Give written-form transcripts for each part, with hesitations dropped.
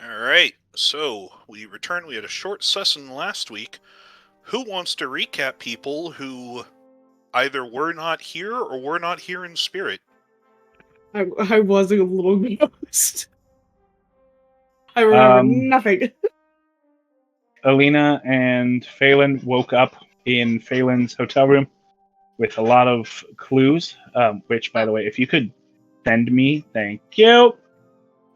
Alright, so we returned. We had a short session last week. Who wants to recap people who either were not here or were not here in spirit? I was a little ghost. I remember nothing. Aelina and Phelan woke up in Phelan's hotel room with a lot of clues, which, by the way, if you could send me, thank you,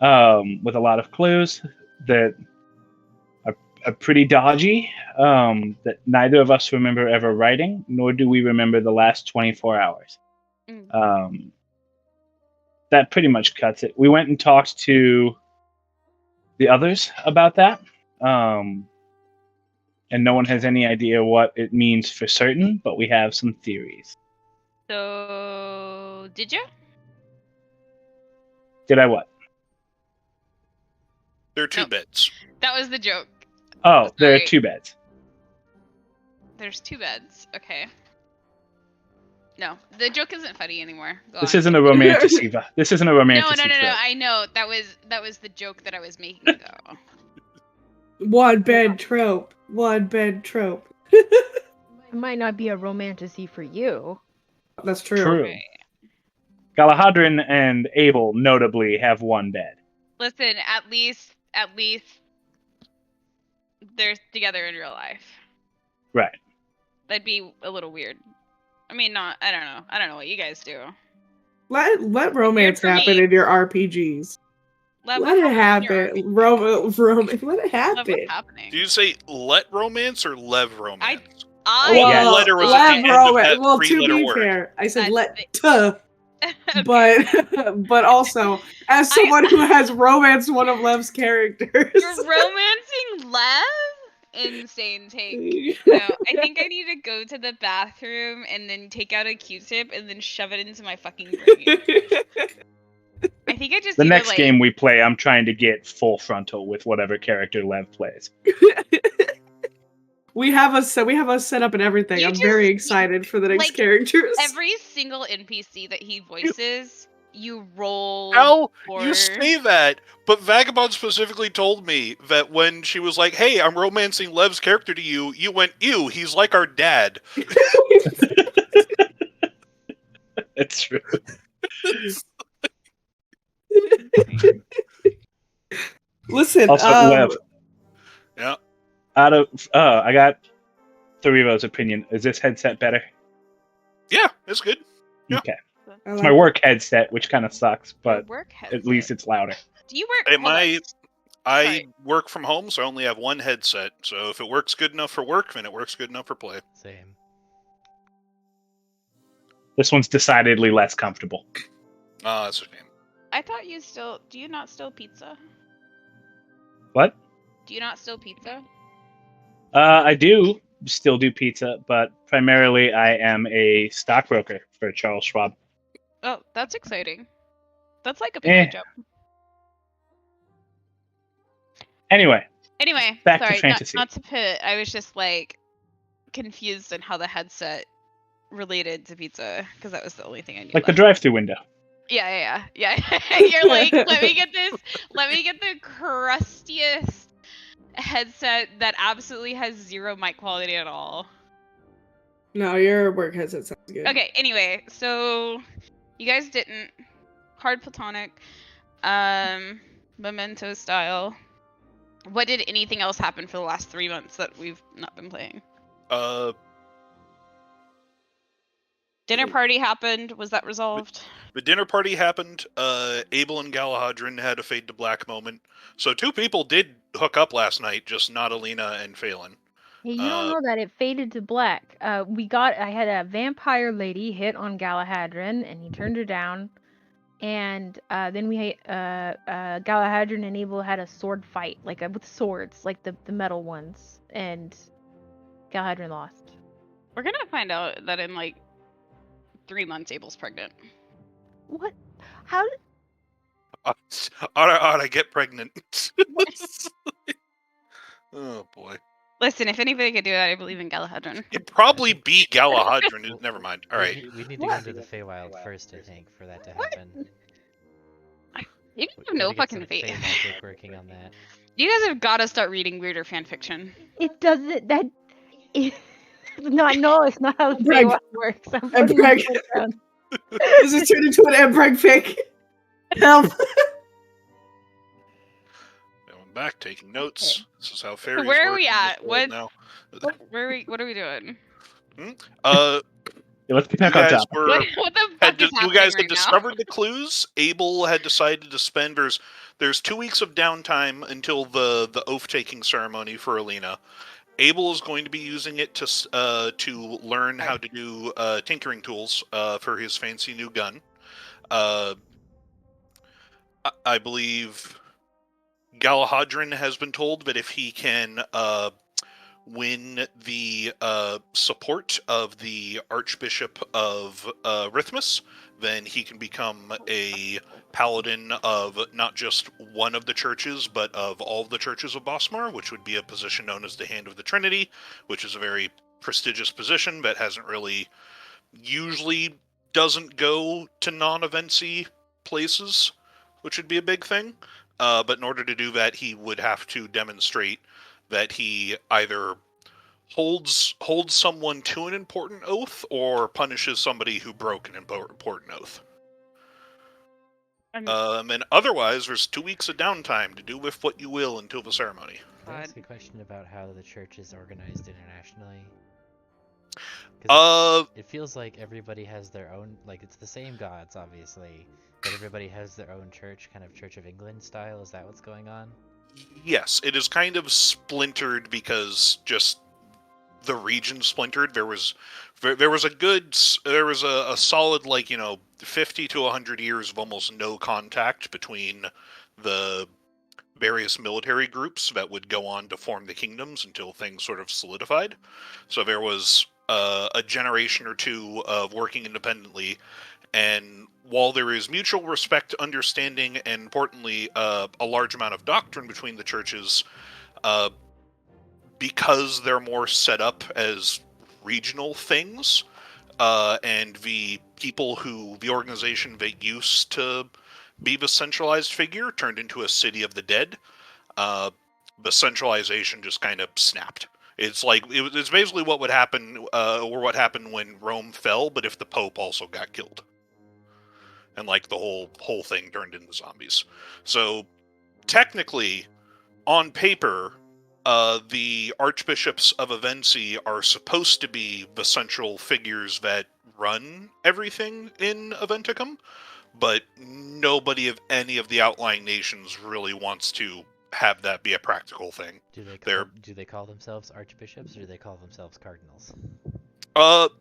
with a lot of clues that are pretty dodgy, that neither of us remember ever writing, nor do we remember the last 24 hours. That pretty much cuts it. We went and talked to the others about that. And no one has any idea what it means for certain, but we have some theories. So, did you? Did I what? There are two beds. That was the joke. Oh, Sorry. there are two beds. There's two beds. Okay. No, the joke isn't funny anymore. This isn't a romantic This isn't a romantic. No. I know that was the joke that I was making though. One bed trope. One bed trope. It might not be a romantasy for you. That's true. Right. Galahadrin and Abel notably have one bed. Listen, at least they're together in real life. Right. That'd be a little weird. I mean, I don't know. I don't know what you guys do. Let romance happen in your RPGs. Let it happen. Romance. Let it happen. Do you say let romance or lev romance? Well, letter was let at the romance. end of that Well, to three-letter be word. fair, I said Okay. but also as someone who has romanced one of Lev's characters. You're romancing Lev? Insane take. No, I think I need to go to the bathroom and then take out a Q-tip and then shove it into my fucking brain. I think I just The need next to, game we play, I'm trying to get full frontal with whatever character Lev plays. We have a set up and everything. I'm very excited for the next characters. Every single NPC that he voices, you roll. Hell, you say that, but Vagabond specifically told me that when she was like, "Hey, I'm romancing Lev's character to you," you went, "Ew, he's like our dad." It's true. Listen, also, Lev. Yeah. Out of I got Thurivo's opinion. Is this headset better? Yeah, it's good. Yeah. Okay. It's my work headset, which kind of sucks, but at least it's louder. Do you work? I work from home, so I only have one headset. So if it works good enough for work, then it works good enough for play. Same. This one's decidedly less comfortable. That's a shame. I thought you still. Do you not steal pizza? What? Do you not steal pizza? I do still do pizza, but primarily I am a stockbroker for Charles Schwab. Oh, that's exciting. That's like a big job. Anyway, back sorry, to fantasy. Not to pivot. I was just like confused on how the headset related to pizza because that was the only thing I knew. Like the drive-through window. Yeah. You're like, let me get the crustiest headset that absolutely has zero mic quality at all. No, your work headset sounds good. Okay, anyway, so you guys didn't. Hard platonic. Memento style. What did anything else happen for the last 3 months that we've not been playing? Dinner party happened. Was that resolved? The dinner party happened. Abel and Galahadrin had a fade to black moment. So 2 people did hook up last night, just not Aelina and Phelan. Hey, you don't know that it faded to black. I had a vampire lady hit on Galahadrin, and he turned her down. And then we Galahadrin and Abel had a sword fight, like with swords, like the metal ones, and Galahadrin lost. We're gonna find out that in like 3 months Abel's pregnant. What? How? Ought I get pregnant? Oh boy. Listen, if anybody could do that, I believe in Galahadrin. It'd probably be Galahadrin. Never mind. All right. We need to go into the Feywild first, I think, for that to happen. You have no fucking faith. Magic working on that. You guys have got to start reading weirder fan fiction. It doesn't. That. It's not how the Breg. works. I'm putting my Breg. foot down. This has turned into an Embreg fic. Help. Going back, taking notes. Okay. This is how fairies Where are work we in at? this world What? now. What are we doing? Yeah, let's get back You on guys top. were What the fuck is you happening guys right had discovered the clues. Abel had decided to spend there's 2 weeks of downtime until the Oathtaking ceremony for Aelina. Abel is going to be using it to learn how to do tinkering tools for his fancy new gun. I believe Galahadrin has been told that if he can win the support of the Archbishop of Rithmus, then he can become a paladin of not just one of the churches, but of all of the churches of Bosmar, which would be a position known as the Hand of the Trinity, which is a very prestigious position that usually doesn't go to non-Avency places, which would be a big thing. But in order to do that, he would have to demonstrate that he either holds someone to an important oath or punishes somebody who broke an important oath. And otherwise, there's 2 weeks of downtime to do with what you will until the ceremony. Can I ask a question about how the church is organized internationally? It feels like everybody has their own, like it's the same gods, obviously, but everybody has their own church, kind of Church of England style. Is that what's going on? Yes, it is kind of splintered because just the region splintered. There was a solid 50 to 100 years of almost no contact between the various military groups that would go on to form the kingdoms until things sort of solidified. So there was a generation or two of working independently, and while there is mutual respect, understanding, and importantly a large amount of doctrine between the churches, because they're more set up as regional things, and the organization that used to be the centralized figure turned into a city of the dead, the centralization just kind of snapped. It's basically what would happen, or what happened when Rome fell, but if the Pope also got killed, and the whole thing turned into zombies. So technically, on paper, the archbishops of Avency are supposed to be the central figures that run everything in Aventicum, but nobody of any of the outlying nations really wants to have that be a practical thing. Do they call themselves archbishops, or do they call themselves cardinals?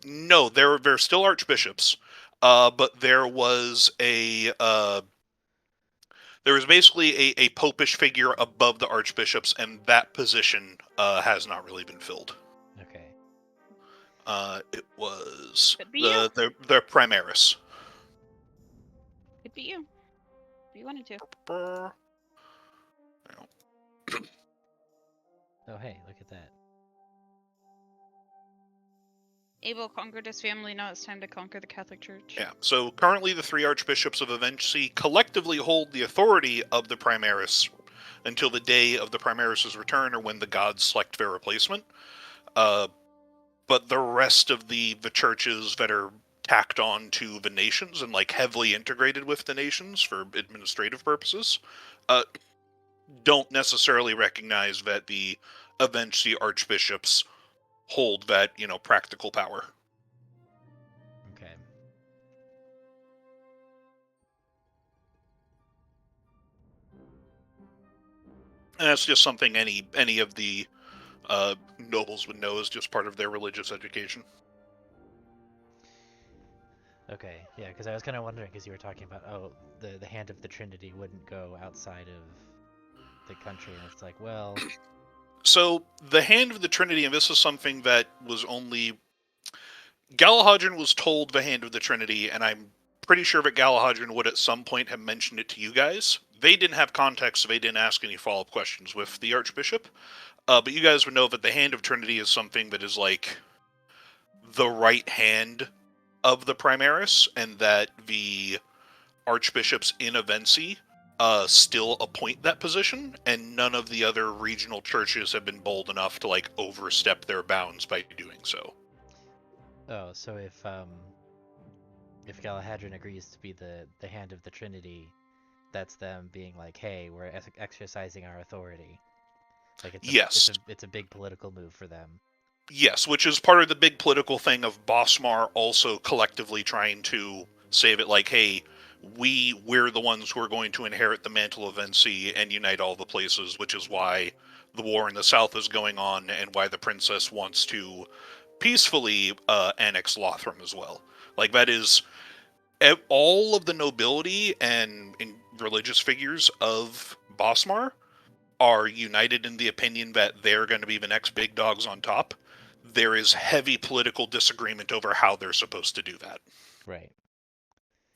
No, they're still archbishops, but there was basically a popish figure above the archbishops, and that position has not really been filled. Okay. It was the Primaris. Could be you. If you wanted to. Oh, hey, look at that. Abel conquered his family, now it's time to conquer the Catholic Church. Yeah, so currently the 3 archbishops of Avency collectively hold the authority of the Primaris until the day of the Primaris' return, or when the gods select their replacement. But the rest of the churches that are tacked on to the nations and heavily integrated with the nations for administrative purposes don't necessarily recognize that the Avency archbishops hold that practical power. Okay. And that's just something any of the nobles would know as just part of their religious education. Okay, yeah, because I was kind of wondering, because you were talking about, the Hand of the Trinity wouldn't go outside of the country, and it's like, well... So, the Hand of the Trinity, and this is something that was only... Galahadrin was told the Hand of the Trinity, and I'm pretty sure that Galahadrin would at some point have mentioned it to you guys. They didn't have context, so they didn't ask any follow-up questions with the Archbishop. But you guys would know that the Hand of Trinity is something that is the right hand of the Primaris, and that the archbishops in Avency still appoint that position, and none of the other regional churches have been bold enough to like overstep their bounds by doing so. Oh, so if Galahadron agrees to be the hand of the Trinity, that's them being like, hey, we're exercising our authority. Like Yes. it's a big political move for them. Yes, which is part of the big political thing of Bosmar also collectively trying to save it, like, hey, we're the ones who are going to inherit the mantle of Vensi and unite all the places, which is why the war in the south is going on and why the princess wants to peacefully annex Lothram as well. Like, that is all of the nobility and religious figures of Bosmar are united in the opinion that they're going to be the next big dogs on top. There is heavy political disagreement over how they're supposed to do that. Right.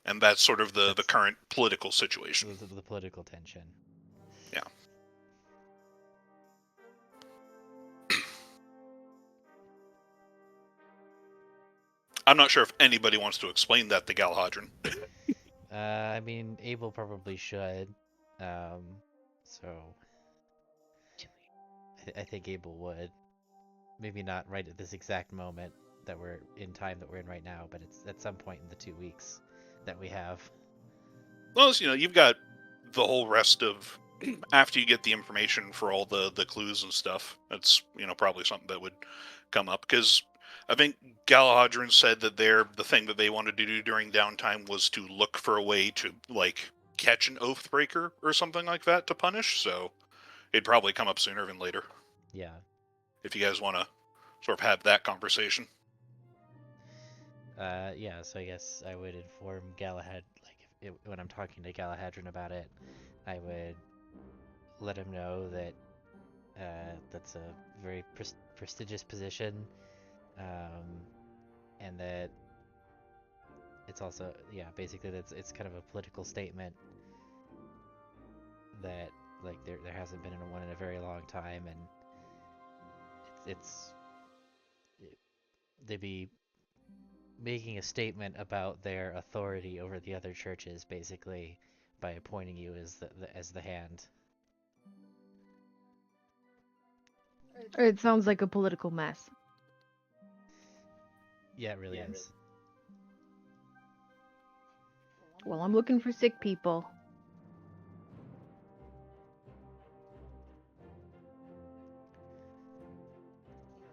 And that's sort of the current political situation. The political tension. Yeah. I'm not sure if anybody wants to explain that to Galahadron. I mean, Abel probably should. So I think Abel would. Maybe not right at this exact moment that we're in time that we're in right now, but it's at some point in the 2 weeks that we have. Well, you've got the whole rest of after you get the information for all the clues and stuff. That's probably something that would come up, because I think Galahadron said that the thing that they wanted to do during downtime was to look for a way to like catch an Oathbreaker or something like that to punish. So it'd probably come up sooner than later. Yeah. If you guys want to sort of have that conversation. Yeah, so I guess I would inform Galahad, like, when I'm talking to Galahadron about it, I would let him know that that's a very prestigious position, and that it's also, yeah, basically it's kind of a political statement that, like, there hasn't been one in a very long time, and they'd be making a statement about their authority over the other churches, basically, by appointing you as the hand. It sounds like a political mess. Yeah, it really is. Well, I'm looking for sick people.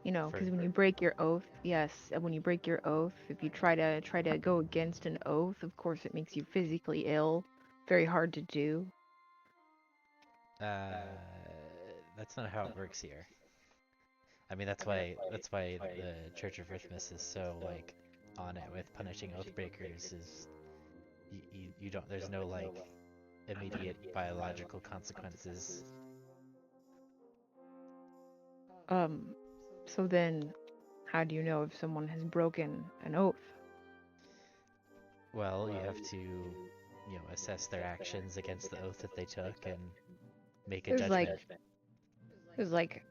Because when you break your oath, when you break your oath, if you try to go against an oath, of course it makes you physically ill. Very hard to do. That's not how it works here. I mean, that's why the Church of Rithmus is so, like, on it with punishing oathbreakers. Is you don't, there's no, like, immediate biological consequences. So then, how do you know if someone has broken an oath? Well, you have to, assess their actions against the oath that they took and make a judgment. There's like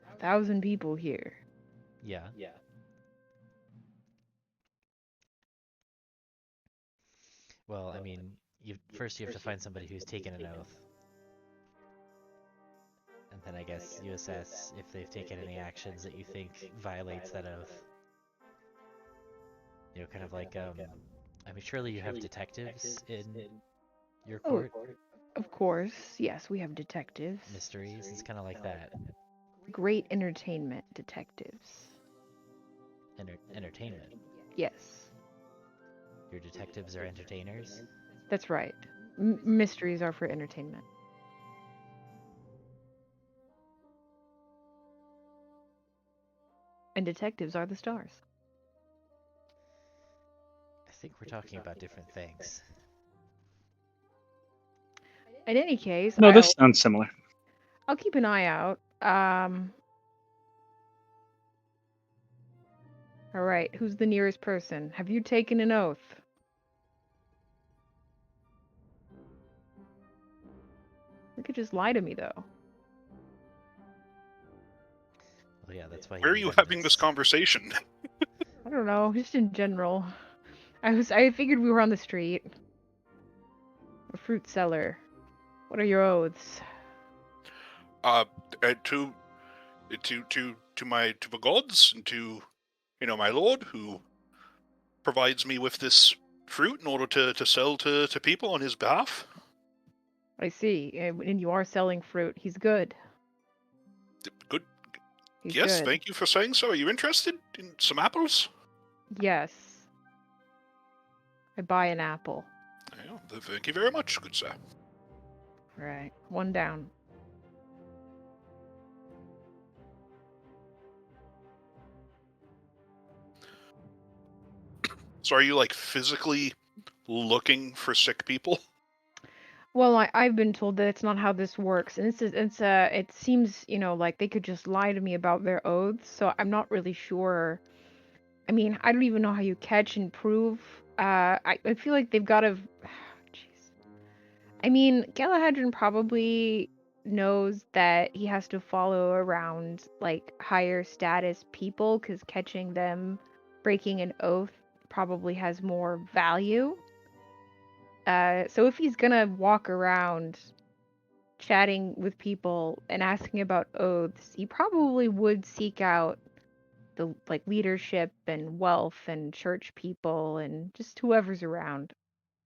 1,000 people here. Yeah. Well, I mean, first you have to find somebody who's taken an oath. And then I guess you assess if they've taken any actions that you think violates that oath. Kind of like, I mean, surely you have detectives in your court? Of course, yes, we have detectives. Mysteries, it's kind of like that. Great entertainment detectives. Entertainment? Yes. Your detectives are entertainers? That's right. Mysteries are for entertainment. And detectives are the stars. I think we're talking about different things. In any case, no, this sounds similar. I'll keep an eye out. All right, who's the nearest person? Have you taken an oath? You could just lie to me, though. Well, yeah, that's why. Where are you having this conversation? I don't know, just in general. I figured we were on the street. A fruit seller. What are your oaths? To my gods and to my lord who provides me with this fruit in order to sell to people on his behalf. I see. And you are selling fruit. He's good. Good. He's Yes, good. thank you for saying so. Are you interested in some apples? Yes. I buy an apple. Yeah, thank you very much, good sir. Right. One down. So are you like physically looking for sick people? Well, I've been told that it's not how this works, and it seems like they could just lie to me about their oaths. So I'm not really sure. I mean, I don't even know how you catch and prove. I feel like they've got to. Jeez. I mean, Galahadron probably knows that he has to follow around like higher status people because catching them breaking an oath probably has more value. So if he's gonna walk around chatting with people and asking about oaths, he probably would seek out the like leadership and wealth and church people and just whoever's around.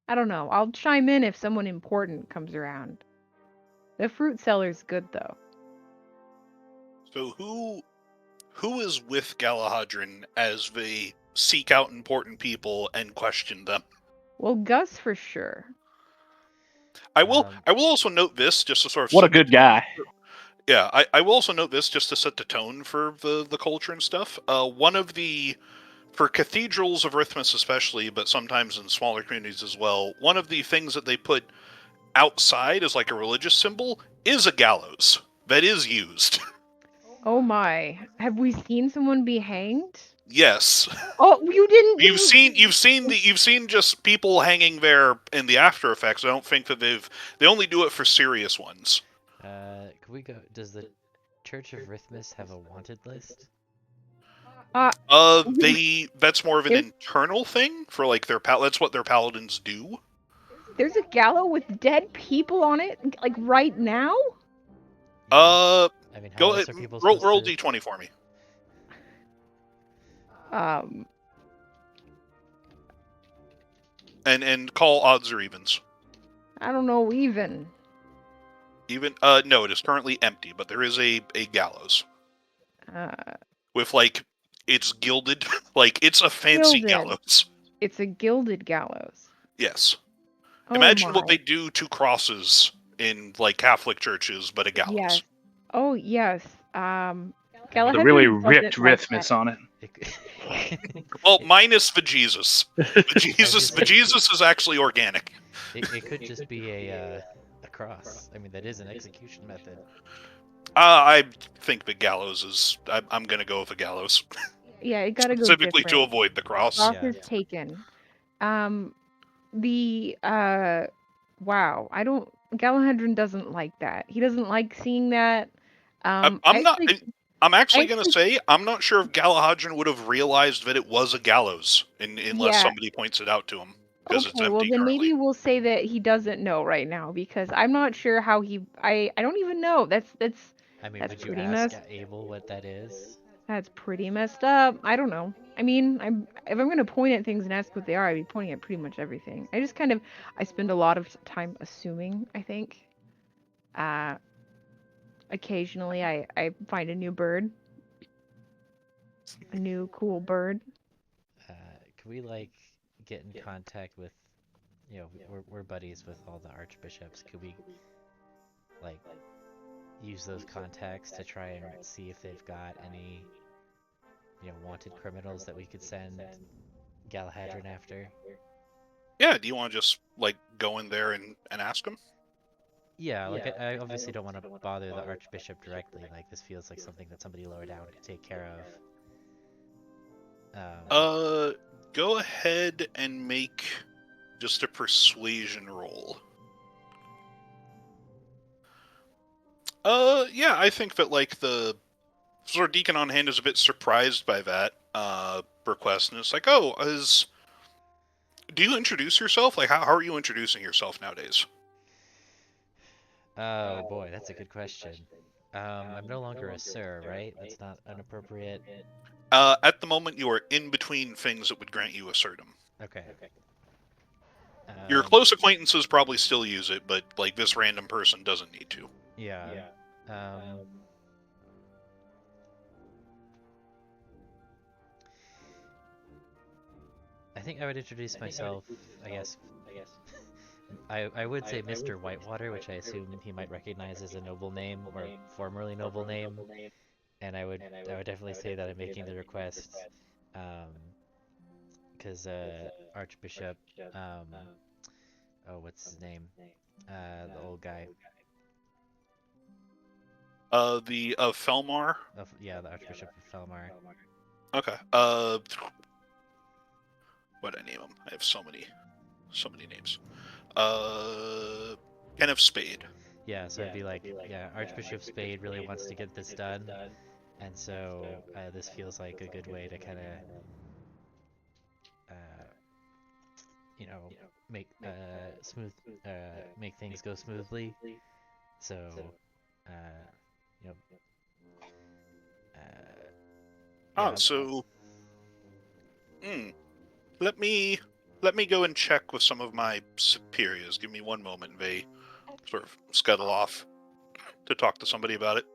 I don't know. I'll chime in if someone important comes around. The fruit seller's good though. So who is with Galahadron as they seek out important people and question them? Well, Gus for sure. I will also note this just to sort of What a good guy. Yeah, I will also note this just to set the tone for the culture and stuff. One of the for cathedrals of Rithmus especially, but sometimes in smaller communities as well, one of the things that they put outside as like a religious symbol is a gallows that is used. Oh my. Have we seen someone be hanged? Yes. Oh, you didn't. You've seen just people hanging there in the after effects. I don't think that they only do it for serious ones. Can we go? Does the Church of Rithmus have a wanted list? That's more of an internal thing for like that's what their paladins do. There's a gallows with dead people on it, like right now. Yeah. I mean, how Go else are people roll supposed to... d20 for me. And call odds or evens. I don't know even. Even no, it is currently empty, but there is a gallows. With like it's gilded, like it's a fancy gallows. It's a gilded gallows. Yes. Oh Imagine what they do to crosses in like Catholic churches, but a gallows. Yes. Oh yes. The really ripped Rithmus on it. Well, minus the Jesus. The Jesus is actually organic. It could just be a cross. I mean, that is an execution method. I think the gallows is. I'm gonna go with the gallows. Yeah, it gotta go specifically to avoid the cross. Cross is taken. Wow. Galahadron doesn't like that. He doesn't like seeing that. I'm actually gonna say I'm not sure if Galahadron would have realized that it was a gallows unless somebody points it out to him because it's empty. Well then currently. maybe we'll say that he doesn't know right now because I'm not sure how I don't even know. That's I mean, that's would you ask Abel what that is? That's pretty messed up. I don't know. I mean, if I'm gonna point at things and ask what they are, I'd be pointing at pretty much everything. I spend a lot of time assuming, I think. Occasionally I find a new bird. A new cool bird. Can we like get in contact with, we're buddies with all the archbishops. Could we like use those contacts to try and see if they've got any wanted criminals that we could send Galahadron after? Yeah, do you want to just like go in there and ask him? Yeah, like I obviously don't want to bother the archbishop directly. Like this feels like something that somebody lower down could take care of. Go ahead and make just a persuasion roll. Yeah, I think that like the sort of deacon on hand is a bit surprised by that request, and it's like, do you introduce yourself? Like, how are you introducing yourself nowadays? Oh boy, that's a good question. I'm no longer a sir, right? That's not inappropriate. At the moment, you are in between things that would grant you a serdom. Okay. Your close acquaintances probably still use it, but like this random person doesn't need to. Yeah. I think I would introduce myself, I guess. I would say Mr. Whitewater, which I assume he might recognize as a noble name or formerly noble name, and I would definitely say that I'm making the request, because Archbishop, oh, what's his name? The old guy. The Felmar. Yeah, the Archbishop of Felmar. Okay. What I name him? I have so many names. Kenneth Spade. Yeah, so it'd be like, yeah, Archbishop Spade really wants to get this done, and so this feels like a good way to kind of, make make things go smoothly. So, you know, yeah. So, let me go and check with some of my superiors. Give me one moment. They sort of scuttle off to talk to somebody about it.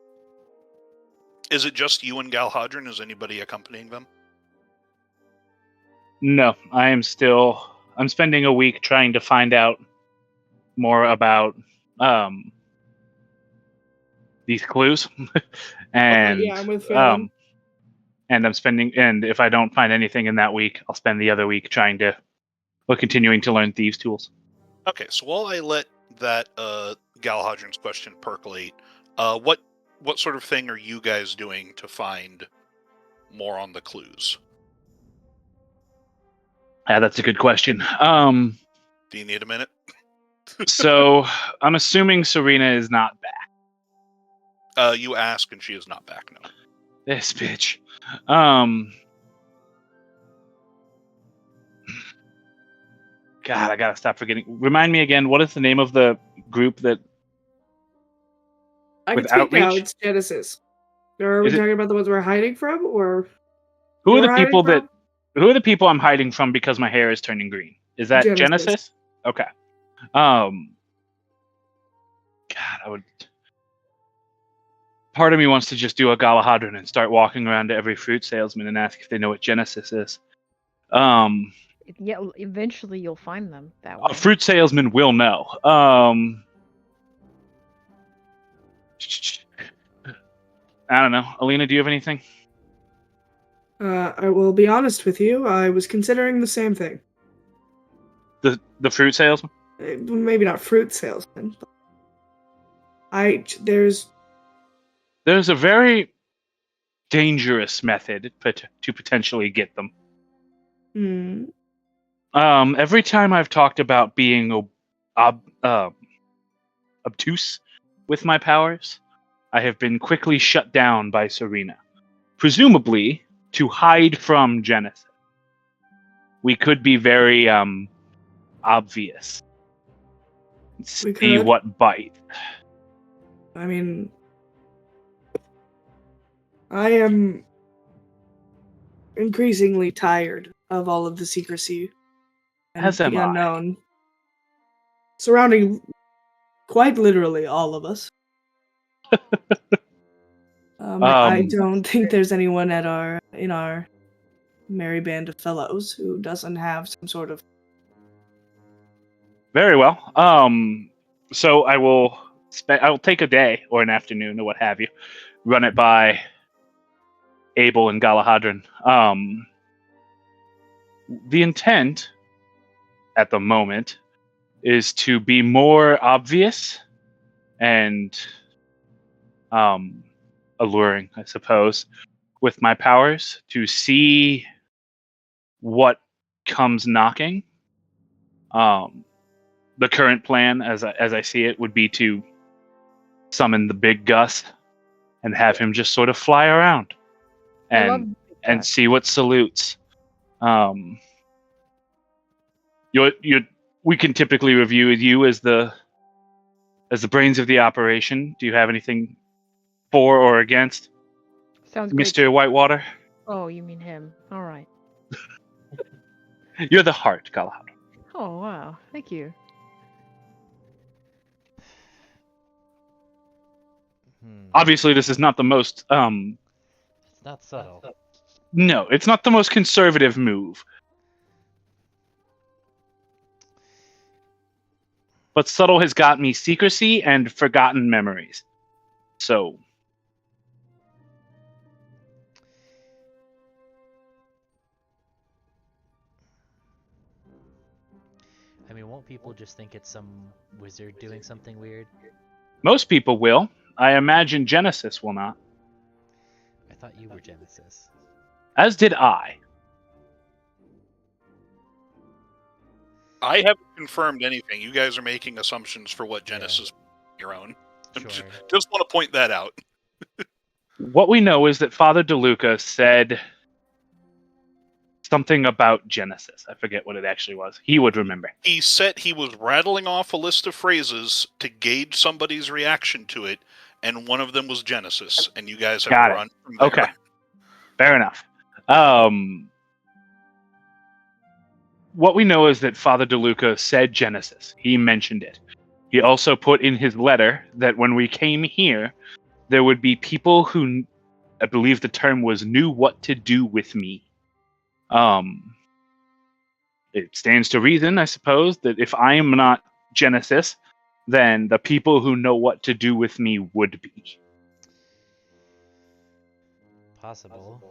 Is it just you and Galhadron? Is anybody accompanying them? No, I'm spending a week trying to find out more about these clues, and yeah, I'm with Phelan. and and if I don't find anything in that week, I'll spend the other week continuing to learn thieves' tools. Okay, so while I let that Galhadron's question percolate, what sort of thing are you guys doing to find more on the clues? Yeah, that's a good question. Do you need a minute? So I'm assuming Serena is not back. You ask, and she is not back. No. This bitch. God, I gotta stop forgetting. Remind me again. What is the name of the group that? I with can speak outreach? now. It's Genesis. Or are we talking about the ones we're hiding from, or who are the people that? Who are the people I'm hiding from because my hair is turning green? Is that Genesis? Okay. God, I would. Part of me wants to just do a Galahadron and start walking around to every fruit salesman and ask if they know what Genesis is. Yeah, eventually you'll find them that way. A fruit salesman will know. I don't know. Aelina, do you have anything? I will be honest with you. I was considering the same thing. The fruit salesman? Maybe not fruit salesman. But there's a very dangerous method to potentially get them. Every time I've talked about being obtuse with my powers, I have been quickly shut down by Serena, presumably to hide from Genesis. We could be very obvious. See what bites. I mean, I am increasingly tired of all of the secrecy and the unknown surrounding quite literally all of us. I don't think there's anyone in our merry band of fellows who doesn't have some sort of. Very well. So I will take a day or an afternoon or what have you, run it by Abel and Galahadron. The intent at the moment is to be more obvious and alluring, I suppose, with my powers to see what comes knocking. The current plan, as I see it, would be to summon the big Gus and have him just sort of fly around and see what salutes. We can typically review you as the as the brains of the operation, do you have anything for or against Sounds great. Mr. Whitewater? Oh, you mean him. All right. You're the heart, Galahad. Oh, wow. Thank you. Obviously, this is not the most It's not subtle. No, it's not the most conservative move. But subtle has got me secrecy and forgotten memories. So, I mean, won't people just think it's some wizard doing something weird? most people will. I imagine Genesis will not. I thought you were Genesis. As did I. I haven't confirmed anything. You guys are making assumptions for what Genesis is your own. Sure. Just want to point that out. What we know is that Father DeLuca said something about Genesis. I forget what it actually was. He would remember. He said he was rattling off a list of phrases to gauge somebody's reaction to it, and one of them was Genesis, and you guys have Got it. run from there. Okay. Fair enough. What we know is that Father DeLuca said Genesis. He mentioned it. He also put in his letter that when we came here, there would be people who, I believe the term was, knew what to do with me. It stands to reason, I suppose, that if I am not Genesis, then the people who know what to do with me would be. Possible.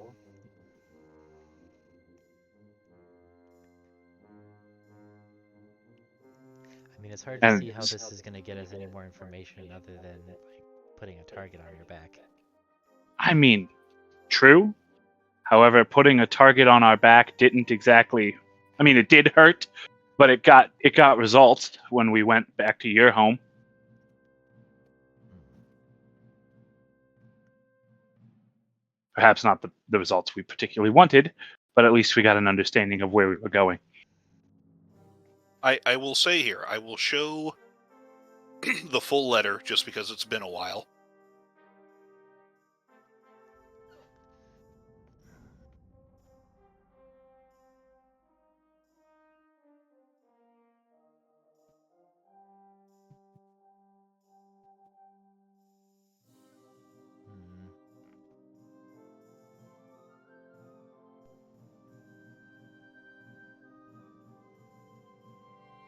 I mean, it's hard to see how this is going to get us any more information other than like putting a target on your back. I mean, true. However, putting a target on our back didn't exactly. I mean, it did hurt, but it got results when we went back to your home. Perhaps not the results we particularly wanted, but at least we got an understanding of where we were going. I will say here, I will show the full letter just because it's been a while.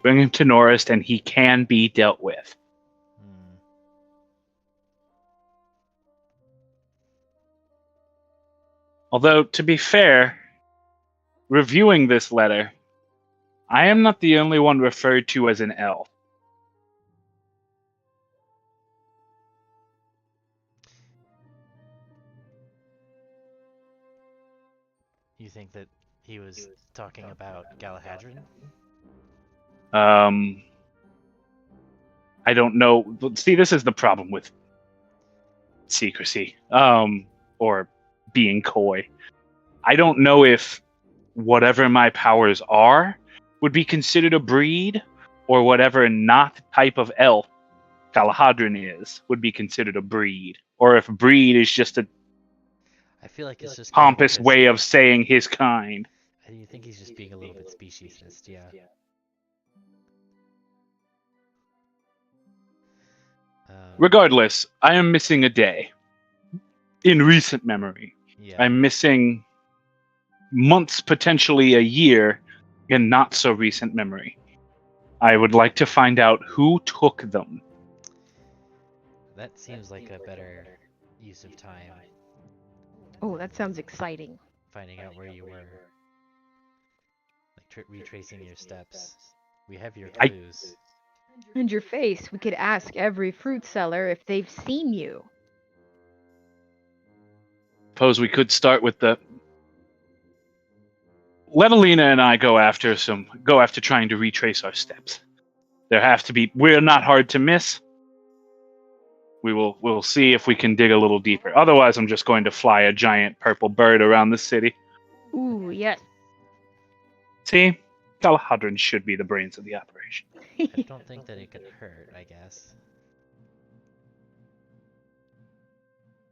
Bring him to Norris, and he can be dealt with. Although, to be fair, reviewing this letter, I am not the only one referred to as an elf. You think that he was talking about Galahadron? I don't know. See, this is the problem with secrecy, or being coy. I don't know if whatever my powers are would be considered a breed, or whatever not type of elf Galahadron is would be considered a breed, or if breed is just a I feel like it's just pompous way of saying his kind. I think he's just being a little bit speciesist, yeah. Regardless, I am missing a day. In recent memory. Yeah. I'm missing months, potentially a year, in not so recent memory. I would like to find out who took them. That seems like a better use of time. Oh, that sounds exciting. Finding out where you were. Like retracing your steps. We have your clues. And your face. We could ask every fruit seller if they've seen you. Suppose we could start with the... Let Aelina and I go after trying to retrace our steps. There have to be... We're not hard to miss. We'll see if we can dig a little deeper. Otherwise, I'm just going to fly a giant purple bird around the city. Ooh, yes. See? Galahadron should be the brains of the operation. I don't think that it could hurt, I guess.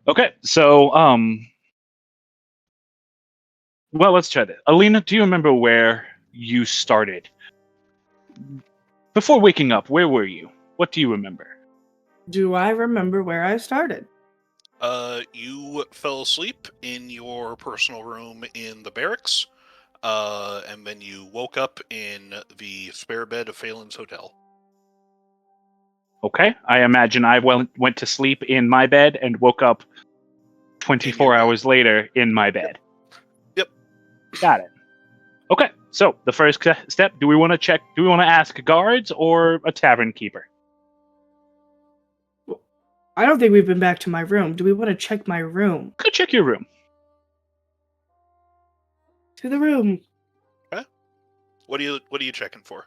Okay, so well, let's try this. Aelina, do you remember where you started? Before waking up, where were you? What do you remember? Do I remember where I started? You fell asleep in your personal room in the barracks, and then you woke up in the spare bed of Phelan's hotel. Okay, I imagine I went to sleep in my bed and woke up 24 hours later in my bed. Yep. Got it. Okay, so the first step, do we want to ask guards or a tavern keeper? I don't think we've been back to my room. Do we want to check my room? Go check your room. To the room. Okay. What are you checking for?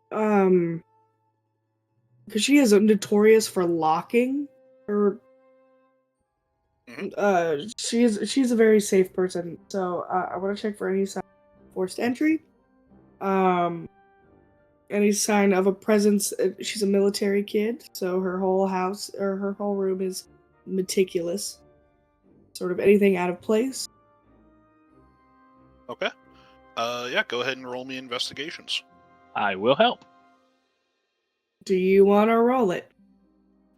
Because she is notorious for locking. Or she's a very safe person. So I want to check for any sign of forced entry. Any sign of a presence. She's a military kid, so her whole house or her whole room is meticulous. Sort of anything out of place. Okay. Yeah, go ahead and roll me investigations. I will help. Do you want to roll it?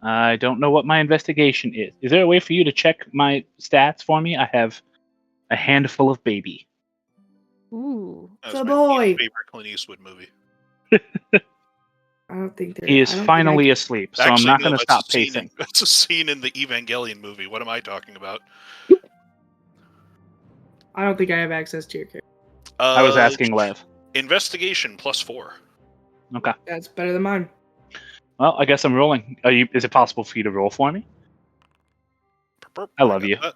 I don't know what my investigation is. Is there a way for you to check my stats for me? I have a handful of baby. Ooh. That's The my boy. favorite Clint Eastwood movie. I don't think there. He is finally asleep, so Actually, I'm not no, going to that's stop a scene pacing. That's a scene in the Evangelion movie. What am I talking about? I don't think I have access to your character. I was asking Lev. Investigation +4. Okay. That's better than mine. Well, I guess I'm rolling. Is it possible for you to roll for me? I love you. That.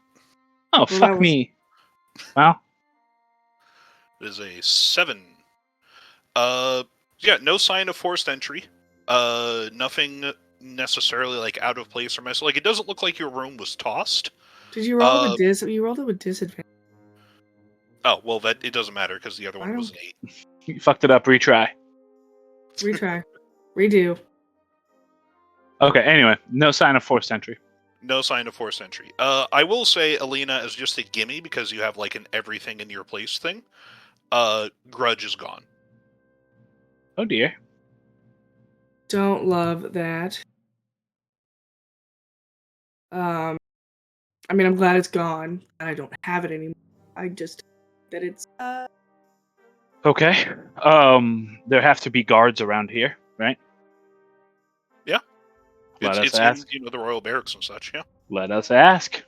Oh, fuck me. Well, It is a 7. Yeah, no sign of forced entry. Nothing necessarily like out of place or mess. Like it doesn't look like your room was tossed. Did you roll with You rolled it with disadvantage. Oh well, that it doesn't matter because the other one was an 8. you fucked it up. Retry. Retry. Redo. Okay. Anyway, no sign of forced entry. No sign of forced entry. I will say Aelina is just a gimme because you have like an everything in your place thing. Grudge is gone. Oh dear. Don't love that. I mean, I'm glad it's gone. I don't have it anymore. I just that it's Okay. There have to be guards around here, right? Yeah. Let us It's ask. in the Royal Barracks and such. Yeah. Let us ask.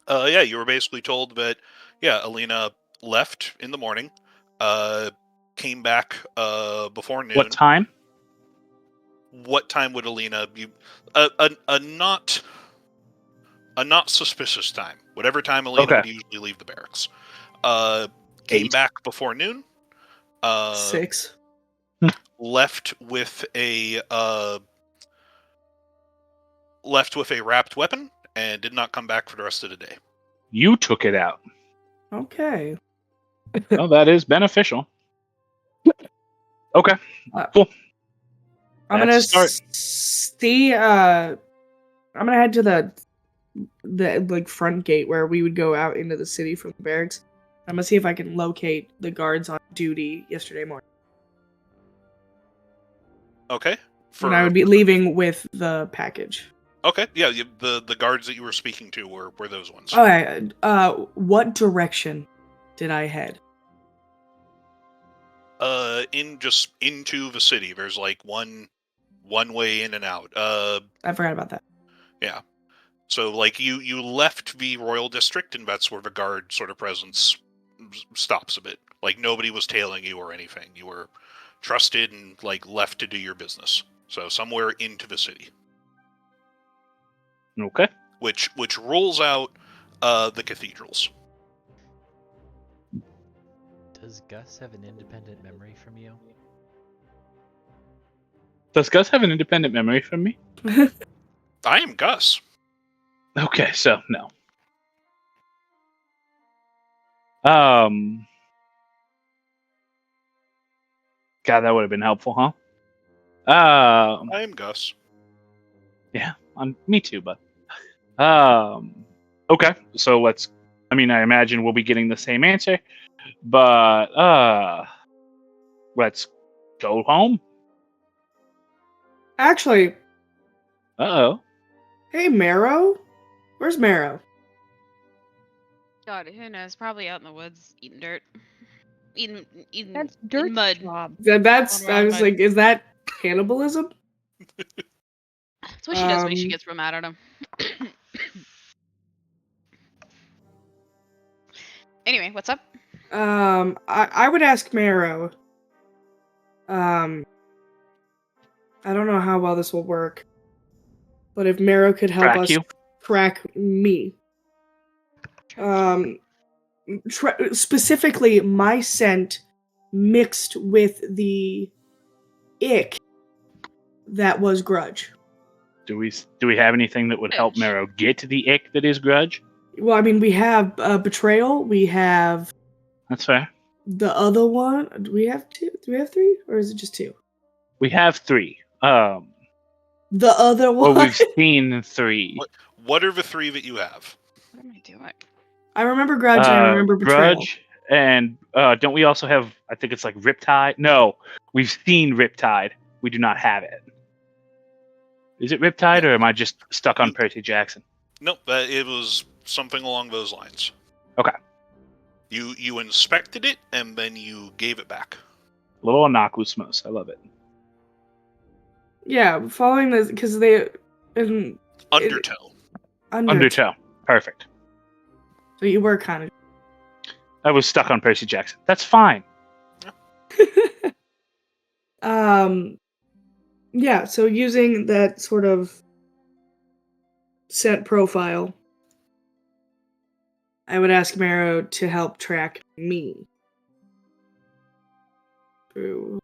Yeah, you were basically told that. Yeah, Aelina left in the morning. Came back before noon. What time? What time would Aelina be? A not suspicious time. Whatever time Aelina would usually leave the barracks. Came 8. back before noon. 6. Left with a wrapped weapon and did not come back for the rest of the day. You took it out. Okay. Well, that is beneficial. Okay. Cool. I'm gonna see. I'm gonna head to the like front gate where we would go out into the city from the barracks. I'm gonna see if I can locate the guards on duty yesterday morning. Okay. And I would be leaving with the package. Okay, yeah, the guards that you were speaking to were those ones. Okay, what direction did I head? Into the city. There's like one way in and out. I forgot about that. Yeah. So like you left the Royal District, and that's where the guard sort of presence stops a bit. Like nobody was tailing you or anything. You were trusted and like left to do your business. So somewhere into the city. Okay. Which rules out the cathedrals. Does Gus have an independent memory from you? Does Gus have an independent memory from me? I am Gus. Okay, so no. God, that would have been helpful, huh? I am Gus. Yeah, me too, but okay. So let's. I mean, I imagine we'll be getting the same answer, but let's go home. Actually, Uh-oh. hey, Marrow. Where's Marrow? God, who knows? Probably out in the woods eating dirt. Eating That's dirt mud. job. That's. Going I around was mud. like, is that cannibalism? That's what she does when she Um, gets real mad at him. Anyway, what's up? I would ask Marrow. I don't know how well this will work, but if Marrow could help Track us you. track me, specifically my scent mixed with the ick that was Grudge. Do we have anything that would help Marrow get the ick that is Grudge? Well, I mean, we have Betrayal. We have That's fair. the other one. Do we have two? Do we have three, or is it just two? We have 3. The other one. Well, we've seen 3. What are the 3 that you have? What am I doing? I remember Grudge and I remember Betrayal. Grudge, and don't we also have? I think it's like Riptide. No, we've seen Riptide. We do not have it. Is it Riptide, or am I just stuck on Percy Jackson? Nope, it was something along those lines. Okay. You inspected it and then you gave it back. A little Anaklusmos. I love it. Yeah, following this because they in Undertow. Undertow. Perfect. So you were kind of. I was stuck on Percy Jackson. That's fine. Yeah, so using that sort of scent profile, I would ask Marrow to help track me. Through.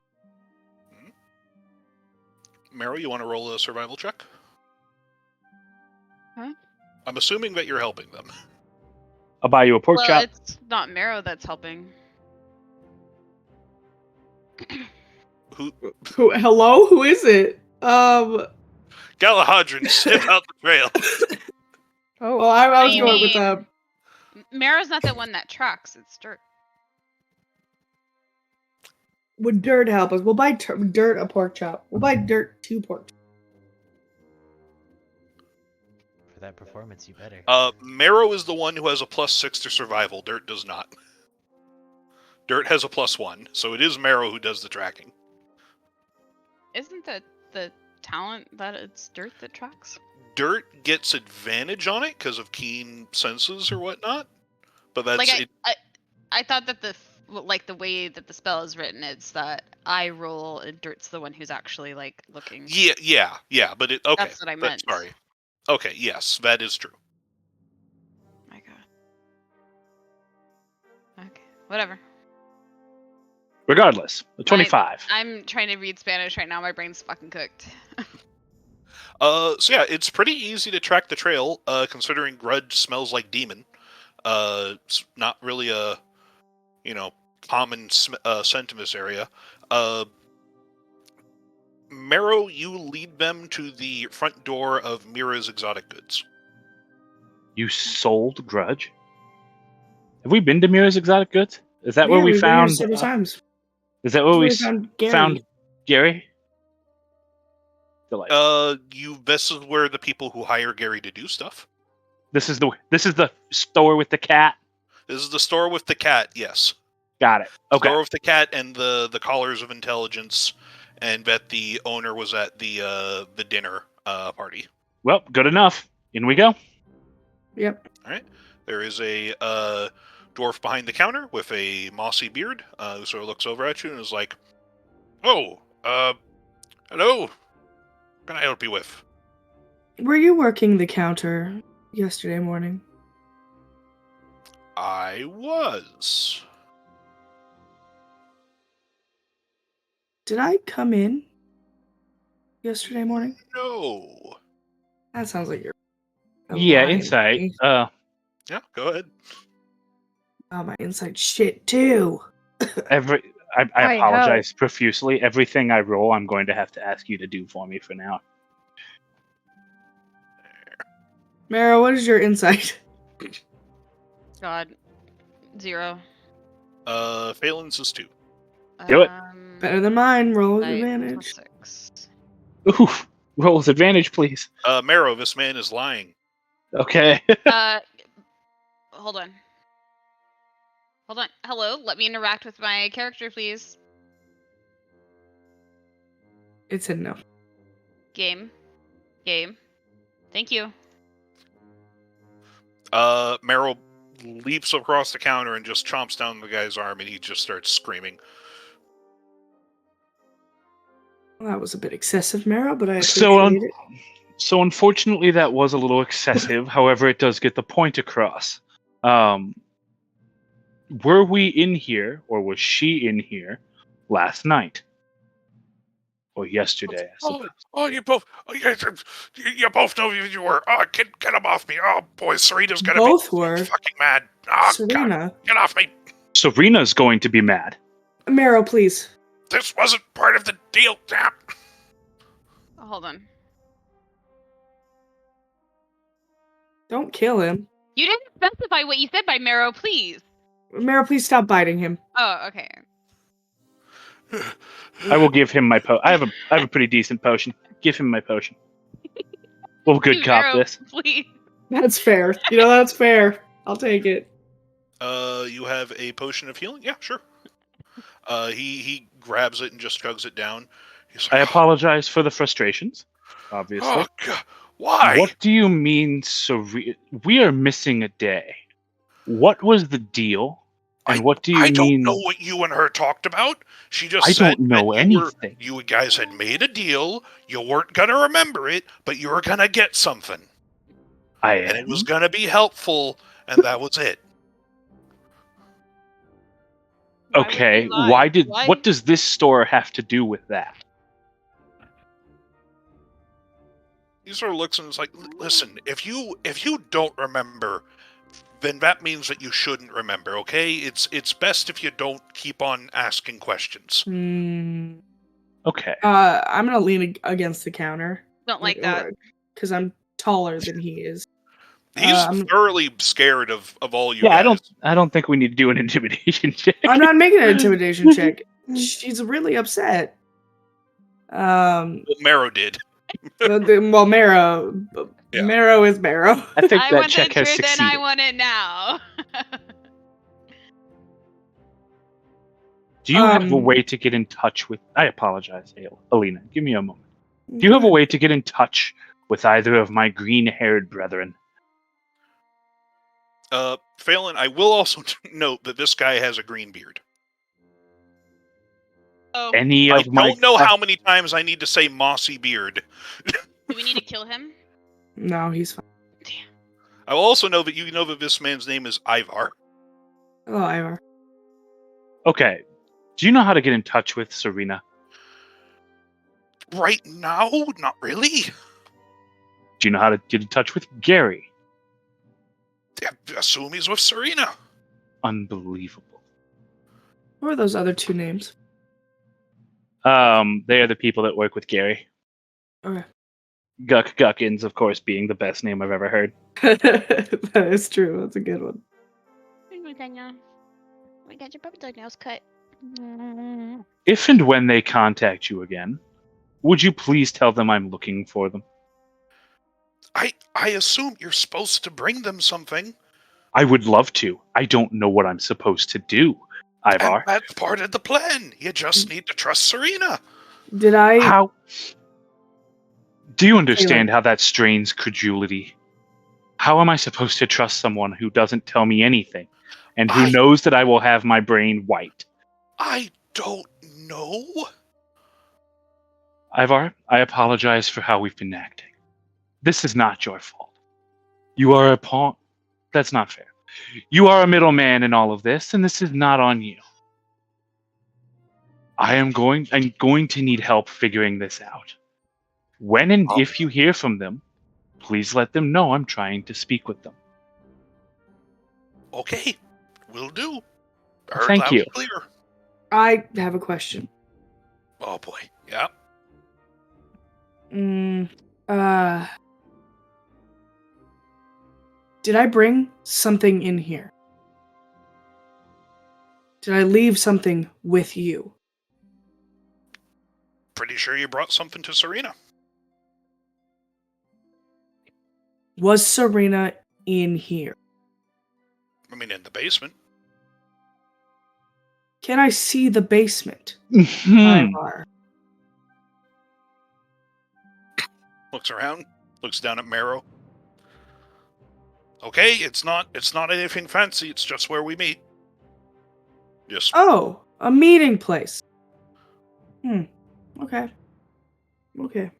Marrow, you want to roll a survival check? Huh? I'm assuming that you're helping them. I'll buy you a pork Well, chop. it's not Marrow that's helping. Hello? Who is it? Galahadron, sniff out the trail. Oh, Well, I was I going mean- with Marrow's not the one that tracks. It's dirt. would Dirt help us? We'll buy Dirt a pork chop. We'll buy Dirt 2 pork chops. For that performance, you better. Marrow is the one who has a +6 to survival. Dirt does not. Dirt has a +1, so it is Marrow who does the tracking. Isn't the talent that it's dirt that tracks? Dirt gets advantage on it because of keen senses or whatnot, but that's Like I thought that the way that the spell is written, it's that I roll and Dirt's the one who's actually like looking. Yeah. But it okay. That's what I meant. Sorry. Okay, yes, that is true. My God. Okay, whatever. Regardless, the 25. I'm trying to read Spanish right now. My brain's fucking cooked. So yeah, it's pretty easy to track the trail, considering Grudge smells like demon. It's not really a, common scent in this area. Marrow, you lead them to the front door of Mira's Exotic Goods. You sold Grudge? Have we been to Mira's Exotic Goods? Is that where we we've been here found? several times. Is that where we found Gary. found Gary? This is where the people who hire Gary to do stuff. This is the store with the cat. This is the store with the cat. Yes. Got it. Okay. Store with the cat and the collars of intelligence, and that the owner was at the dinner party. Well, good enough. In we go. Yep. All right. There is a dwarf behind the counter with a mossy beard who sort of looks over at you and is like, "Oh, hello. What can I help you with?" Were you working the counter yesterday morning? I was. Did I come in yesterday morning? No. That sounds like you're. Yeah, lying to insight. me. Yeah, go ahead. Oh, my insight shit too. I Hi, apologize profusely. Everything I roll, I'm going to have to ask you to do for me for now. Mara, what is your insight? God. 0. Phelan's is 2. Do it. Better than mine. Roll with 5 advantage. plus 6. Ooh, roll with advantage, please. Marrow, this man is lying. Okay. Hold on. Hold on. Hello, let me interact with my character, please. It's a no. Game. Thank you. Marrow leaps across the counter and just chomps down the guy's arm, and he just starts screaming. Well, that was a bit excessive, Mara, but I So, appreciate it. So unfortunately, that was a little excessive. However, it does get the point across. Were we in here, or was she in here last night? Or yesterday, I suppose. You both know who you were. Oh, get him off me. Oh, boy, Serena's gonna Both be were. fucking mad. Oh, Serena. God, get off me. Serena's going to be mad. Mara, please. This wasn't part of the deal. Damn. Hold on. Don't kill him. You didn't specify what you said by Marrow, please. Mara, please stop biting him. Oh, okay. I will give him my I have a pretty decent potion. Give him my potion. We'll good cop Marrow, this. please. That's fair. That's fair. I'll take it. You have a potion of healing? Yeah, sure. He grabs it and just chugs it down. He's like, I apologize for the frustrations, obviously. Oh, God. Why? What do you mean, we are missing a day. What was the deal? And what do you I mean? don't know what you and her talked about. She just I said don't know that anything. you guys had made a deal. You weren't going to remember it, but you were going to get something. And it was going to be helpful, and that was it. Okay, what does this store have to do with that? He sort of looks and is like, listen, if you don't remember, then that means that you shouldn't remember, okay? It's best if you don't keep on asking questions. Okay. I'm gonna lean against the counter. Don't like that. Because I'm taller than he is. He's thoroughly scared of all you guys. I don't think we need to do an intimidation check. I'm not making an intimidation check. She's really upset. Well, Marrow did. Well, Marrow. Yeah. Marrow is Marrow. I think I that want check the has truth succeeded. and I want it now. Do you have a way to get in touch with... I apologize, Aelina. Give me a moment. Do you have a way to get in touch with either of my green-haired brethren? Phelan, I will also note that this guy has a green beard. Oh. I don't know how many times I need to say mossy beard. Do we need to kill him? No, he's fine. Damn. I will also know that you know that this man's name is Ivar. Hello, Ivar. Okay. Do you know how to get in touch with Serena? Right now? Not really. Do you know how to get in touch with Gary? I assume he's with Serena. Unbelievable. What are those other two names? They are the people that work with Gary. Okay. Guckins, of course, being the best name I've ever heard. That is true. That's a good one. We got your puppy dog nails cut. If and when they contact you again, would you please tell them I'm looking for them? I assume you're supposed to bring them something. I would love to. I don't know what I'm supposed to do, Ivar. And that's part of the plan. You just need to trust Serena. Did I... How... Do you understand how that strains credulity? How am I supposed to trust someone who doesn't tell me anything, and who knows that I will have my brain wiped? I don't know. Ivar, I apologize for how we've been acting. This is not your fault. You are a pawn. That's not fair. You are a middleman in all of this, and this is not on you. I'm going to need help figuring this out. When and if you hear from them, please let them know I'm trying to speak with them. Okay, will do. Thank you. Clear. I have a question. Oh boy, yeah. Did I bring something in here? Did I leave something with you? Pretty sure you brought something to Serena. Was Serena in here? I mean, in the basement. Can I see the basement? Hmm. Ivar. Looks around, looks down at Marrow. Okay, it's not anything fancy. It's just where we meet. Just Oh, a meeting place. Okay. Okay.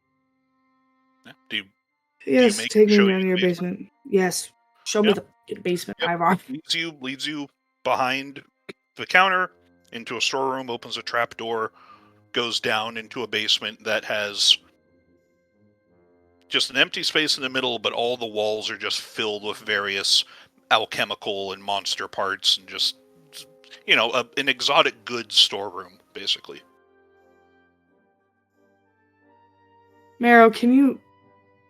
do you Yes, make take me show down to you your the basement. Yes. Show me Yeah. the basement, Yep. Ivar. leads you behind the counter into a storeroom, opens a trap door, goes down into a basement that has just an empty space in the middle, but all the walls are just filled with various alchemical and monster parts, and just an exotic goods storeroom, basically. Marrow,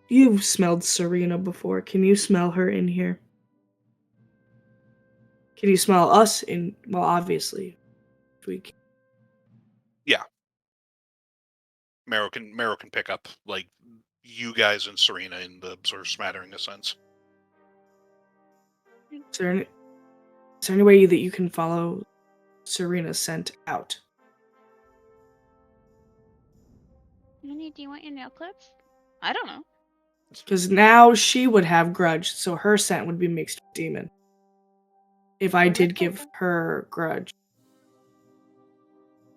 you've smelled Serena before. Can you smell her in here? Can you smell us in, well, obviously. If we can. Yeah. Marrow can pick up, like, you guys and Serena in the sort of smattering of sense. Is there any way that you can follow Serena's scent out? Minnie, do you want your nail clips? I don't know. Because now she would have grudge, so her scent would be mixed with demon. If I did give her grudge.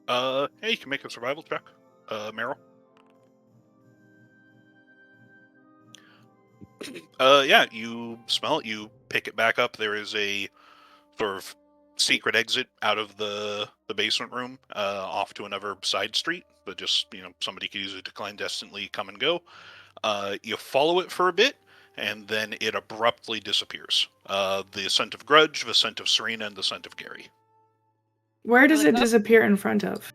Hey, you can make a survival check, Meryl. Yeah, you smell it, you pick it back up. There is a sort of secret exit out of the basement room, off to another side street, but just, somebody could use it to clandestinely come and go. You follow it for a bit, and then it abruptly disappears. The scent of grudge, the scent of Serena, and the scent of Gary. Where does it disappear in front of?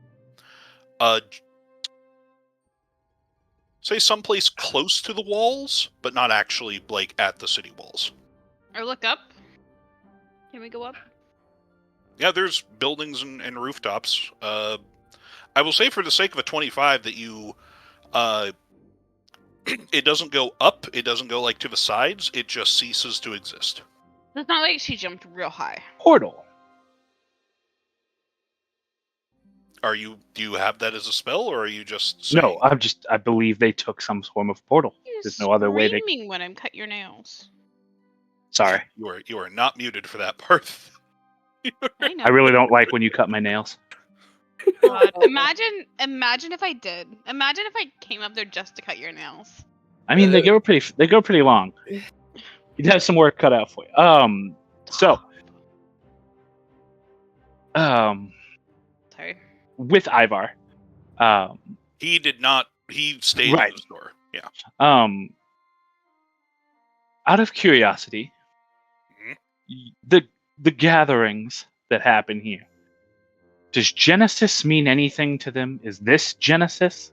Say someplace close to the walls, but not actually, like, at the city walls. Or look up. Can we go up? Yeah, there's buildings and rooftops. I will say, for the sake of a 25, that you, it doesn't go up, it doesn't go, like, to the sides, it just ceases to exist. It's not like she jumped real high. Portal. Do you have that as a spell, or are you just saying? No, I believe they took some form of portal. You're There's no other way they. screaming when I'm cut your nails. Sorry. You are not muted for that part. I know. I really don't like when you cut my nails. God. Imagine if I did. Imagine if I came up there just to cut your nails. I mean, they go pretty long. You'd have some work cut out for you. So, Sorry. with Ivar, He did not. He stayed Right. in the store. Yeah. Out of curiosity, the gatherings that happen here, does Genesis mean anything to them? Is this Genesis?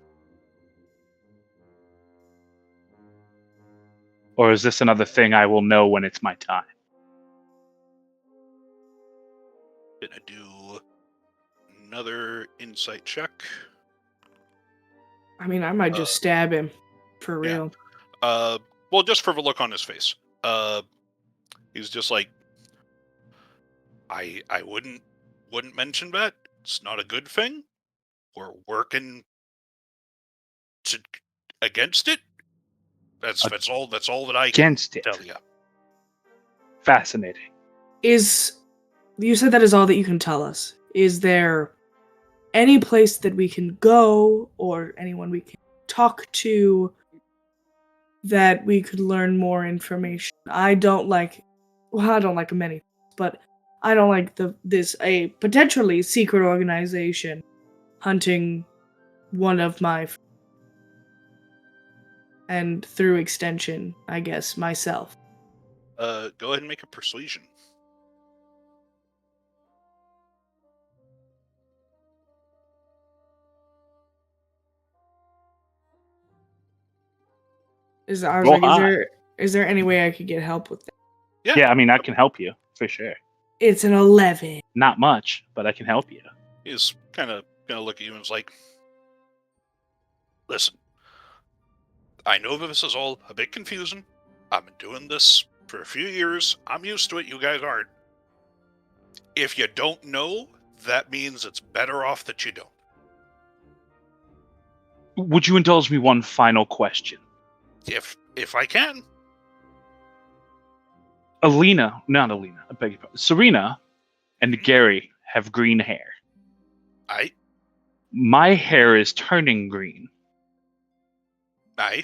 Or is this another thing I will know when it's my time? Gonna do another insight check. I mean, I might just stab him. For real. Well, just for the look on his face. He's just like, I wouldn't mention that. It's not a good thing. We're working against it. That's all that I can tell you. Fascinating. You said that is all that you can tell us. Is there any place that we can go, or anyone we can talk to, that we could learn more information? I don't like many, but I don't like a potentially secret organization hunting one of my, and through extension, I guess, myself. Go ahead and make a persuasion. I was like, is there any way I could get help with that? Yeah, I mean, I can help you, for sure. It's an 11. Not much, but I can help you. He's kind of going to look at you and is like, listen, I know that this is all a bit confusing. I've been doing this for a few years. I'm used to it. You guys aren't. If you don't know, that means it's better off that you don't. Would you indulge me one final question? If I can. Aelina, not Aelina, I beg your pardon. Serena and Gary have green hair. My hair is turning green.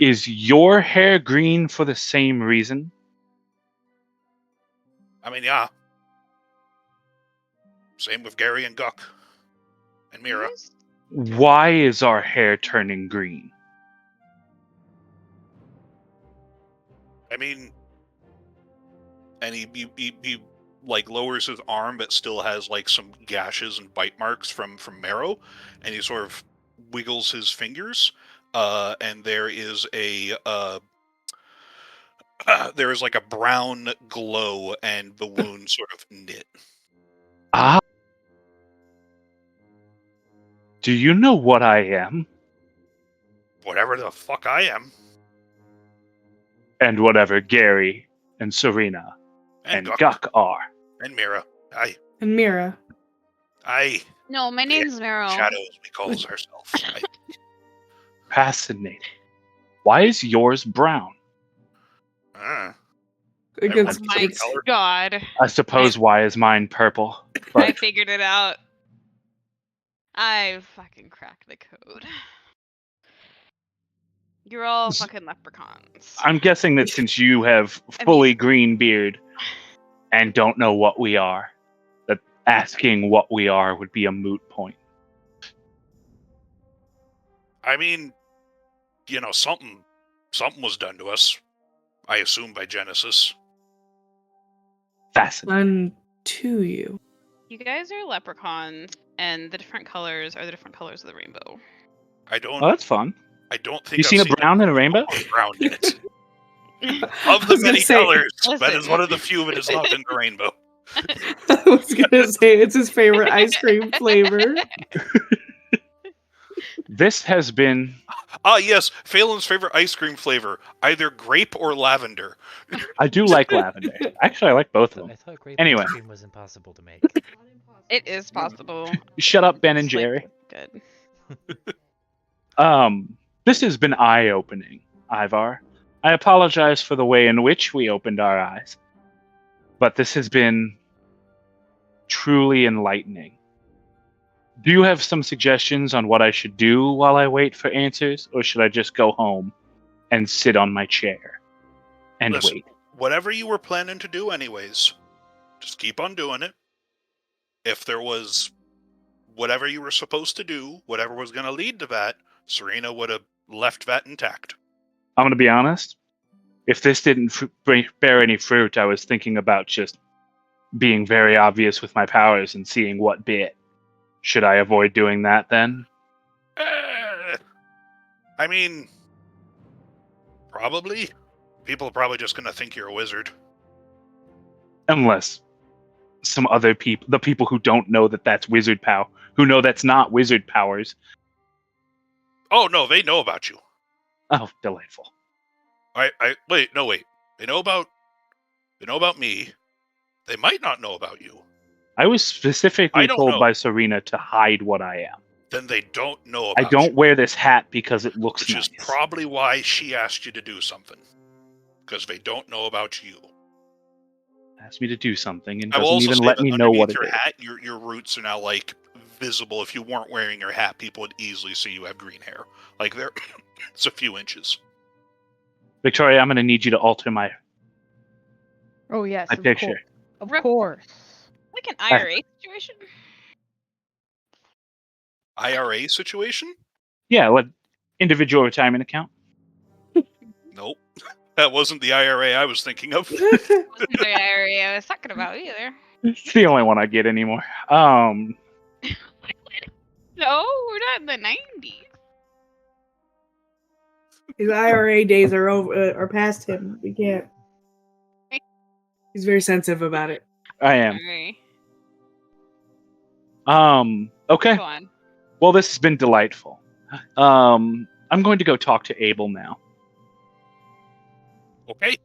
Is your hair green for the same reason? I mean, yeah. Same with Gary and Guck. And Mira. Why is our hair turning green? I mean, and he like lowers his arm, but still has like some gashes and bite marks from marrow, and he sort of wiggles his fingers, and there is like a brown glow, and the wound sort of knit. Ah. Do you know what I am? Whatever the fuck I am. And whatever Gary and Serena and Guck are. And Mira. And Mira. No, my name's Mero. Shadows, we call ourselves. Fascinating. Why is yours brown? It's God. I suppose why is mine purple? But I figured it out. I fucking cracked the code. You're all fucking leprechauns. I'm guessing that since you have fully green beard and don't know what we are, that asking what we are would be a moot point. I mean, something was done to us. I assume by Genesis. Fascinating. To you. You guys are leprechauns, and the different colors are the different colors of the rainbow. Oh, that's fun. I don't think you seen a brown and a rainbow? Brown in it. Of the many colors, that is one of the few that is not in the rainbow. I was gonna say it's his favorite ice cream flavor. This has been... yes, Phelan's favorite ice cream flavor, either grape or lavender. I do like lavender. Actually, I like both of them. I thought grape anyway. ice cream was impossible to make. It is possible. Shut up, Ben and Jerry. Good. This has been eye-opening, Ivar. I apologize for the way in which we opened our eyes, but this has been truly enlightening. Do you have some suggestions on what I should do while I wait for answers, or should I just go home and sit on my chair and wait? Whatever you were planning to do anyways, just keep on doing it. If there was whatever you were supposed to do, whatever was going to lead to that, Serena would have left that intact. I'm going to be honest. If this didn't bear any fruit, I was thinking about just being very obvious with my powers and seeing what bit. Should I avoid doing that then? I mean, probably. People are probably just going to think you're a wizard. Unless some other people, the people who don't know that that's wizard power, who know that's not wizard powers. Oh, no, they know about you. Oh, delightful. Wait. They know about me. They might not know about you. I was specifically told by Serena to hide what I am. Then they don't know about I don't wear this hat because it looks nice. Which is probably why she asked you to do something. Because they don't know about you. Asked me to do something and I will doesn't also even say let that me know what it your is. hat, your roots are now like visible. If you weren't wearing your hat, people would easily see you have green hair. Like there, it's a few inches. Victoria, I'm going to need you to alter my. Oh yes, my picture. Of course. Like an IRA situation? IRA situation? Yeah, what individual retirement account? Nope. That wasn't the IRA I was thinking of. Wasn't the IRA I was talking about either. It's the only one I get anymore. No, we're not in the 90s. His IRA days are over, are past him. We can't. He's very sensitive about it. I am. Okay. Okay. Go on. Well, this has been delightful. I'm going to go talk to Abel now. Okay.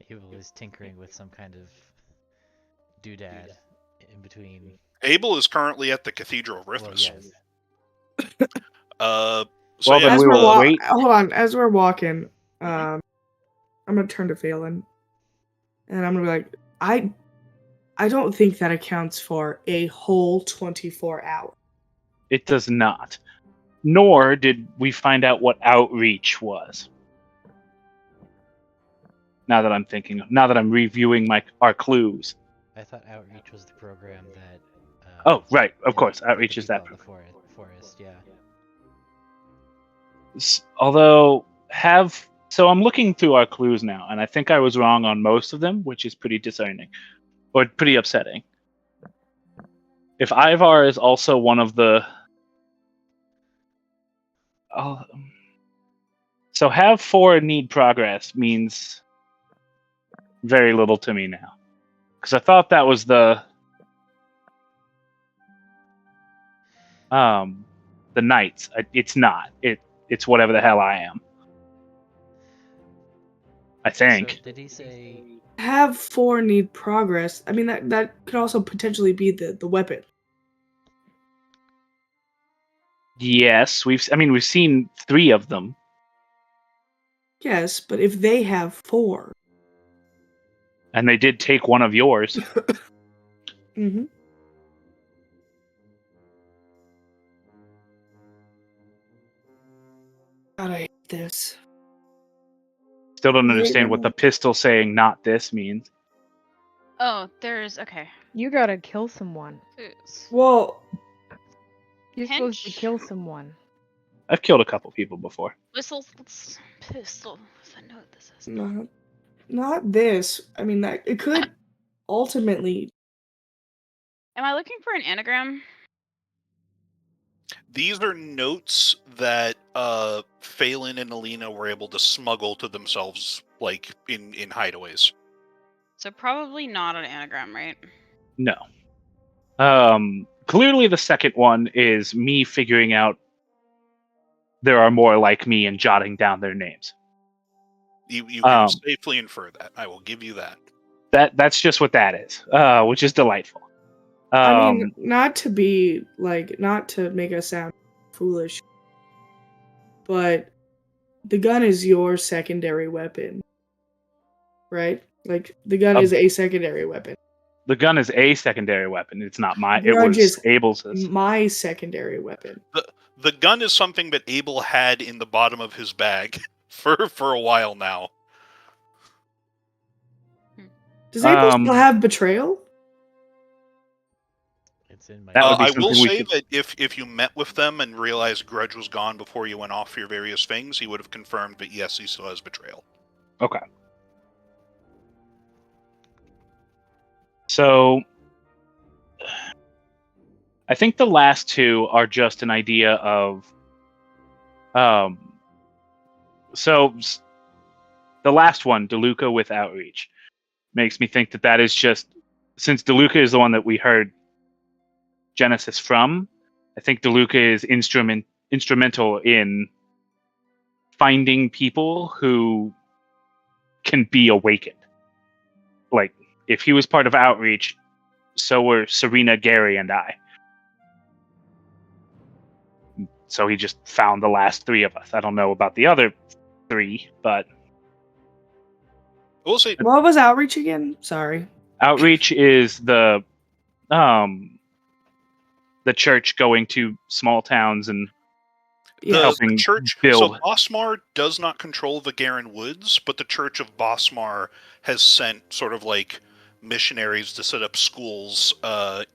Abel is tinkering with some kind of doodad in between. Abel is currently at the Cathedral of Well, Rithmus. yes. So Well, then As we we're will wait. hold on. As we're walking, I'm gonna turn to Phelan, and I'm gonna be like, I don't think that accounts for a whole 24 hours. It does not. Nor did we find out what outreach was. Now that I'm reviewing our clues. I thought outreach was the program that. Oh, right. Of put course, the outreach is people that out in the program. forest, yeah. Although so I'm looking through our clues now, and I think I was wrong on most of them, which is pretty discerning, or pretty upsetting. If Ivar is also one of the, so have 4 need progress means very little to me now, because I thought that was the knights. It's not. It's whatever the hell I am. I think. So did he say? Have 4 need progress. I mean, that could also potentially be the weapon. Yes, we've seen 3 of them. Yes, but if they have 4, And they did take one of yours. mm-hmm. God, I hate this. Still don't understand what the pistol saying "not this" means. Oh, there's okay. You gotta kill someone. Well, You're supposed to kill someone. I've killed a couple people before. Whistles. Pistol. I know what this is. not this. I mean, that it could ultimately. Am I looking for an anagram? These are notes that Phelan and Aelina were able to smuggle to themselves, like in hideaways. So probably not an anagram, right? No. Clearly the second one is me figuring out there are more like me and jotting down their names. You can safely infer that. I will give you that. That's just what that is, which is delightful. I mean, not to make us sound foolish, but the gun is your secondary weapon, right? Like, the gun is a secondary weapon. The gun is a secondary weapon. It's not mine. It Grudge was is Abel's. my secondary weapon. The gun is something that Abel had in the bottom of his bag for a while now. Does Abel still have betrayal? It's in my. I will say that if you met with them and realized Grudge was gone before you went off for your various things, he would have confirmed that yes, he still has betrayal. Okay. So, I think the last 2 are just an idea of, so the last one, DeLuca with outreach, makes me think that is just, since DeLuca is the one that we heard Genesis from, I think DeLuca is instrumental in finding people who can be awakened. Like, if he was part of outreach, so were Serena, Gary, and I. So he just found the last 3 of us. I don't know about the other 3, but We'll see. What was outreach again? Sorry. Outreach is the church going to small towns and helping the church build. So Bosmar does not control the Garen Woods, but the Church of Bosmar has sent sort of like missionaries to set up schools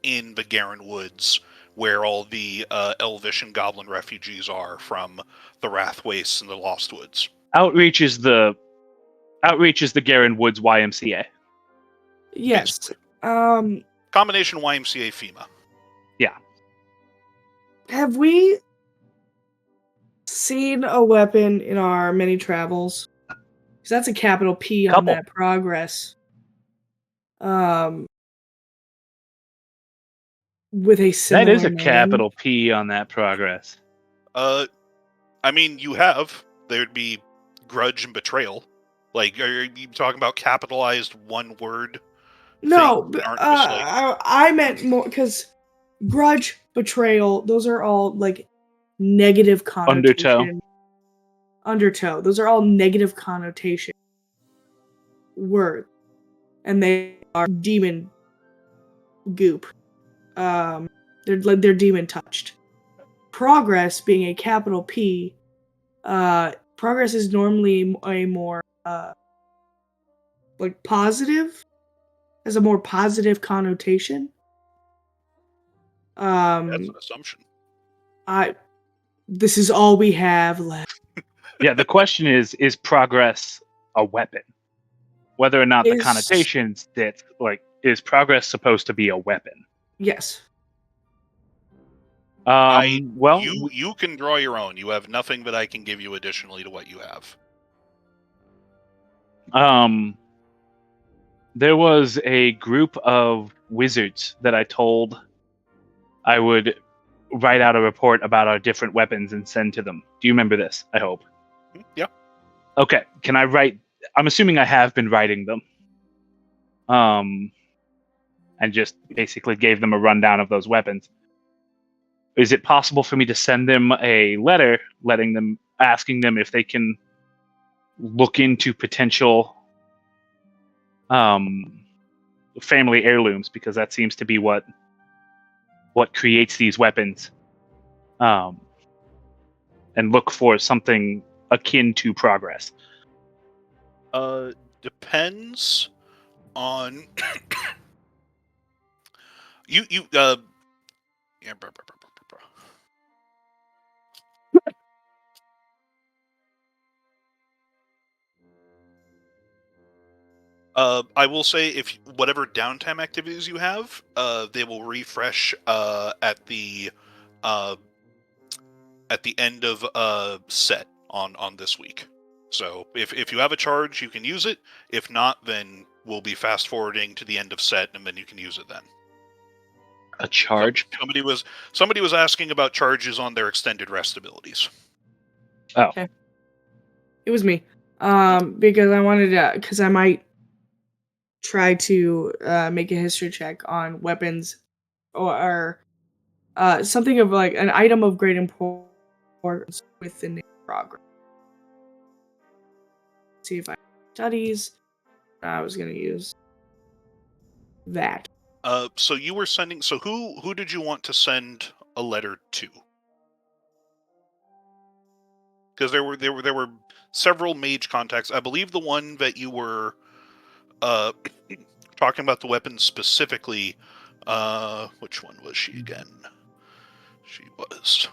in the Garen Woods, where all the Elvish and Goblin refugees are from the Wrath Wastes and the Lost Woods. Outreach is the Garen Woods YMCA. Yes. Basically. Combination YMCA FEMA. Yeah. Have we seen a weapon in our many travels? Because that's a capital P on that progress. With a similar That is a name. capital P on that progress. I mean, you have. There'd be grudge and betrayal. Like, are you talking about capitalized one word? No, I meant more because grudge, betrayal, those are all like negative connotation. Undertow. Those are all negative connotation words, and they are demon goop. They're demon touched. Progress being a capital P. Progress is normally a more like positive, has a more positive connotation. That's an assumption. This is all we have left. Yeah, the question is progress a weapon? Whether or not the connotations that, like, is progress supposed to be a weapon? Yes. Well, you can draw your own. You have nothing that I can give you additionally to what you have. There was a group of wizards that I told I would write out a report about our different weapons and send to them. Do you remember this? I hope. Yeah. Okay. Can I write? I'm assuming I have been writing them. And just basically gave them a rundown of those weapons. Is it possible for me to send them a letter, asking them if they can look into potential family heirlooms, because that seems to be what creates these weapons, and look for something akin to progress? Depends on you. Yeah. I will say, if whatever downtime activities you have, they will refresh at the end of set on this week. So if you have a charge, you can use it. If not, then we'll be fast forwarding to the end of set, and then you can use it then. A charge? Somebody was asking about charges on their extended rest abilities. Oh. Okay. It was me. Because I wanted to, because I might try to make a history check on weapons or something of like an item of great importance within the progress. See if I studies. I was gonna use that. So you were sending. So who did you want to send a letter to? Because there were several mage contacts. I believe the one that you were talking about the weapons specifically. Which one was she again? She was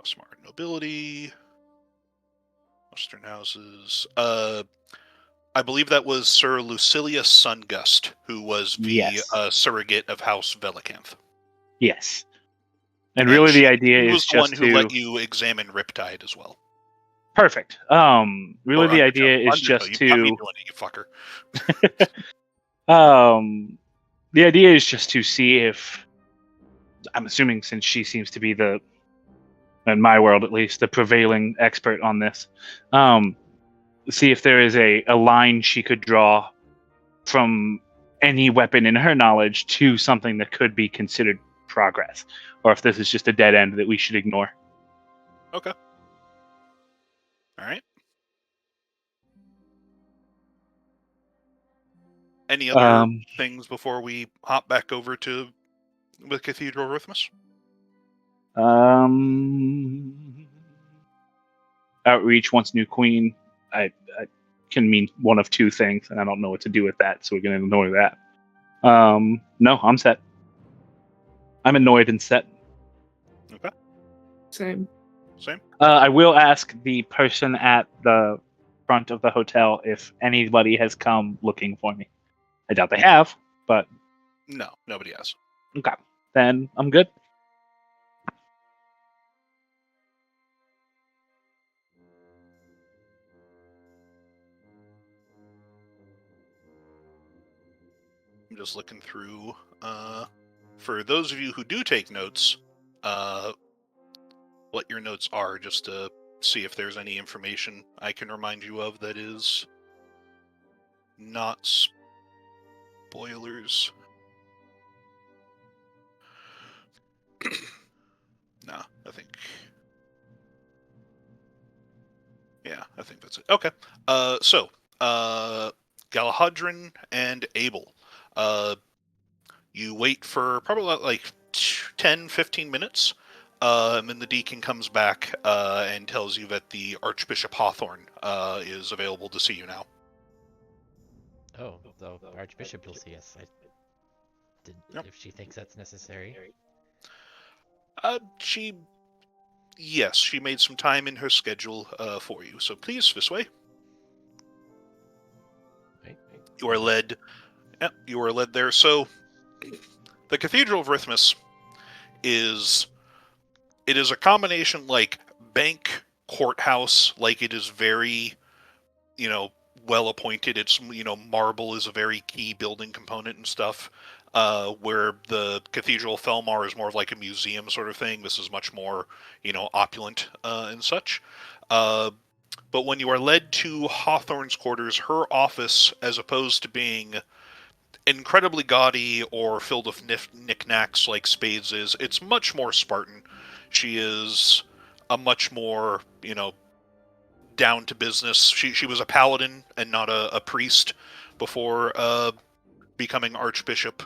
Smart Nobility, Western Houses. I believe that was Sir Lucilius Sungust, who was the surrogate of House Velicanth. Yes. And really, the idea he is was the just one who let you examine Riptide as well. Perfect. Really, the idea is just to. You got me doing it, you fucker. The idea is just to see if, I'm assuming, since she seems to be in my world at least, the prevailing expert on this, see if there is a line she could draw from any weapon in her knowledge to something that could be considered progress, or if this is just a dead end that we should ignore. Okay. All right. Any other things before we hop back over to the Cathedral Rhythmus? Outreach wants new queen. I can mean one of two things, and I don't know what to do with that, so we're going to ignore that. No, I'm set. I'm annoyed and set. Okay. Same. I will ask the person at the front of the hotel if anybody has come looking for me. I doubt they have, but... No, nobody has. Okay. Then I'm good. I'm just looking through. For those of you who do take notes, what your notes are, just to see if there's any information I can remind you of that is not spoilers. No, I think... Yeah, I think that's it. Okay. So, Galahadrin and Abel. You wait for probably like 10, 15 minutes, and then the deacon comes back and tells you that the Archbishop Hawthorne is available to see you now. Oh, the Archbishop will see us. Yep. If she thinks that's necessary. Yes, she made some time in her schedule for you. So please, this way. Right. You are led. Yep, you are led there. So, the Cathedral of Rithmus is a combination like bank, courthouse. Like it is very, well appointed. It's marble is a very key building component and stuff. Where the Cathedral of Felmar is more of like a museum sort of thing. This is much more, opulent and such. But when you are led to Hawthorne's quarters, her office, as opposed to being incredibly gaudy or filled with knickknacks like Spades is, it's much more Spartan. She is a much more, down to business. She was a paladin and not a priest before becoming archbishop.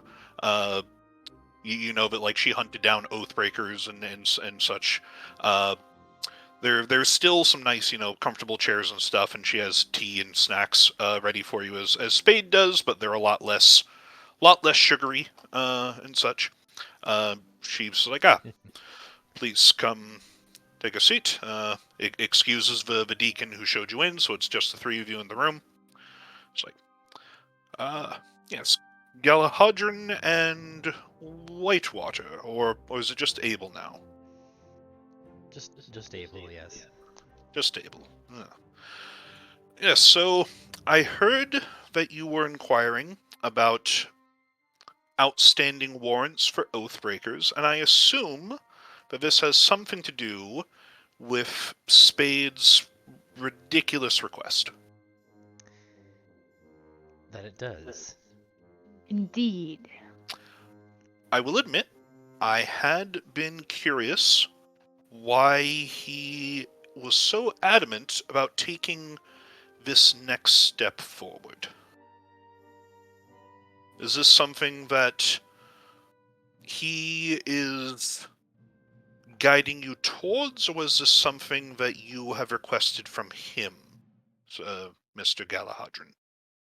You know that like she hunted down oathbreakers and such. There's still some nice, comfortable chairs and stuff, and she has tea and snacks ready for you as Spade does, but they're a lot less sugary and such. She's like, please come take a seat. It excuses the deacon who showed you in, so it's just the three of you in the room. It's like, yes, Galahadrin and Whitewater, or is it just Abel now? Just Abel, yes. Just Abel. Yes, so I heard that you were inquiring about outstanding warrants for Oathbreakers, and I assume that this has something to do with Spade's ridiculous request. That it does. Indeed. I will admit, I had been curious why he was so adamant about taking this next step forward. Is this something that he is guiding you towards, or was this something that you have requested from him, Mr. Galahadrin?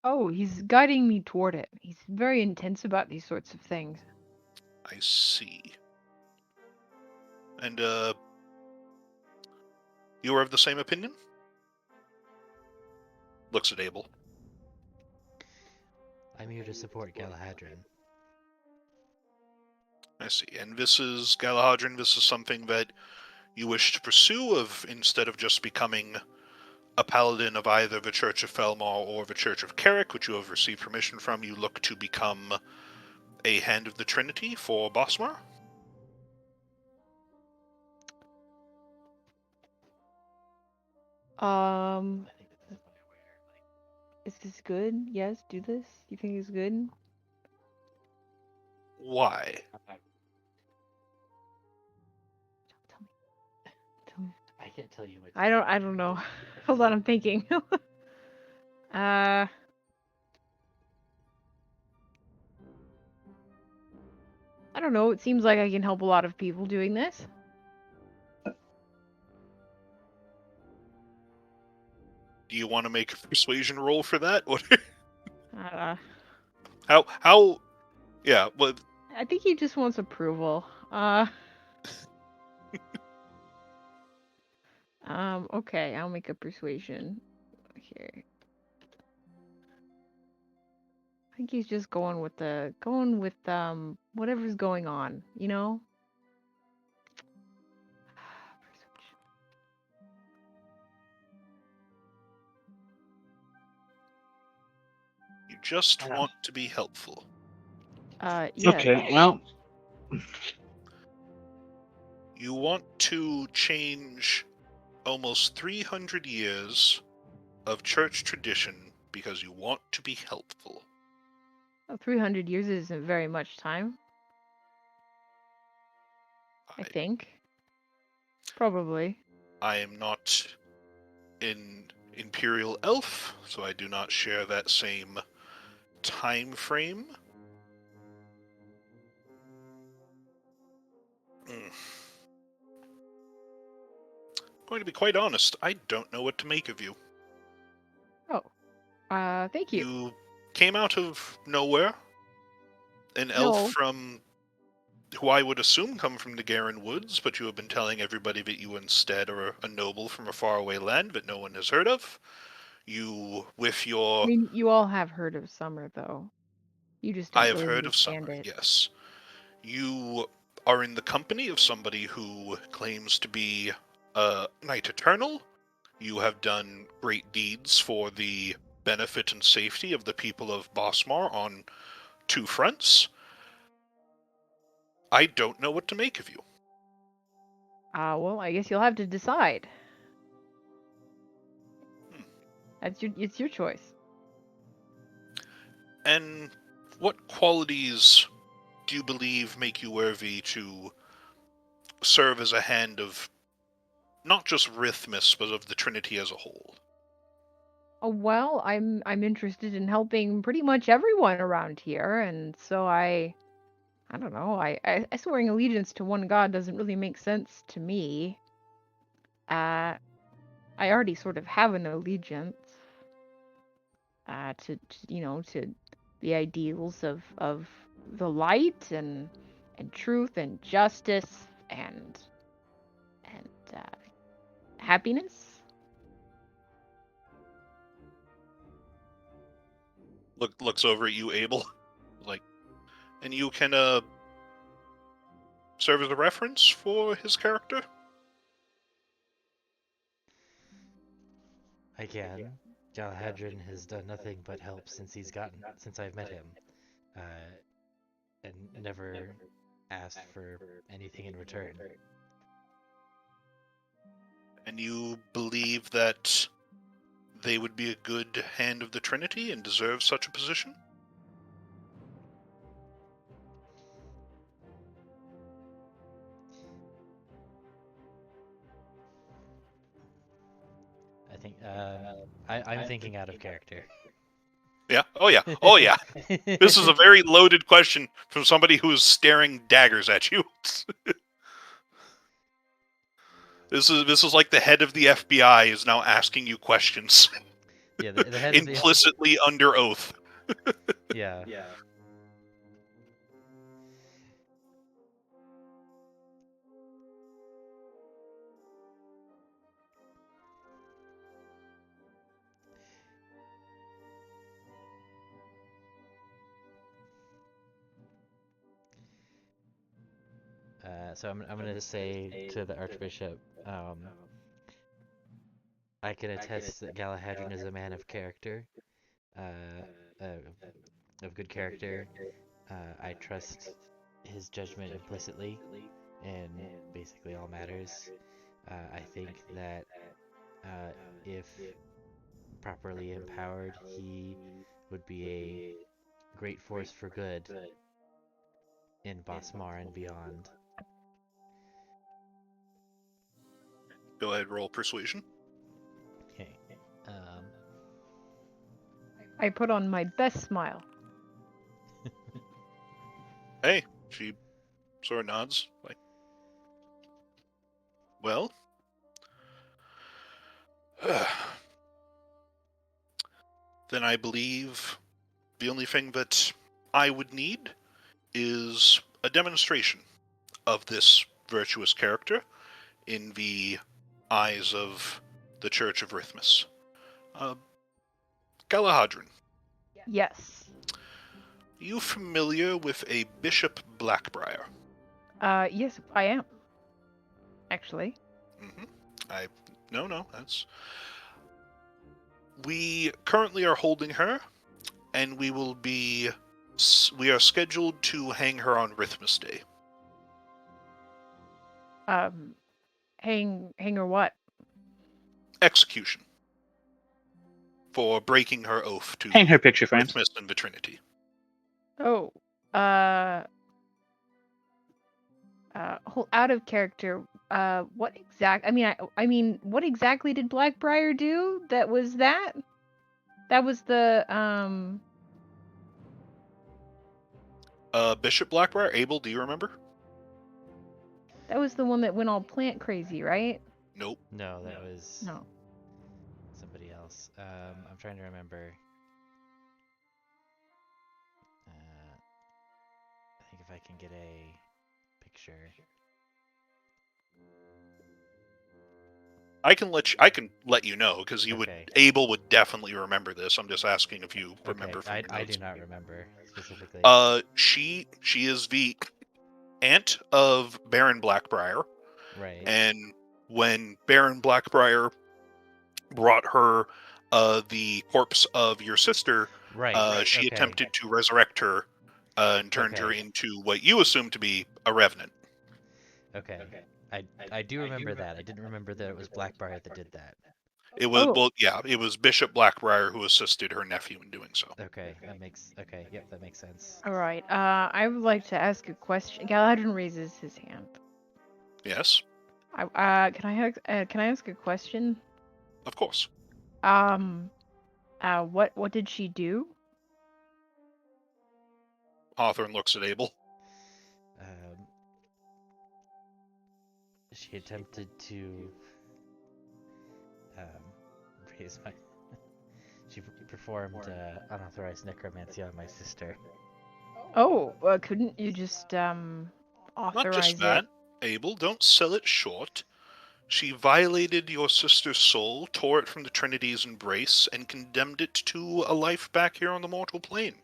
Oh, he's guiding me toward it. He's very intense about these sorts of things. I see. And, you are of the same opinion? Looks at Abel. I'm here to support Galahadrin. I see. And this is, Galahadrin, this is something that you wish to pursue, instead of just becoming a paladin of either the Church of Felmar or the Church of Carrick, which you have received permission from, you look to become a Hand of the Trinity for Bosmar? Is this good? Yes, do this? You think it's good? Why? Tell me. I can't tell you what. I don't know. Hold on, I'm thinking. I don't know. It seems like I can help a lot of people doing this. Do you want to make a persuasion roll for that? What? How? Yeah, well... I think he just wants approval. Okay, I'll make a persuasion. Here. I think he's just going with whatever's going on, you know? You just want to be helpful. Yeah. Okay, well, You want to change almost 300 years of church tradition because you want to be helpful. Well, 300 years isn't very much time. I think. Probably. I am not an Imperial Elf, so I do not share that same time frame. Going to be quite honest, I don't know what to make of you. Oh. Thank you. You came out of nowhere. An elf No. from who I would assume come from the Garen Woods, but you have been telling everybody that you instead are a noble from a faraway land that no one has heard of. You, with your... I mean, you all have heard of Summer, though. You just don't I have really heard of understand Summer, it. yes. You are in the company of somebody who claims to be a Knight Eternal. You have done great deeds for the benefit and safety of the people of Bosmar on 2 fronts. I don't know what to make of you. Well, I guess you'll have to decide. It's your choice. And what qualities do you believe make you worthy to serve as a hand of not just Rithmus, but of the Trinity as a whole? Oh, well, I'm interested in helping pretty much everyone around here, and so I don't know. I swearing allegiance to one god doesn't really make sense to me. I already sort of have an allegiance to to the ideals of the light and truth and justice and happiness. Looks over at you, Abel. Like, and you can serve as a reference for his character? Again, Galahadrin has done nothing but help since I've met him, and never asked for anything in return. And you believe that they would be a good hand of the Trinity and deserve such a position? I think I'm thinking out of character. Yeah. Oh yeah. Oh yeah. This is a very loaded question from somebody who is staring daggers at you. This is like the head of the FBI is now asking you questions. Yeah, the head implicitly of the under oath. Yeah. So I'm gonna say to the Archbishop, I can attest that Galahadrin is a man of character, of good character. I trust his judgment implicitly in basically all matters. I think that if properly empowered, he would be a great force for good in Bosmar and beyond. Go ahead, roll persuasion. Okay. I put on my best smile. Hey, she sort of nods. Like, well, then I believe the only thing that I would need is a demonstration of this virtuous character in the eyes of the Church of Rithmus. Galahadrin. Yes. Are you familiar with a Bishop Blackbriar? Yes, I am. Actually. No, that's... We currently are holding her, and we will be We are scheduled to hang her on Rithmas Day. Hang her what? Execution. For breaking her oath to Hang her picture frames. Rithmas and the Trinity. Oh, out of character. What exact? I mean, what exactly did Blackbriar do? That was the Bishop Blackbriar, Abel, do you remember? That was the one that went all plant crazy, right? Nope. No, that was No. somebody else. I'm trying to remember. I think if I can get a picture. I can let you know because Abel would definitely remember this. I'm just asking if you remember from your notes. I do not remember specifically. She is the aunt of Baron Blackbriar. Right. And when Baron Blackbriar brought her the corpse of your sister, she attempted to resurrect her and turned her into what you assume to be a revenant. Okay. I do remember that. I didn't remember that it was Blackbriar that did that. It was it was Bishop Blackbriar who assisted her nephew in doing so. Okay, that makes sense. All right. I would like to ask a question. Galadrin raises his hand. Yes. Can I ask a question? Of course. What did she do? Hawthorne looks at Abel. She attempted to raise my. She performed unauthorized necromancy on my sister. Oh, couldn't you just authorize Not just that, Abel, don't sell it short. She violated your sister's soul, tore it from the Trinity's embrace, and condemned it to a life back here on the mortal plane.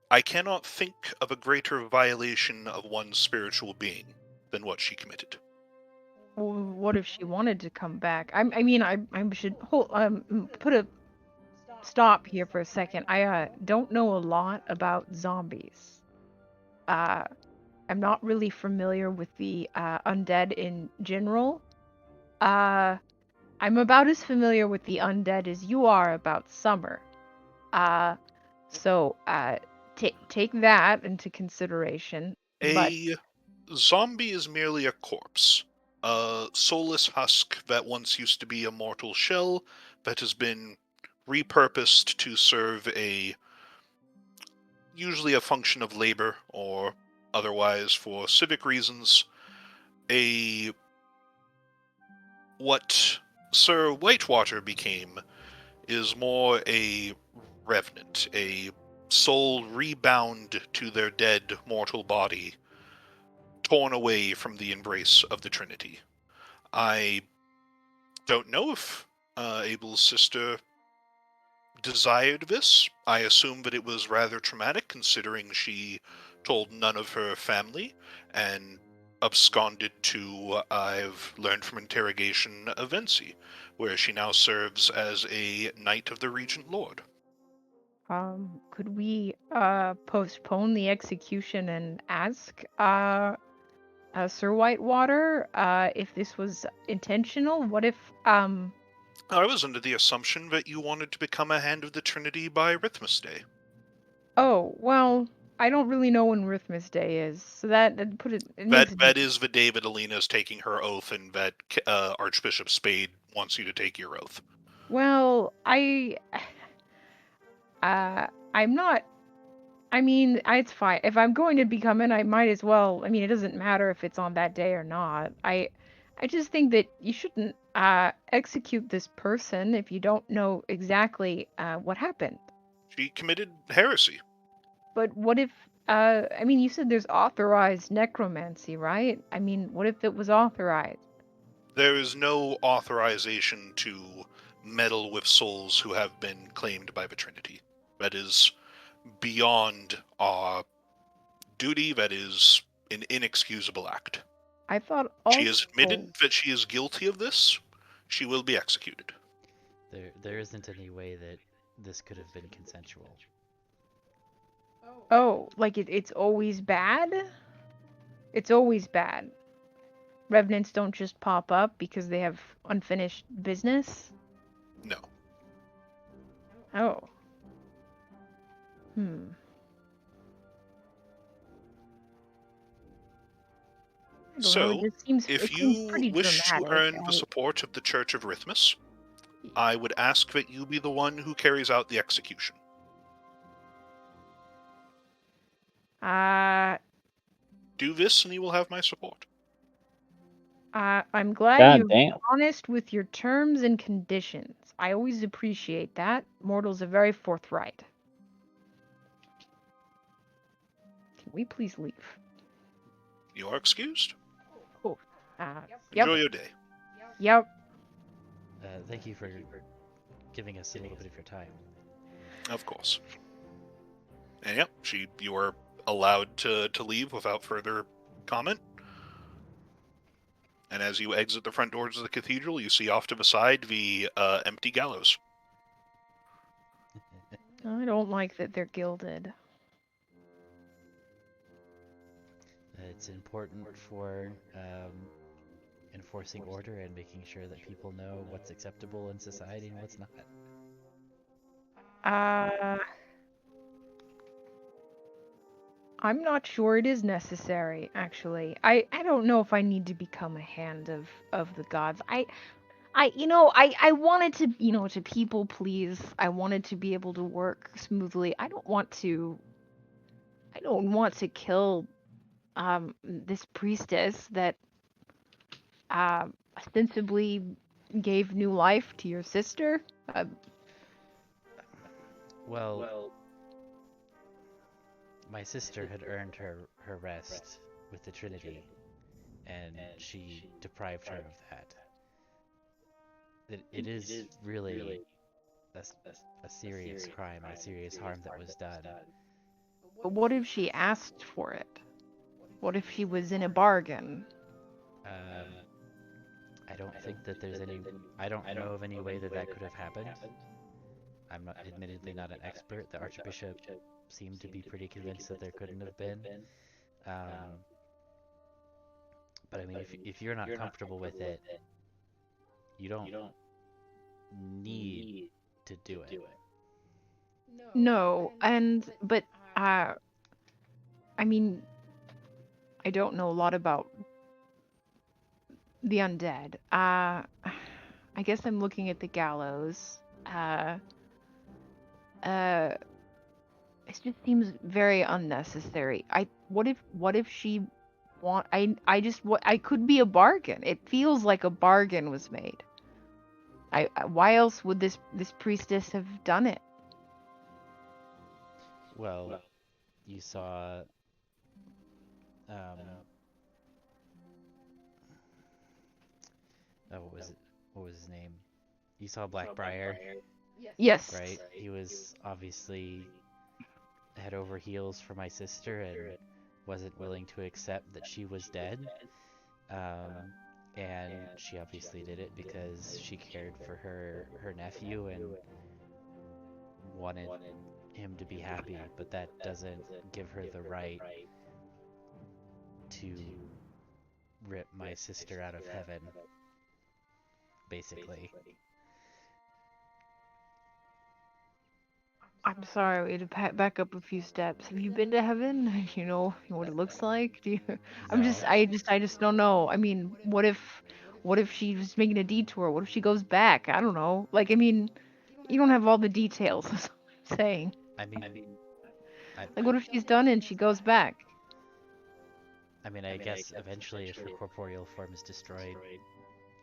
I cannot think of a greater violation of one's spiritual being than what she committed. What if she wanted to come back? I should put a stop here for a second. I don't know a lot about zombies. I'm not really familiar with the undead in general. I'm about as familiar with the undead as you are about summer. So take that into consideration. A zombie is merely a corpse. A soulless husk that once used to be a mortal shell that has been repurposed to serve usually a function of labor or otherwise for civic reasons. What Sir Whitewater became is more a revenant, a soul rebound to their dead mortal body, torn away from the embrace of the Trinity. I don't know if Abel's sister desired this. I assume that it was rather traumatic, considering she told none of her family and absconded to, I've learned from interrogation, Avency, where she now serves as a Knight of the Regent Lord. Could we postpone the execution and ask Sir Whitewater if this was intentional? What if I was under the assumption that you wanted to become a Hand of the Trinity by Rithmas Day. Oh, well, I don't really know when Rithmas Day is, so that put it. That is the day that Aelina is taking her oath, and that Archbishop Spade wants you to take your oath. Well, I'm not. I mean, it's fine. If I'm going to become it, I might as well. I mean, it doesn't matter if it's on that day or not. I just think that you shouldn't execute this person if you don't know exactly what happened. She committed heresy. But what if, I mean, you said there's authorized necromancy, right? I mean, what if it was authorized? There is no authorization to meddle with souls who have been claimed by the Trinity. That is beyond our duty. That is an inexcusable act. I thought she has admitted that she is guilty of this. She will be executed. There isn't any way that this could have been consensual. Oh, like it's always bad? It's always bad. Revenants don't just pop up because they have unfinished business? No. Oh. Hmm. I don't know, it So, just seems, if it seems you pretty wish to dramatic. earn the support of the Church of Rhythmus, I would ask that you be the one who carries out the execution. Do this and you will have my support. I'm glad God you're damn. honest with your terms and conditions. I always appreciate that. Mortals are very forthright. Can we please leave? You are excused. Oh. Enjoy Yep. your day. Yep. Thank you for giving us a little bit of your time. Of course. And yep, you are allowed to leave without further comment. And as you exit the front doors of the cathedral, you see off to the side the empty gallows. I don't like that they're gilded. It's important for enforcing order and making sure that people know what's acceptable in society and what's not. I'm not sure it is necessary, actually. I don't know if I need to become a hand of the gods. I wanted to, to people please. I wanted to be able to work smoothly. I don't want to kill this priestess that ostensibly gave new life to your sister. Well, my sister had earned her rest with the Trinity, and she deprived her of that. It is really a serious crime and a serious harm that was done. But what if she asked for it? What if she was in a bargain? I don't think that there's any. I don't know of any way that that could have happened. I'm not, admittedly not an expert. The Archbishop seemed to be pretty convinced that there couldn't have been. But I mean, if you're not comfortable with it, you don't need to do it. No, but I mean, I don't know a lot about the undead. I guess I'm looking at the gallows. It just seems very unnecessary. What if she I could be a bargain. It feels like a bargain was made. Why else would this priestess have done it? Well, you saw oh, what was his name? You saw Blackbriar, Yes. right? He was obviously head over heels for my sister and wasn't willing to accept that she was dead. And she obviously did it because she cared for her nephew and wanted him to be happy, but that doesn't give her the right to rip my sister out of heaven, basically. I'm sorry, we had to back up a few steps. Have you been to heaven? You know what it looks like? Do you? No. I just don't know. I mean, what if she's making a detour? What if she goes back? I don't know. Like, I mean, you don't have all the details. That's what I'm saying. I mean, Like, what if she's done and she goes back? I mean, I guess eventually if her corporeal form is destroyed,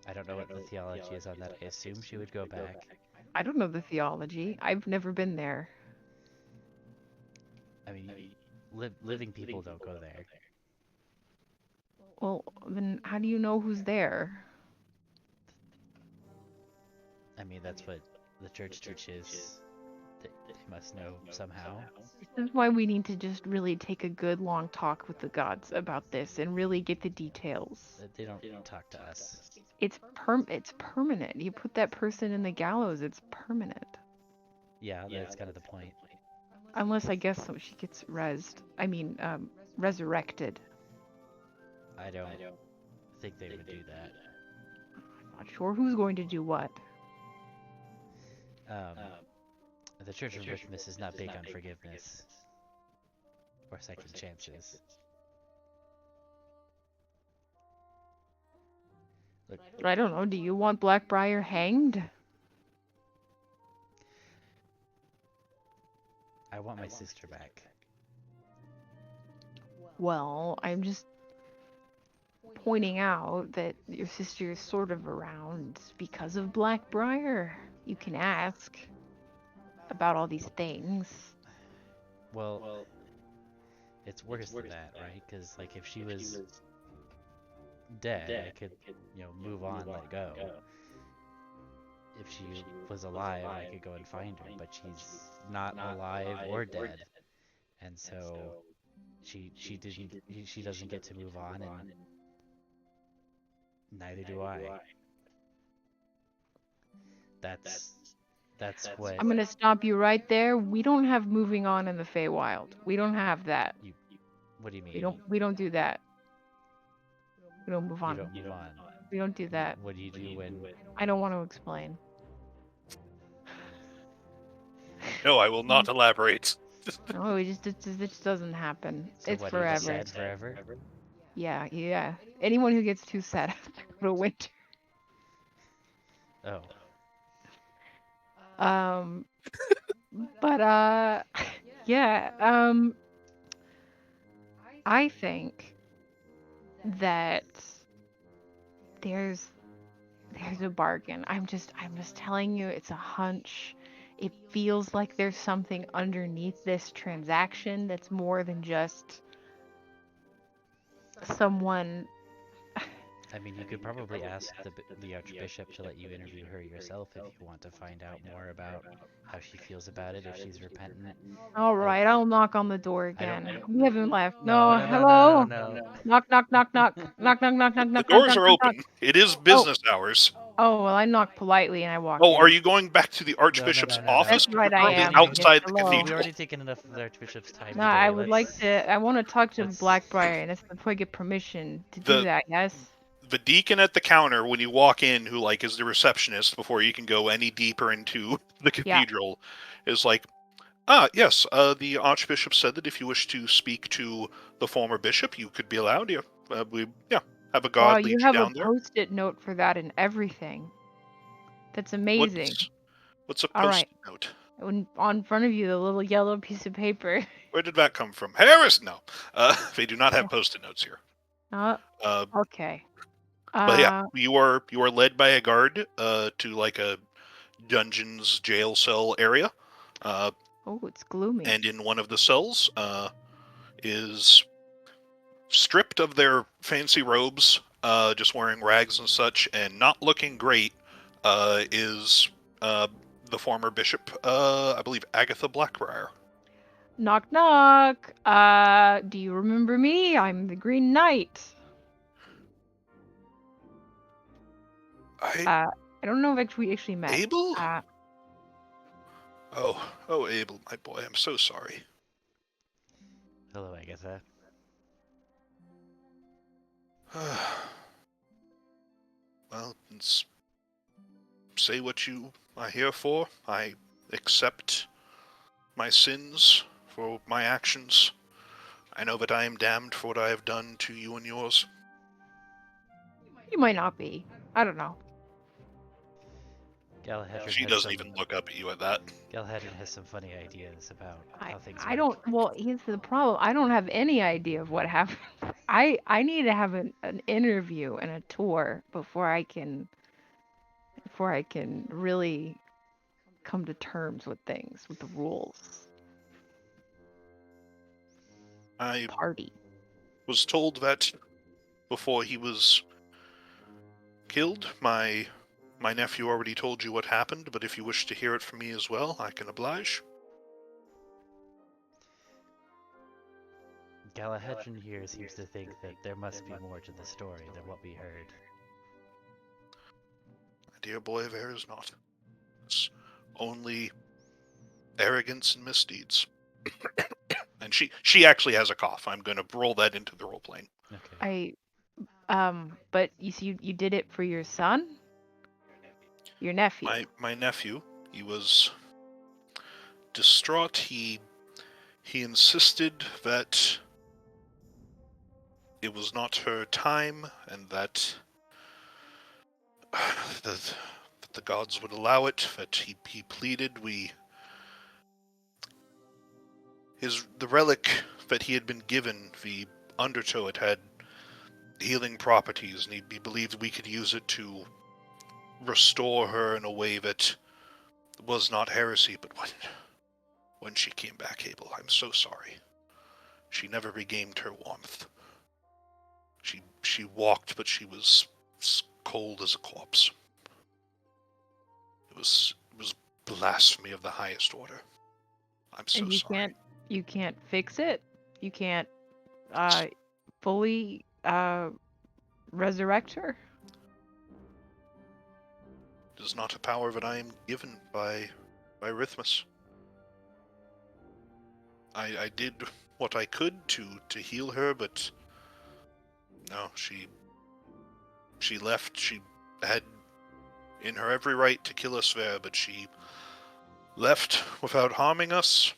I don't know what the theology is on that. I assume she would go back. I don't know the theology. I've never been there. I mean, living people don't go there. Well, then how do you know who's there? I mean, that's what the church teaches, They must know somehow. This is why we need to just really take a good long talk with the gods about this and really get the details. They don't talk to us. It's permanent. You put that person in the gallows, it's permanent. Yeah, that's kind of the point. Unless I guess she gets resurrected. I don't think they would do that. I'm not sure who's going to do what. The Church of Rhythmus is not big on forgiveness or second chances. Look, I don't know. Do you want Blackbriar hanged? I want my sister back. Well, I'm just pointing out that your sister is sort of around because of Blackbriar. You can ask about all these things. Well, it's worse than that, right? Because, like, if she was dead, I could, move on, let go. If she was alive, I could go and find her, but she's not alive or dead, and so she doesn't get to move on, and neither do I. That's what. I'm gonna stop you right there. We don't have moving on in the Feywild. We don't have that. What do you mean? We don't do that. We don't move on. You don't move on. We don't do that. What do you do when? I don't want to explain. No, I will not elaborate. No, it just doesn't happen. So it's what, forever. Sad forever? Yeah. Anyone who gets too sad has to go to winter. Oh. But yeah. I think that there's a bargain. I'm just telling you, it's a hunch. It feels like there's something underneath this transaction that's more than just someone. I mean, you could probably ask the Archbishop to let you interview her yourself if you want to find out more about how she feels about it, if she's repentant. All right, I'll knock on the door again. We haven't left. No, Hello? no. Knock. The doors are open. It is business hours. Oh, well, I knock politely and I walk Oh, in. are you going back to the Archbishop's office? That's right, You're I currently am. outside the Hello. cathedral. We've already taken enough of the Archbishop's time No, today. I would like to. I want to talk to Blackbriar, and it's before I get permission to do that. Yes. The deacon at the counter, when you walk in, who is the receptionist before you can go any deeper into the cathedral, is like, yes, the Archbishop said that if you wish to speak to the former bishop, you could be allowed. Have a god lead you down there. You have a post-it note for that and everything. That's amazing. What's a post-it note? On front of you, the little yellow piece of paper. Where did that come from? Harris? No. They do not have post-it notes here. Okay. But yeah, you are led by a guard to a dungeon's jail cell area. It's gloomy. And in one of the cells is stripped of their fancy robes, just wearing rags and such, and not looking great, is the former bishop, I believe Agatha Blackbriar. Knock. Do you remember me? I'm the Green Knight. I don't know if we actually met. Abel? Oh, Abel, my boy, I'm so sorry. Hello, Agatha. Well, say what you are here for. I accept my sins for my actions. I know that I am damned for what I have done to you and yours. You might not be. I don't know. She doesn't even look up at you at that. Galahadron has some funny ideas about how things work. I don't. Well, here's the problem. I don't have any idea of what happened. I need to have an interview and a tour before I can really come to terms with things, with the rules. I was told that before he was killed, my nephew already told you what happened, but if you wish to hear it from me as well, I can oblige. Galahadron here seems to think that there must be more to the story than what we heard. Dear boy, there is not. It's only arrogance and misdeeds. And she actually has a cough. I'm going to roll that into the role playing. Okay. But you see, you did it for your son? Your nephew? My nephew, he was distraught. He insisted that it was not her time and that the gods would allow it, that he pleaded. The relic that he had been given, the undertow, it had healing properties, and he believed we could use it to restore her in a way that was not heresy. But when she came back, Abel, I'm so sorry. She never regained her warmth. She walked, but she was cold as a corpse. It was blasphemy of the highest order. I'm so sorry. You can't fix it. You can't fully resurrect her. It is not a power that I am given by Rithmus. I did what I could to heal her, but no, she left. She had in her every right to kill us there, but she left without harming us.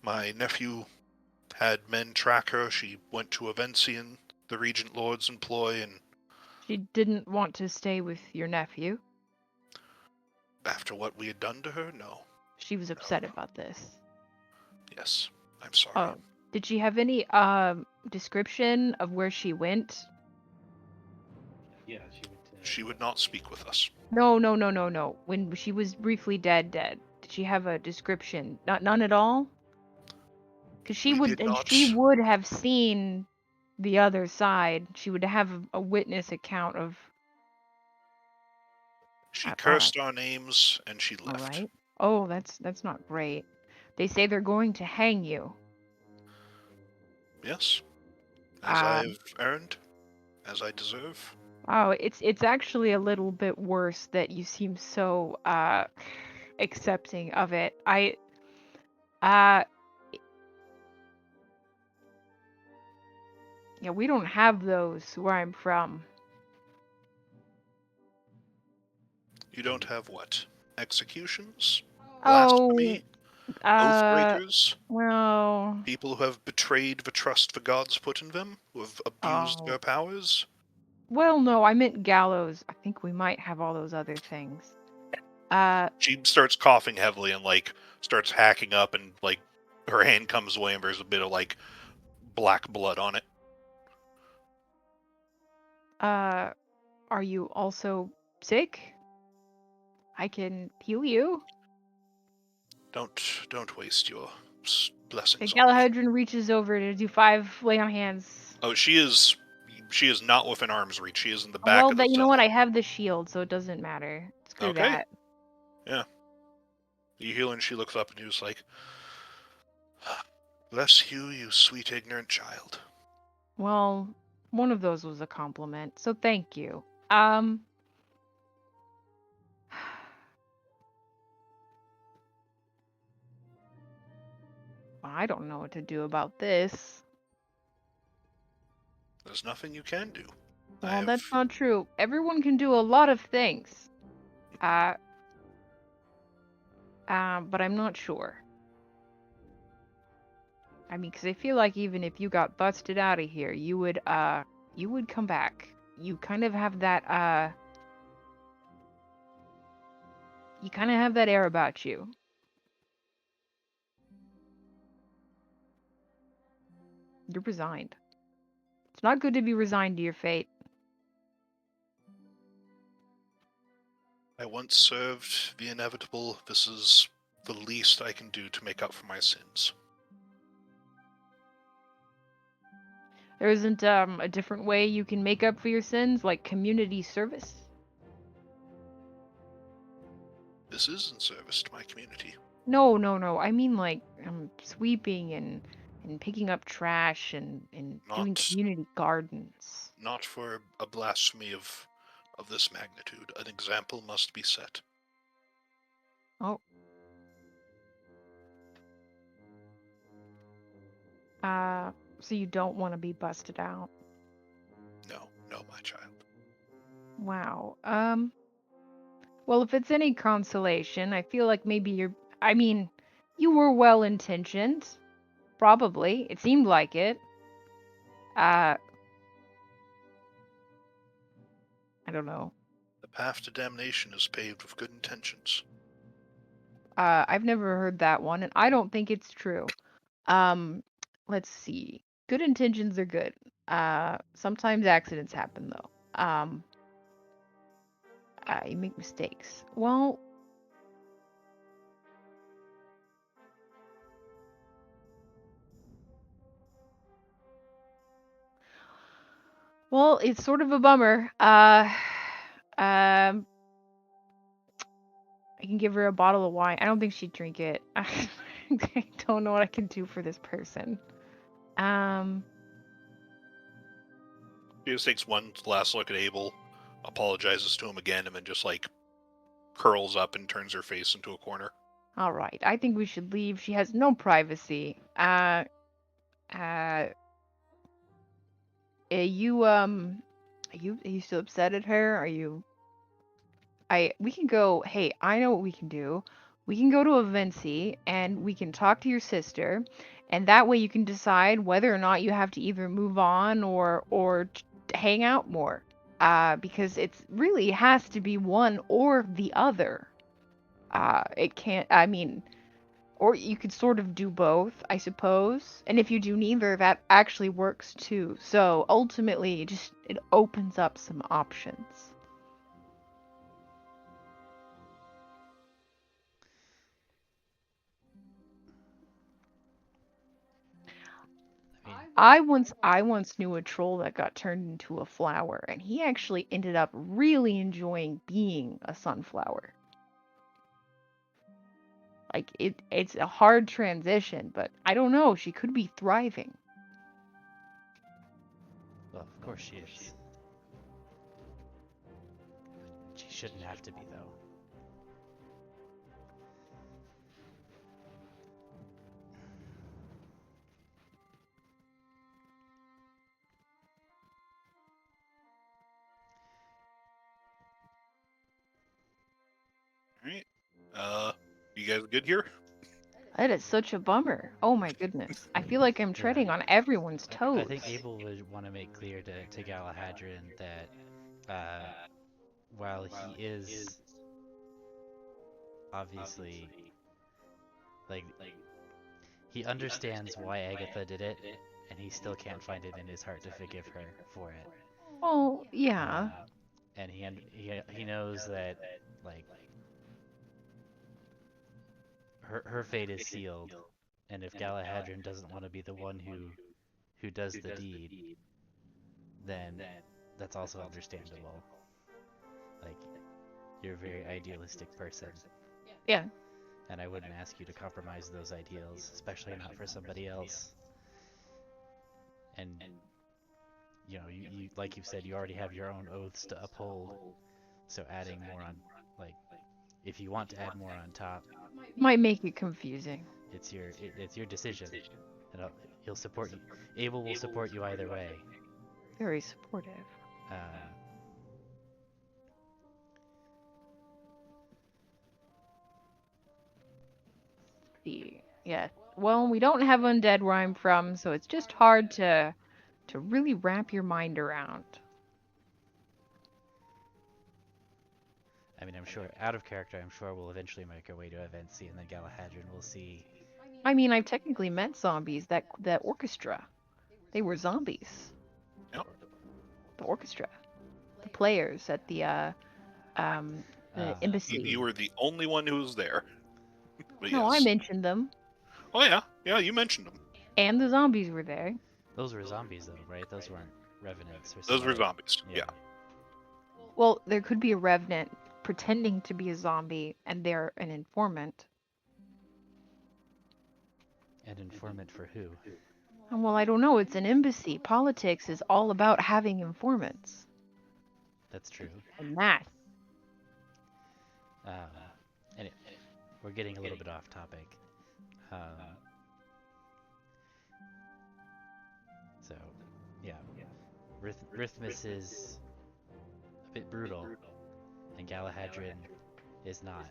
My nephew had men track her. She went to Aventicuum, the Regent Lord's employ, and She didn't want to stay with your nephew. after what we had done to her, no. She was upset about this. Yes, I'm sorry. Oh, did she have any description of where she went? Yeah, She would not speak with us. No. When she was briefly dead, did she have a description? None at all? Because she would have seen the other side. She would have a witness account of. She cursed our names and she left. All right. Oh, that's not great. They say they're going to hang you. Yes, as I've earned, as I deserve. Oh, it's actually a little bit worse that you seem so accepting of it. Yeah, we don't have those where I'm from. You don't have what? Executions? Oh, Blasphemy? Oathbreakers? well, People who have betrayed the trust the gods put in them? Who have abused their powers? well, no, I meant gallows. I think we might have all those other things. She starts coughing heavily and starts hacking up, and her hand comes away and there's a bit of black blood on it. Are you also sick? I can heal you. Don't waste your blessings on me. Galahadron reaches over to do 5 lay on hands. Oh, she is not within arm's reach. She is in the back of the Well, you know cell. what? I have the shield, so it doesn't matter. Screw that. Yeah. You heal and she looks up and she's like, bless you, you sweet ignorant child. Well, one of those was a compliment, so thank you. I don't know what to do about this. There's nothing you can do. Well, that's not true. Everyone can do a lot of things. But I'm not sure. I mean, because I feel like even if you got busted out of here, you would come back. You kind of have that, you kind of have that air about you. You're resigned. It's not good to be resigned to your fate. I once served the inevitable. This is the least I can do to make up for my sins. There isn't a different way you can make up for your sins, like community service? This is in service to my community. No. I mean like sweeping and and picking up trash and doing Not- community gardens. Not for a blasphemy of this magnitude. An example must be set. Oh. So you don't want to be busted out? No, my child. Wow. Well, if it's any consolation, I feel like maybe you were well-intentioned. Probably. It seemed like it. I don't know. The path to damnation is paved with good intentions. I've never heard that one, and I don't think it's true. Let's see. Good intentions are good. Sometimes accidents happen though. You make mistakes. Well, it's sort of a bummer. I can give her a bottle of wine. I don't think she'd drink it. I don't know what I can do for this person. She just takes one last look at Abel, apologizes to him again, and then just curls up and turns her face into a corner. All right. I think we should leave. She has no privacy. Are you still upset at her? We can go, hey, I know what we can do. We can go to Avency and we can talk to your sister, and that way you can decide whether or not you have to either move on or hang out more. Because it's really has to be one or the other. It can't, or you could sort of do both, I suppose. And if you do neither, that actually works too. So ultimately, it opens up some options. I once knew a troll that got turned into a flower, and he actually ended up really enjoying being a sunflower. Like it's a hard transition, but I don't know, she could be thriving. Well, of course she is. She shouldn't have to be, though. Alright. You guys good here? That is such a bummer. Oh my goodness. I feel like I'm treading on everyone's toes. I think Abel would want to make clear to Galahadrin that while he is obviously he understands why Agatha did it, and he still can't find it in his heart to forgive her for it. Oh yeah. And he knows that her fate is sealed, and if Galahadrin doesn't want to be the one who does the deed, then that's also understandable. You're a very idealistic person. Yeah. And I wouldn't ask you to compromise those ideals, especially not for somebody else. And you like you've said, you already have your own oaths to uphold. So adding more on, if you want to add more on top, might make it confusing. It's your decision, and he'll support you. Abel will support you either way. Very supportive. Yeah. Well, we don't have undead where I'm from, so it's just hard to really wrap your mind around. I mean, I'm sure, out of character, I'm sure we'll eventually make our way to Avency, and then Galahadrin will see. I mean, I've technically met zombies. That orchestra, they were zombies. Yep. The orchestra, the players at the embassy. You were the only one who was there. But no, yes. I mentioned them. Oh yeah, you mentioned them. And the zombies were there. Those were zombies, though, right? Those weren't revenants. Those were zombies. Yeah. Well, there could be a revenant pretending to be a zombie, and they're an informant. An informant for who? Well, I don't know. It's an embassy. Politics is all about having informants. That's true. And math. And we're getting a little bit off topic. So, yeah, Rithmus is a bit brutal, and Galahadrin is not.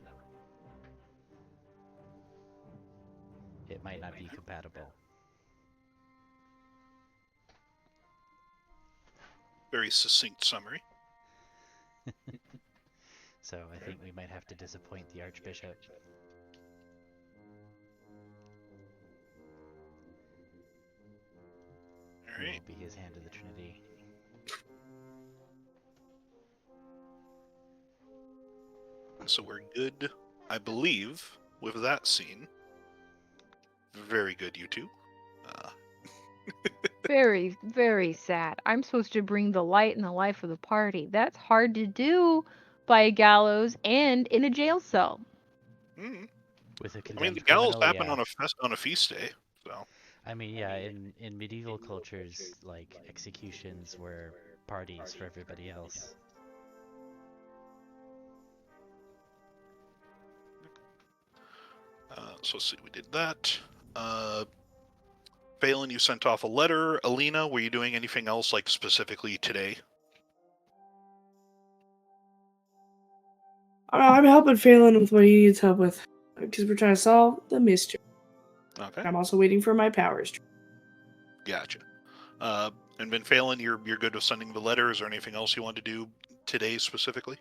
It might not be compatible. Very succinct summary. So I think we might have to disappoint the Archbishop. All We right. won't be his hand of the Trinity. So we're good, I believe, with that scene. Very good, you two. Very, very sad. I'm supposed to bring the light and the life of the party. That's hard to do by a gallows and in a jail cell. Mm. With a I condemned mean, the gallows criminal, happen yeah. on a feast day, so. I mean, yeah, in medieval cultures, like, executions were parties for everybody else. So let's see, we did that. Phelan, you sent off a letter. Aelina, were you doing anything else, like, specifically today? I'm helping Phelan with what he needs help with, because we're trying to solve the mystery. Okay. I'm also waiting for my powers. Gotcha. And then Phelan, you're good with sending the letter. Is there anything else you want to do today specifically?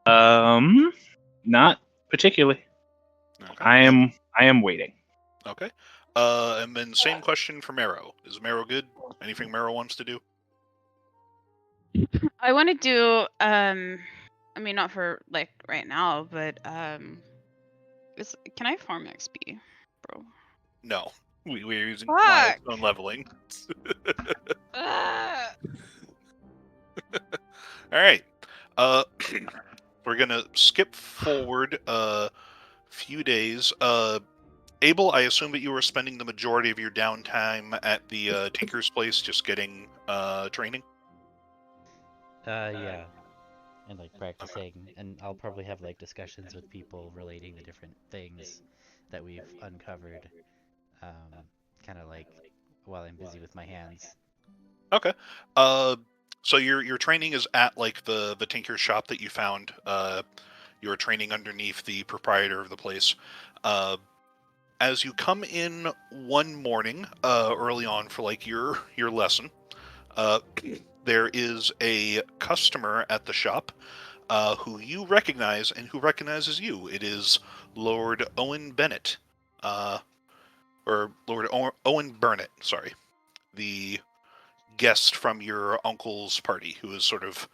Not particularly. Okay. I am waiting. Okay. And then same question for Marrow. Is Marrow good? Anything Marrow wants to do? I want to do. I mean, not for like right now, but can I farm XP, bro? No. We're using Fuck! milestone leveling. All right. We're gonna skip forward a few days. Abel, I assume that you were spending the majority of your downtime at the Tinker's place, just getting training. Yeah. And, like, practicing, and I'll probably have, like, discussions with people relating to different things that we've uncovered, kind of like while I'm busy with my hands. Okay. So your training is at, like, the Tinker's shop that you found. You're training underneath the proprietor of the place. As you come in one morning, early on for, like, your lesson, there is a customer at the shop who you recognize and who recognizes you. It is Lord Owen Bennett, or Lord Owen Burnett, sorry, the guest from your uncle's party, who is sort of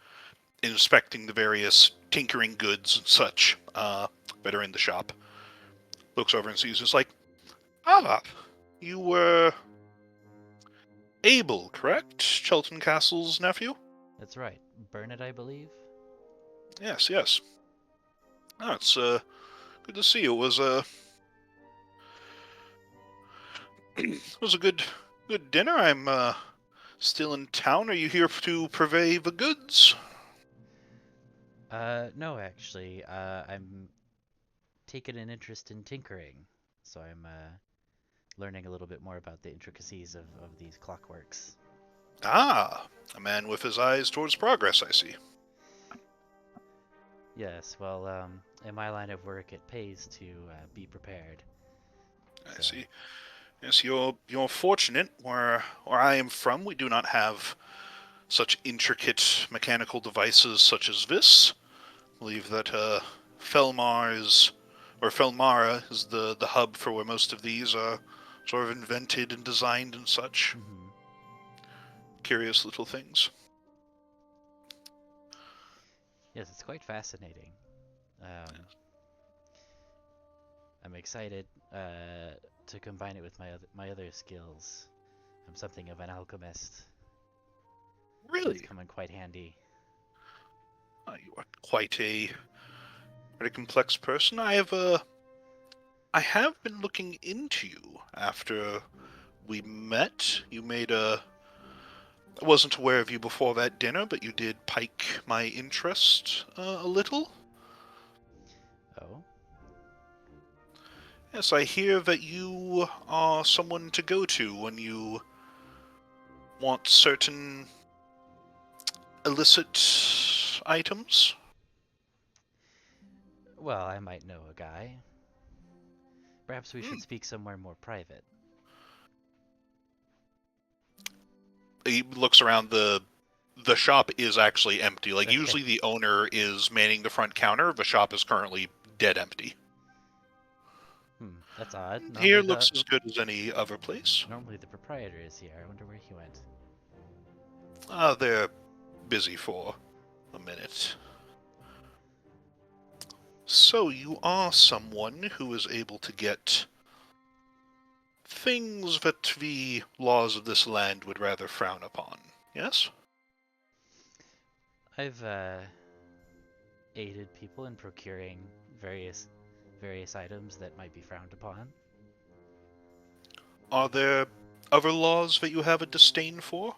inspecting the various tinkering goods and such that are in the shop. Looks over and sees us like, you were Abel, correct? Chelton Castle's nephew? That's right. Burnett, I believe? Yes. Oh, it's good to see you. It was a good dinner. I'm still in town. Are you here to purvey the goods? No, actually. I'm taking an interest in tinkering, so I'm learning a little bit more about the intricacies of these clockworks. Ah, a man with his eyes towards progress, I see. Yes, well, in my line of work, it pays to be prepared. I see. Yes, you're fortunate. Where I am from, we do not have such intricate mechanical devices such as this. I believe that Felmara is the hub for where most of these are sort of invented and designed and such. Mm-hmm. Curious little things. Yes, it's quite fascinating. I'm excited to combine it with my other skills. I'm something of an alchemist. Really? It's come in quite handy. You are quite a very complex person. I have I have been looking into you after we met. You made a... I wasn't aware of you before that dinner, but you did pique my interest a little. Oh? Yes, I hear that you are someone to go to when you want certain illicit items. Well, I might know a guy. Perhaps we should speak somewhere more private. He looks around. The shop is actually empty. Like, Okay. usually the owner is manning the front counter. The shop is currently dead empty. That's odd. Here looks as good as any other place. Normally the proprietor is here. I wonder where he went. They're busy for a minute. So you are someone who is able to get things that the laws of this land would rather frown upon, yes? I've aided people in procuring various items that might be frowned upon. Are there other laws that you have a disdain for?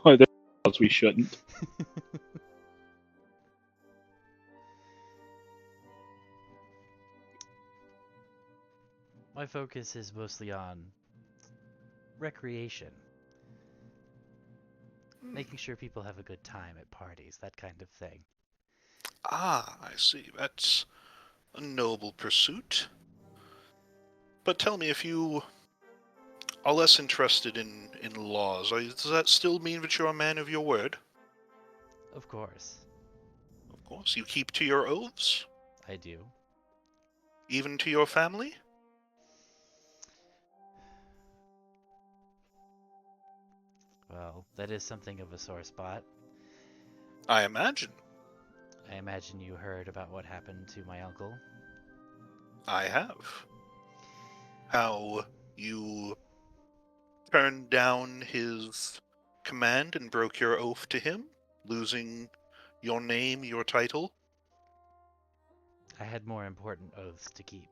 There's laws we shouldn't. My focus is mostly on recreation. Making sure people have a good time at parties, that kind of thing. Ah, I see. That's a noble pursuit. But tell me, if you are less interested in laws, does that still mean that you're a man of your word? Of course. Of course. You keep to your oaths? I do. Even to your family? Well, that is something of a sore spot. I imagine. I imagine you heard about what happened to my uncle. I have. How you turned down his command and broke your oath to him, losing your name, your title. I had more important oaths to keep.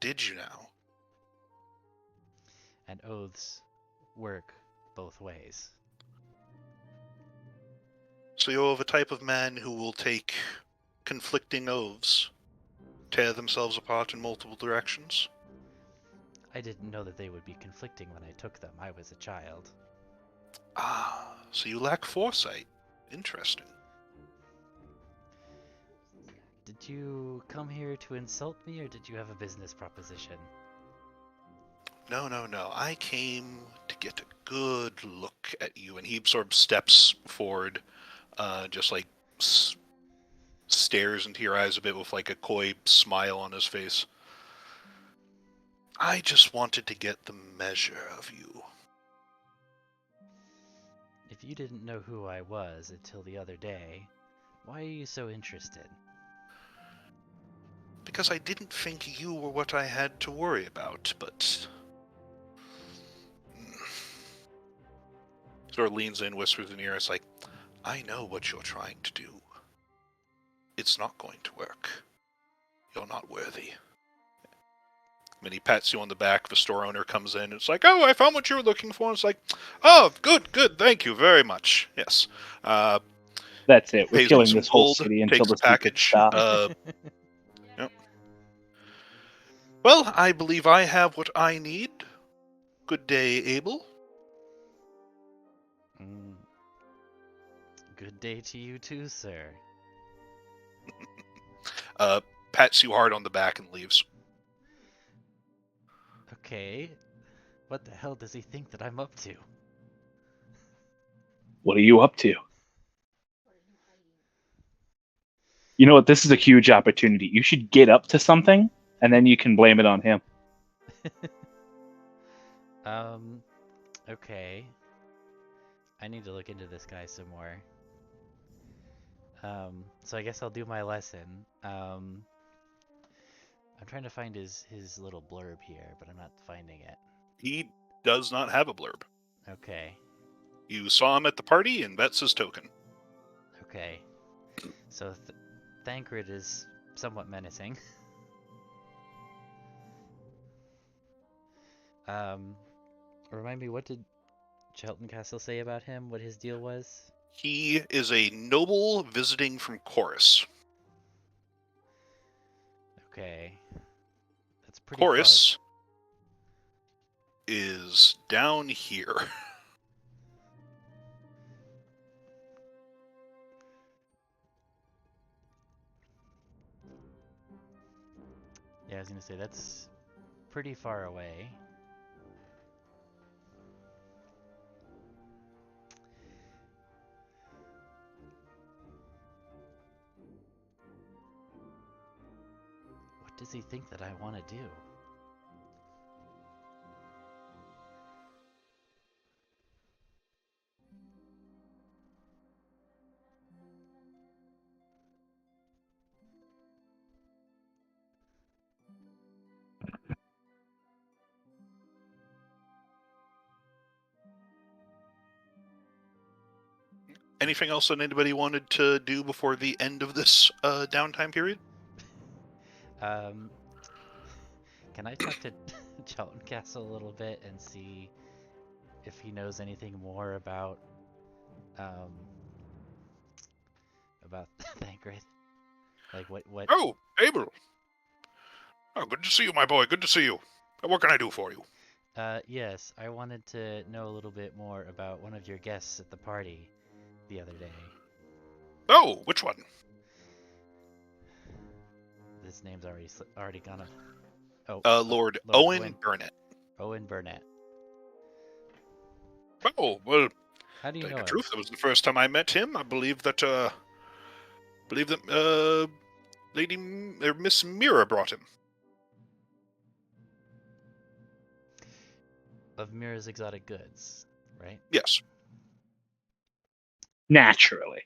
Did you now? And oaths work both ways. So you're the type of man who will take conflicting oaths, tear themselves apart in multiple directions? I didn't know that they would be conflicting when I took them. I was a child. Ah, so you lack foresight. Interesting. Did you come here to insult me, or did you have a business proposition? No. I came to get a good look at you. And he sort of steps forward, just like stares into your eyes a bit with like a coy smile on his face. I just wanted to get the measure of you. If you didn't know who I was until the other day, why are you so interested? Because I didn't think you were what I had to worry about, but... Sort of leans in, whispers in your ear, it's like, I know what you're trying to do. It's not going to work. You're not worthy. And he pats you on the back. The store owner comes in. It's like, oh, I found what you were looking for. And it's like, oh, good. Thank you very much. Yes. That's it. We're pays him killing some this whole gold, city until takes the the package. stop. Yep. Well, I believe I have what I need. Good day, Abel. Good day to you too, sir. Pats you hard on the back and leaves. Okay. What the hell does he think that I'm up to? What are you up to? You know what? This is a huge opportunity. You should get up to something, and then you can blame it on him. Okay. I need to look into this guy some more. So I guess I'll do my lesson. I'm trying to find his little blurb here, but I'm not finding it. He does not have a blurb. Okay. You saw him at the party, and that's his token. Okay. So Thancred is somewhat menacing. Remind me, what did Chelton Castle say about him? What his deal was? He is a noble visiting from Chorus. Okay. That's pretty Chorus is down here. Yeah, I was gonna say, that's pretty far away. What does he think that I want to do? Anything else that anybody wanted to do before the end of this downtime period? Can I talk to Chelton Castle a little bit and see if he knows anything more about Thancred? Like what? Oh, Abel. Oh, good to see you, my boy. Good to see you. What can I do for you? Yes, I wanted to know a little bit more about one of your guests at the party the other day. Oh, which one? This name's already gone up. Oh, Lord Lord Owen Burnett. Owen Burnett. Oh, well, How do you to tell know you the him? truth, that was the first time I met him. I believe that Miss Mira brought him. Of Mira's Exotic Goods, right? Yes. Naturally.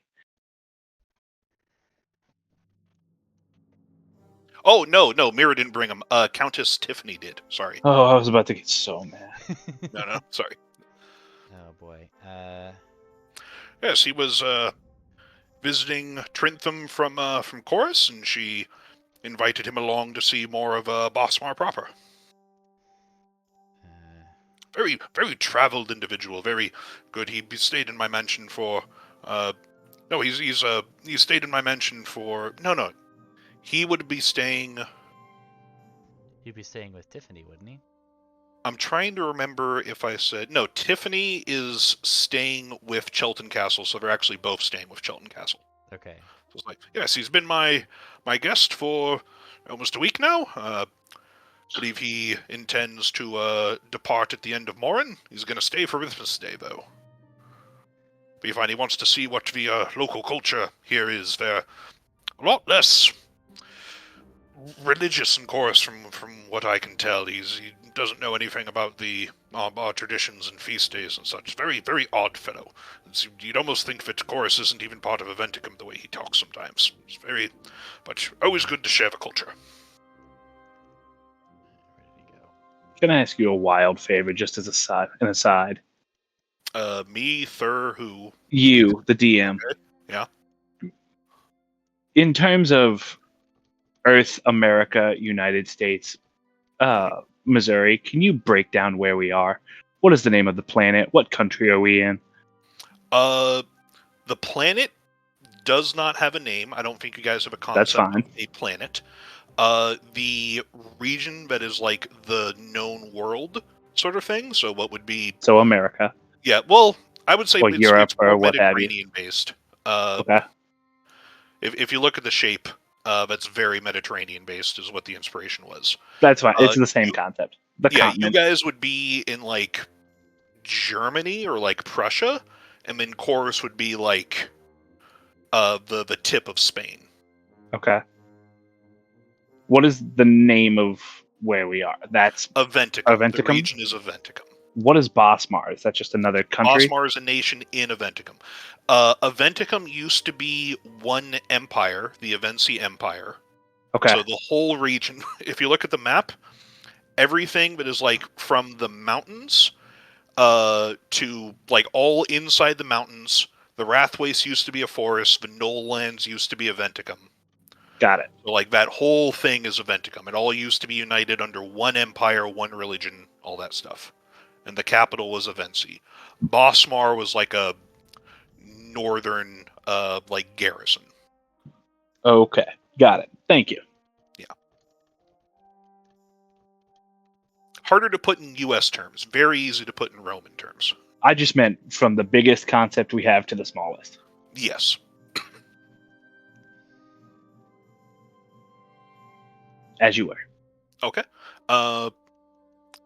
Oh, no, Mira didn't bring him. Countess Tiffany did. Sorry. Oh, I was about to get so mad. No, sorry. Oh boy. Yes, he was visiting Trintham from Chorus, and she invited him along to see more of Bossmar proper. Very, very traveled individual. Very good. He stayed in my mansion for. No, he stayed in my mansion for. No. He would be staying. He'd be staying with Tiffany, wouldn't he? I'm trying to remember if I said no. Tiffany is staying with Chelton Castle, so they're actually both staying with Chelton Castle. Okay. So it's like, yes, he's been my guest for almost a week now. I believe he intends to depart at the end of Morin. He's going to stay for Christmas Day, though. But you find he wants to see what the local culture here is. They're a lot less religious in Chorus, from what I can tell. He doesn't know anything about the our traditions and feast days and such. Very, very odd fellow. You'd almost think that Chorus isn't even part of Aventicuum the way he talks sometimes. It's very, but always good to share the culture. Ready to go. Can I ask you a wild favor, just as an aside? Me, Thur, who? You, the DM. Okay. Yeah. In terms of Earth, America, United States, Missouri, can you break down where we are? What is the name of the planet? What country are we in? The planet does not have a name. I don't think you guys have a concept That's fine. of a planet. The region that is like the known world sort of thing. So what would be? So America. Yeah, well, I would say Or it's Europe more or what have you. Mediterranean based. Okay. If you look at the shape, that's very Mediterranean based, is what the inspiration was. That's fine. It's the same concept. The Yeah, continent. you guys would be in like Germany or like Prussia, and then Chorus would be like the tip of Spain. Okay. What is the name of where we are? That's Aventicuum. Aventicuum? The region is Aventicuum. What is Bossmar? Is that just another country? Bossmar is a nation in Aventicuum. Aventicuum used to be one empire, the Avensi Empire. Okay. So the whole region, if you look at the map, everything that is like from the mountains to like all inside the mountains, the Rathwace used to be a forest, the Knoll lands used to be Aventicuum. Got it. So, like, that whole thing is Aventicum. It all used to be united under one empire, one religion, all that stuff. And the capital was Avency. Bosmar was like a northern, like, garrison. Okay, got it. Thank you. Yeah. Harder to put in U.S. terms. Very easy to put in Roman terms. I just meant from the biggest concept we have to the smallest. Yes. As you were. Okay.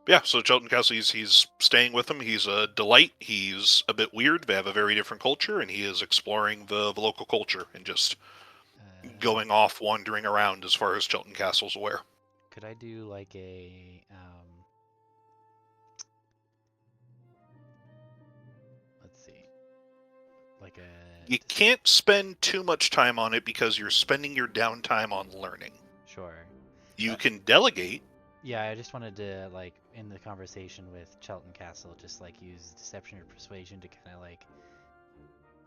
Yeah, so Chelton Castle, he's staying with them. He's a delight. He's a bit weird. They have a very different culture, and he is exploring the local culture and just going off, wandering around as far as Chelton Castle's aware. Could I do like a let's see, like a You can't spend too much time on it because you're spending your downtime on learning. Sure. You can delegate. Yeah, I just wanted to, like, in the conversation with Chelton Castle, just like use deception or persuasion to kind of like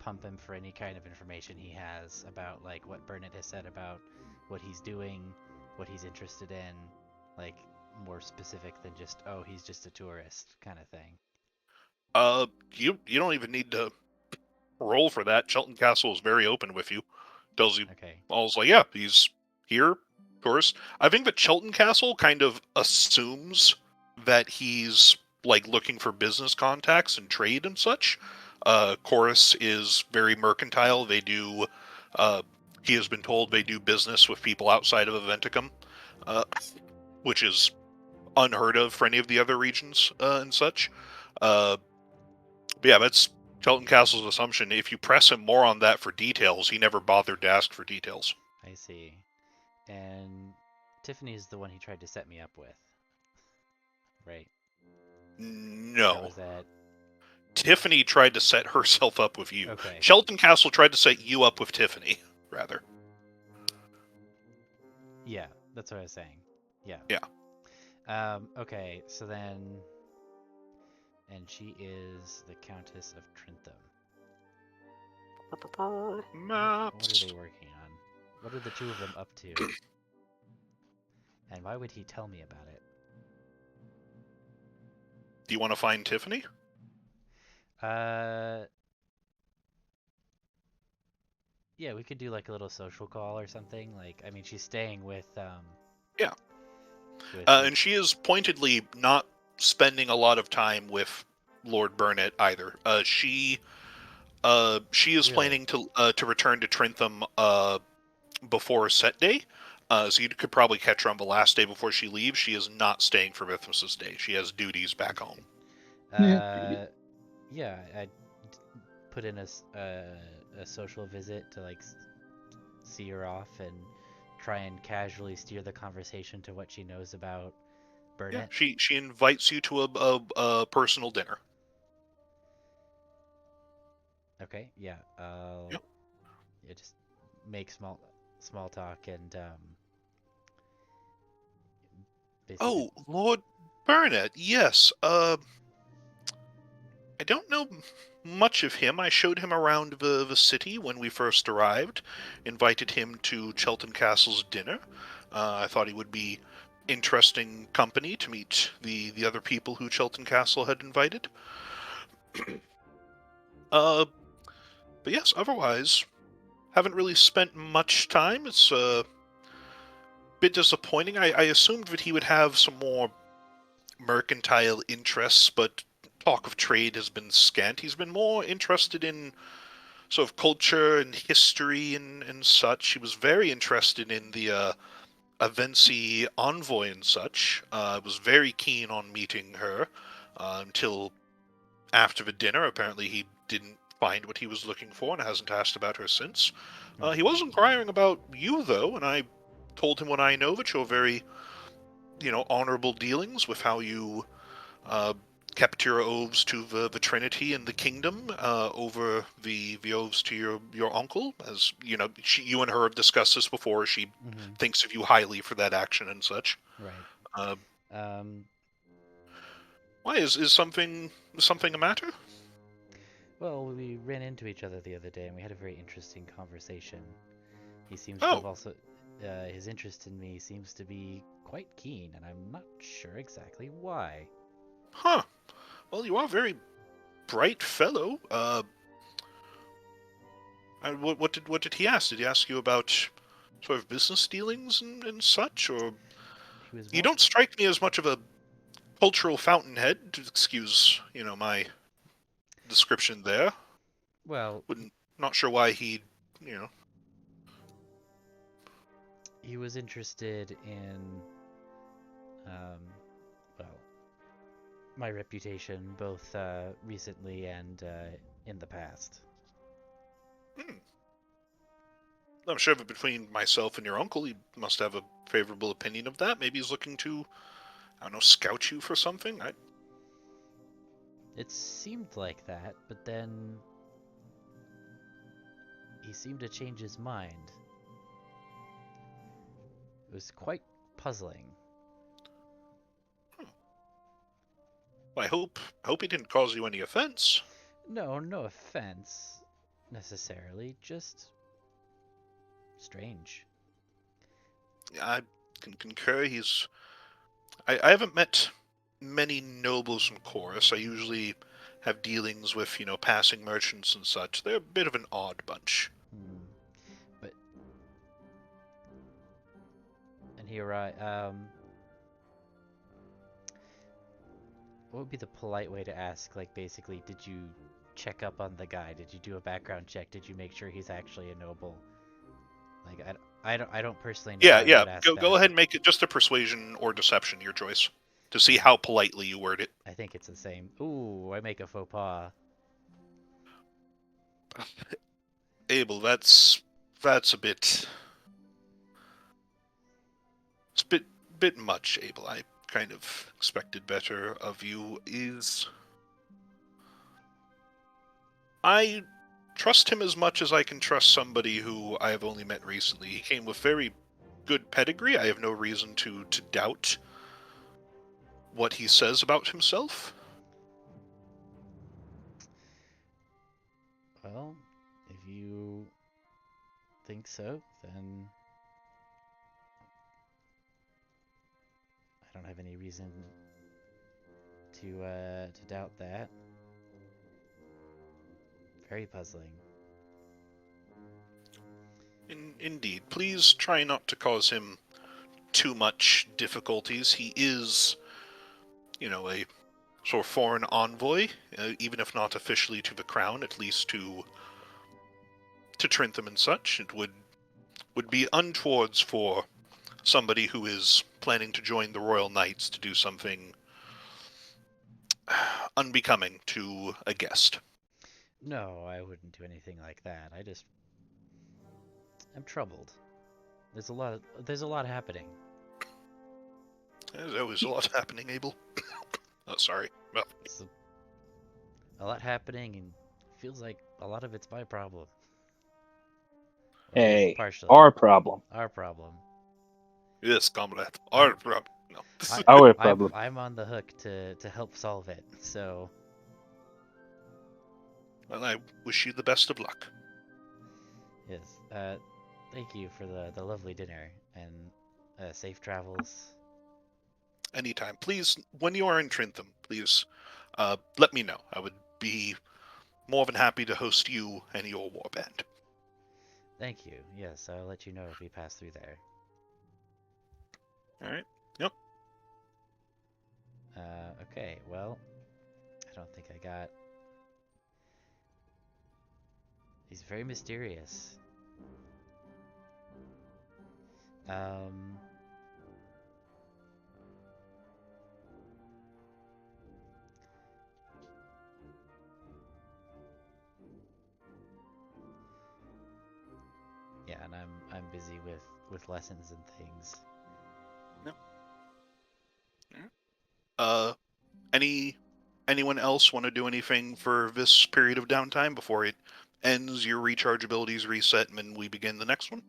pump him for any kind of information he has about like what Burnett has said about what he's doing, what he's interested in, like more specific than just, oh, he's just a tourist kind of thing. You don't even need to roll for that. Chelton Castle is very open with you. Tells you, Okay. all's like, yeah, he's here, tourist. I think that Chelton Castle kind of assumes that he's like looking for business contacts and trade and such. Chorus is very mercantile. They do. He has been told they do business with people outside of Aventicum, which is unheard of for any of the other regions and such. But yeah, that's Chelton Castle's assumption. If you press him more on that for details, he never bothered to ask for details. I see. And Tiffany's the one he tried to set me up with, right? No. Or was that... Tiffany tried to set herself up with you. Okay. Chelton Castle tried to set you up with Tiffany, rather. Yeah, that's what I was saying. Yeah. Yeah. Okay, so then... And she is the Countess of Trintham. Maps. What are they working on? What are the two of them up to? And why would he tell me about it? Do you want to find Tiffany? Yeah, we could do like a little social call or something. Like, I mean, she's staying with, Yeah. With And she is pointedly not spending a lot of time with Lord Burnett either. She is Really? planning to return to Trintham before set day. So you could probably catch her on the last day before she leaves. She is not staying for Mithras' day. She has duties back home. Yeah, I'd put in a social visit to like see her off and try and casually steer the conversation to what she knows about Burnett. Yeah, she invites you to a personal dinner. Okay, yeah. Yep. Yeah, just make small talk and basically. Oh, Lord Burnett, yes. I don't know much of him. I showed him around the city when we first arrived, invited him to Chelton Castle's dinner. I thought he would be interesting company to meet the other people who Chelton Castle had invited. But yes, otherwise, haven't really spent much time. It's a bit disappointing. I assumed that he would have some more mercantile interests, but talk of trade has been scant. He's been more interested in sort of culture and history and such. He was very interested in the Avency envoy and such. Was very keen on meeting her until after the dinner. Apparently he didn't find what he was looking for and hasn't asked about her since. He was inquiring about you, though, and I told him what I know, that you're very, honorable dealings with how you kept your oaths to the Trinity and the kingdom over the oaths to your uncle. As you know, you and her have discussed this before. She thinks of you highly for that action and such. Right. Why is something a matter? Well, we ran into each other the other day and we had a very interesting conversation. He seems to have also his interest in me seems to be quite keen, and I'm not sure exactly why. Huh. Well, you are a very bright fellow. What did he ask? Did he ask you about sort of business dealings and such, or He was you more. don't strike me as much of a cultural fountainhead? To excuse, my description there. Well, Not sure why he, you know. he was interested in, well, my reputation, both recently and in the past. I'm sure that between myself and your uncle, he must have a favorable opinion of that. Maybe he's looking to, I don't know, scout you for something. It seemed like that, but then he seemed to change his mind. It was quite puzzling. I hope he didn't cause you any offense. No, no offense, necessarily, just strange. I can concur. I haven't met many nobles from Chorus. I usually have dealings with, passing merchants and such. They're a bit of an odd bunch. But, and here what would be the polite way to ask? Like, basically, did you check up on the guy? Did you do a background check? Did you make sure he's actually a noble? Like, I don't personally know how you would ask that. Go ahead and make it just a persuasion or deception, your choice, to see how politely you word it. I think it's the same. Ooh, I make a faux pas. Abel, that's a bit. It's a bit much, Abel. I kind of expected better of you. I trust him as much as I can trust somebody who I have only met recently. He came with very good pedigree. I have no reason to doubt what he says about himself. Well, if you think so, then I don't have any reason to doubt that. Very puzzling. Indeed. Please try not to cause him too much difficulties. He is, a sort of foreign envoy, even if not officially to the crown, at least to Trentham and such. It would be untowards for somebody who is planning to join the Royal Knights to do something unbecoming to a guest. No, I wouldn't do anything like that. I'm troubled. There's a lot happening. There's always a lot happening, Abel. Oh, sorry. Well, It's a lot happening, and feels like a lot of it's my problem. Hey, partially. our problem. Our problem. yes, comrade. Our problem. No. Our problem. I'm on the hook to help solve it. So. Well, I wish you the best of luck. Yes. Thank you for the lovely dinner and safe travels. Anytime. Please, when you are in Trentham, please let me know. I would be more than happy to host you and your warband. Thank you. Yes, I'll let you know if we pass through there. Alright. Yep. Okay, well, I don't think I got... He's very mysterious. Yeah, and I'm busy with lessons and things. Yep. Anyone else want to do anything for this period of downtime before it ends, your recharge abilities reset, and then we begin the next one?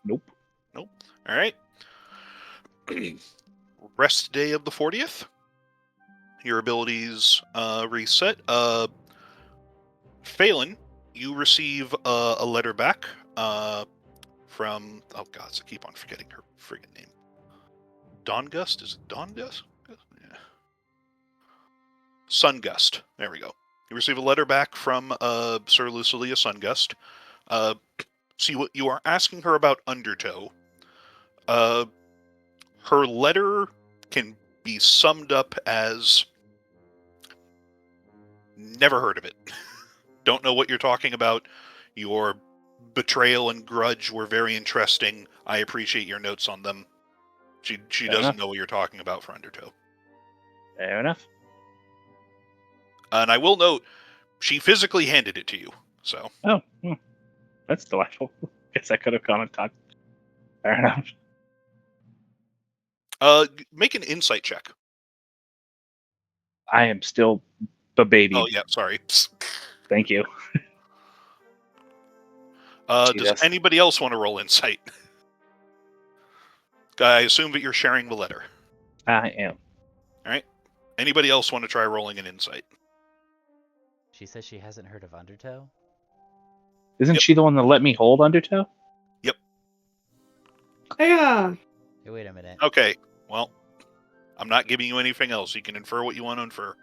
Nope. Alright. Rest day of the 40th. Your abilities reset. Phelan, you receive a letter back from... Oh, God, I keep on forgetting her friggin' name. Dawn-Gust? Is it Dawn-Gust? Yeah. Sun-Gust. There we go. You receive a letter back from Sir Lucilia Sun-Gust. See, what you are asking her about Undertow. Her letter can be summed up as... Never heard of it. Don't know what you're talking about. Your betrayal and grudge were very interesting. I appreciate your notes on them. She doesn't enough. know what you're talking about for Undertow. Fair enough. And I will note, she physically handed it to you. So. Oh, that's delightful. Guess I could have gone and talked. Fair enough. Make an insight check. I am still the baby. Oh yeah, sorry. Thank you. Does anybody else want to roll insight? I assume that you're sharing the letter. I am. All right. Anybody else want to try rolling an insight? She says she hasn't heard of Undertow. Isn't she the one that let me hold Undertow? Yep. Yeah. Hey, wait a minute. Okay. Well, I'm not giving you anything else. You can infer what you want to infer.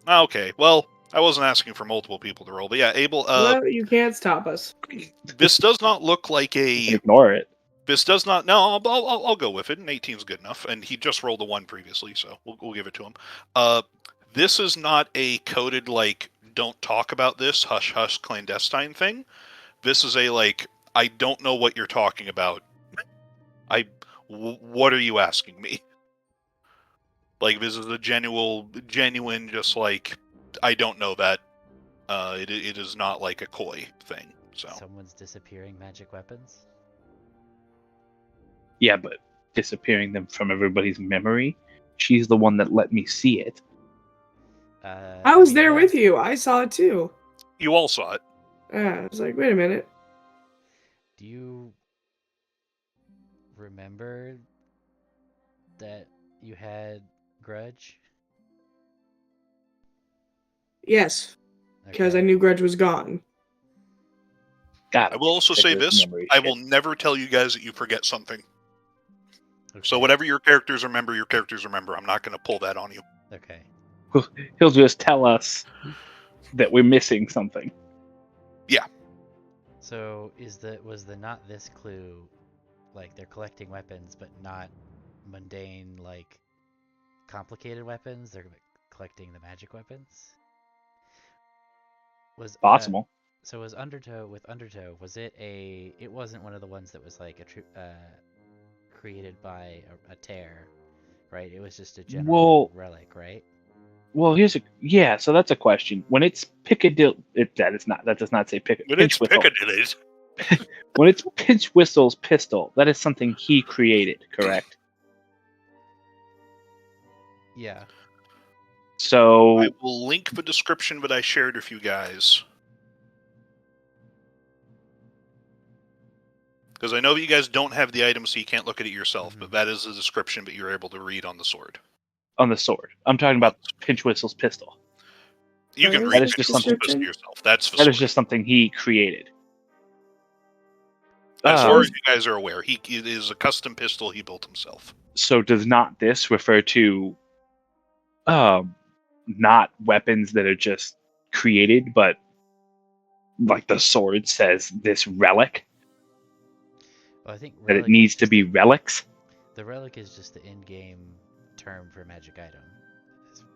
Okay. Well, I wasn't asking for multiple people to roll, but yeah, Abel. Well, you can't stop us. This does not look like a. Ignore it. This does not. No, I'll go with it. An 18 is good enough, and he just rolled a 1 previously, so we'll give it to him. This is not a coded like don't talk about this hush hush clandestine thing. This is a like I don't know what you're talking about. What are you asking me? Like this is a genuine just like I don't know that. It is not like a coy thing. So Someone's disappearing magic weapons. Yeah, but disappearing them from everybody's memory. She's the one that let me see it. I was there with you. I saw it too. you all saw it. I was like, wait a minute. Do you remember that you had grudge? Yes, because I Okay. knew Grudge was gone. God, I will also say this: I will never tell you guys that you forget something. So Okay. whatever your characters remember, I'm not going to pull that on you. Okay. He'll just tell us that we're missing something. So was the not this clue like they're collecting weapons but not mundane like complicated weapons? They're collecting the magic weapons? Was Possible. So was Undertow was it it wasn't one of the ones that was like created by a tear, right? It was just a general relic, right? Well, so that's a question. When it's Piccadilly, that does not say Piccadilly. But it's Piccadilly's. When it's Pinch Whistle's pistol, that is something he created, correct? Yeah. So I will link the description that I shared with you guys. Because I know that you guys don't have the item, so you can't look at it yourself, but that is the description that you're able to read on the sword. On the sword. I'm talking about Pinch Whistle's pistol. You can read Pinch Whistle's pistol yourself. That is just something he created. As far as you guys are aware, it is a custom pistol he built himself. So does not this refer to not weapons that are just created, but like the sword says this relic? Well, I think that it needs to be relics? The relic is just the in-game term for magic item.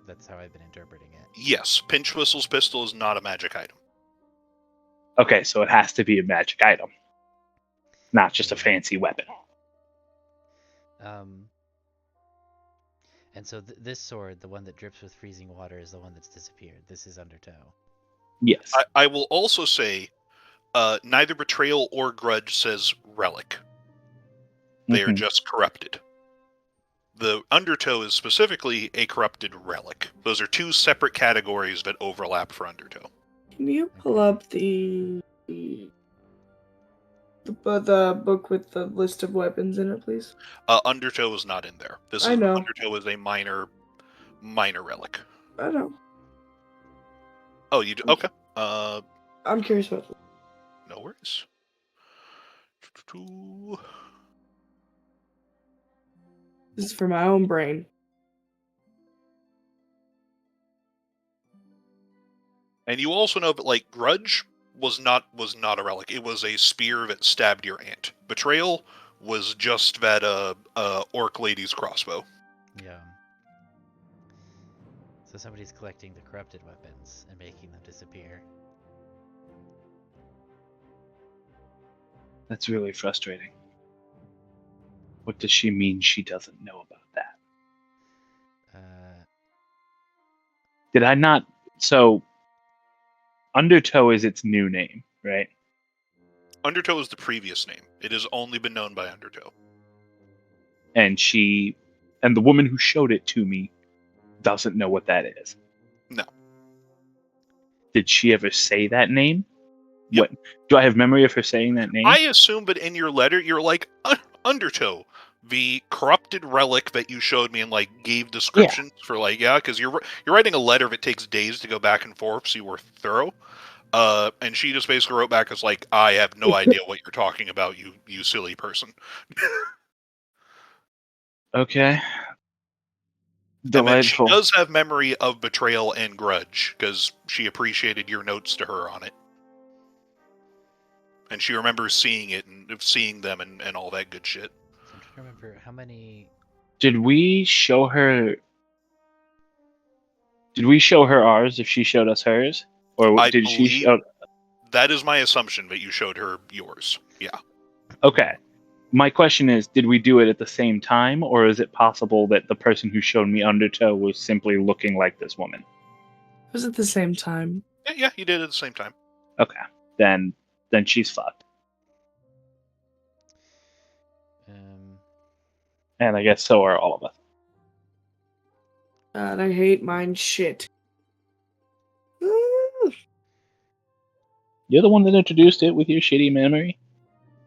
That's how I've been interpreting it. Yes, Pinch Whistle's pistol is not a magic item. Okay, so it has to be a magic item. Not just a fancy weapon. And so this sword, the one that drips with freezing water, is the one that's disappeared. This is Undertow. Yes. I will also say, neither Betrayal or Grudge says relic. They are just corrupted. The Undertow is specifically a corrupted relic. Those are two separate categories that overlap for Undertow. Can you pull up the book with the list of weapons in it, please? Undertow is not in there. I know. Undertow is a minor relic. I know. Oh, you do? Okay. I'm curious about this. No worries. This is for my own brain. And you also know that, like, grudge was not a relic. It was a spear that stabbed your aunt. Betrayal was just that orc lady's crossbow. Yeah. So somebody's collecting the corrupted weapons and making them disappear. That's really frustrating. What does she mean she doesn't know about that? Did I not? So, Undertow is its new name, right? Undertow is the previous name. It has only been known by Undertow. And the woman who showed it to me doesn't know what that is. No. Did she ever say that name? Yep. What do I have memory of her saying that name? I assume that in your letter, you're like, Undertow, the corrupted relic that you showed me and, like, gave descriptions for, like, because you're writing a letter that takes days to go back and forth, so you were thorough. And she just basically wrote back as like, I have no idea what you're talking about, you silly person. Okay. And then she Delightful. does have memory of betrayal and grudge, because she appreciated your notes to her on it. And she remembers seeing it and seeing them and all that good shit. So I'm trying to remember how many. Did we show her ours if she showed us hers? Or I did she believe show... that is my assumption that you showed her yours. Yeah. Okay. My question is, did we do it at the same time, or is it possible that the person who showed me Undertow was simply looking like this woman? It was at the same time. Yeah, you did it at the same time. Okay. Then she's fucked. And I guess so are all of us. God, I hate mine shit. You're the one that introduced it with your shitty memory.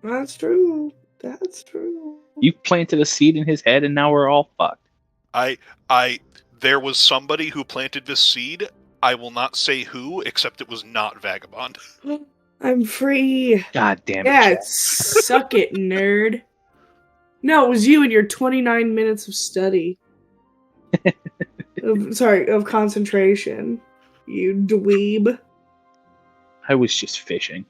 That's true. That's true. You planted a seed in his head, and now we're all fucked. There was somebody who planted this seed. I will not say who, except it was not Vagabond. I'm free. God damn it. Yeah, Jack. suck it, nerd. No, it was you and your 29 minutes of study. of concentration. You dweeb. I was just fishing.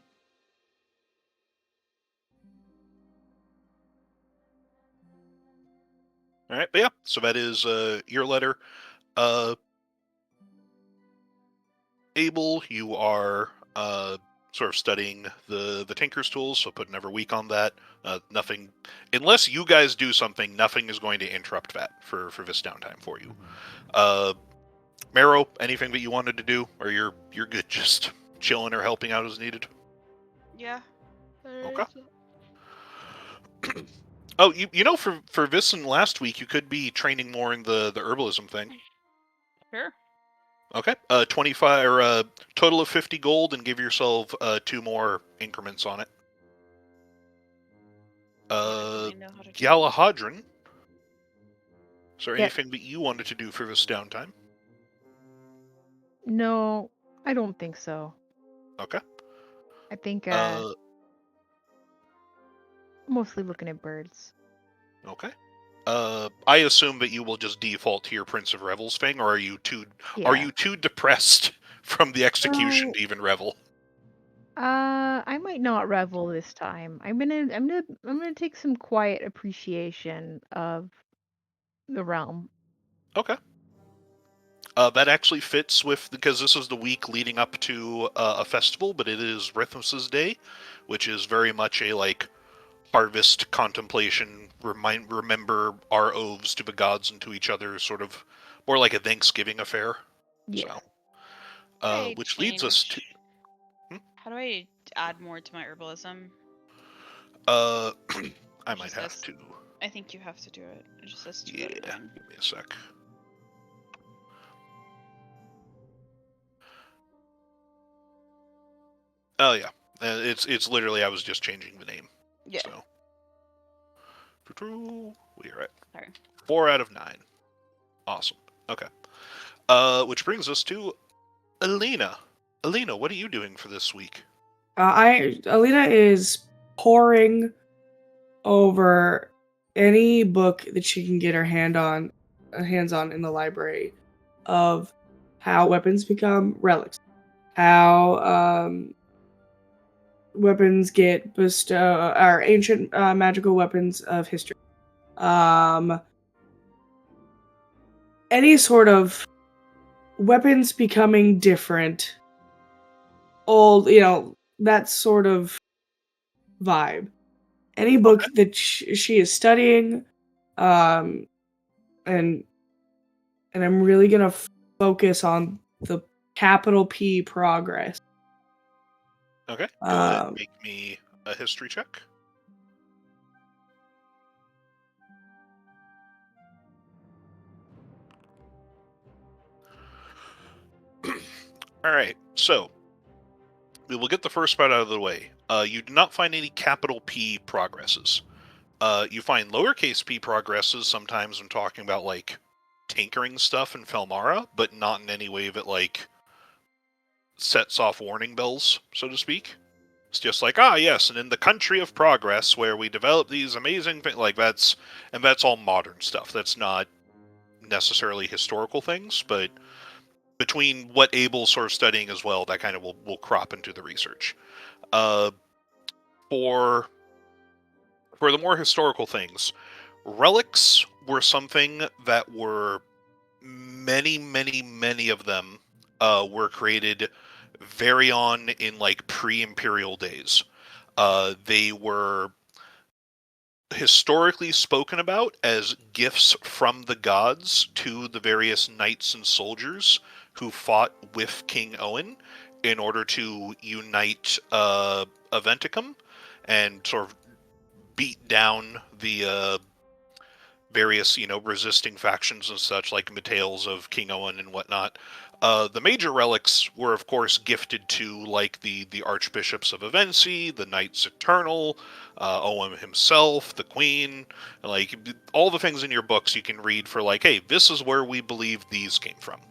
All right, but yeah, so that is your letter. Abel, you are sort of studying the Tinker's tools, so put another week on that. Nothing, unless you guys do something, nothing is going to interrupt that for this downtime for you. Marrow, anything that you wanted to do, or you're good just chilling or helping out as needed? Yeah. Okay. Oh, you know, for this and last week, you could be training more in the herbalism thing. Sure. Okay. 25 or total of 50 gold, and give yourself 2 more increments on it. Galahadran, is there anything that you wanted to do for this downtime? No, I don't think so. Okay. I think mostly looking at birds. Okay. I assume that you will just default to your Prince of Revels thing, or are you too depressed from the execution to even revel? I might not revel this time. I'm gonna take some quiet appreciation of the realm. Okay. That actually fits with, because this is the week leading up to a festival, but it is Rithmus's Day, which is very much a, like, harvest contemplation, remember our oaths to the gods and to each other, sort of more like a Thanksgiving affair. Yes. So, which leads us to... How do I add more to my herbalism? I might have to. I think you have to do it. It just says 2 Yeah, out of 9. give me a sec. Oh yeah, it's literally, I was just changing the name. Yeah. So, we are at Sorry. 4 out of 9. Awesome. Okay. Which brings us to Aelina. Aelina, what are you doing for this week? Aelina is poring over any book that she can get her hands on in the library of how weapons become relics, how weapons get or ancient magical weapons of history, any sort of weapons becoming different, old, that sort of vibe. Any book that she is studying, and I'm really gonna focus on the capital P progress. Okay, go ahead. Make me a history check. All right, so we will get the first part out of the way. You do not find any capital P progresses. You find lowercase p progresses sometimes when talking about, like, tinkering stuff in Felmara, but not in any way that, like, sets off warning bells, so to speak. It's just like, yes, and in the country of progress where we develop these amazing things, like, that's all modern stuff. That's not necessarily historical things, but between what Abel's sort of studying as well, that kind of will crop into the research. For the more historical things, relics were something that were many of them were created very on in, like, pre-imperial days. They were historically spoken about as gifts from the gods to the various knights and soldiers who fought with King Owen in order to unite Aventicum and sort of beat down the various, resisting factions and such, like the tales of King Owen and whatnot. The major relics were, of course, gifted to, like, the archbishops of Avency, the Knights Eternal, Owen himself, the Queen, like, all the things in your books you can read for, like, hey, this is where we believe these came from.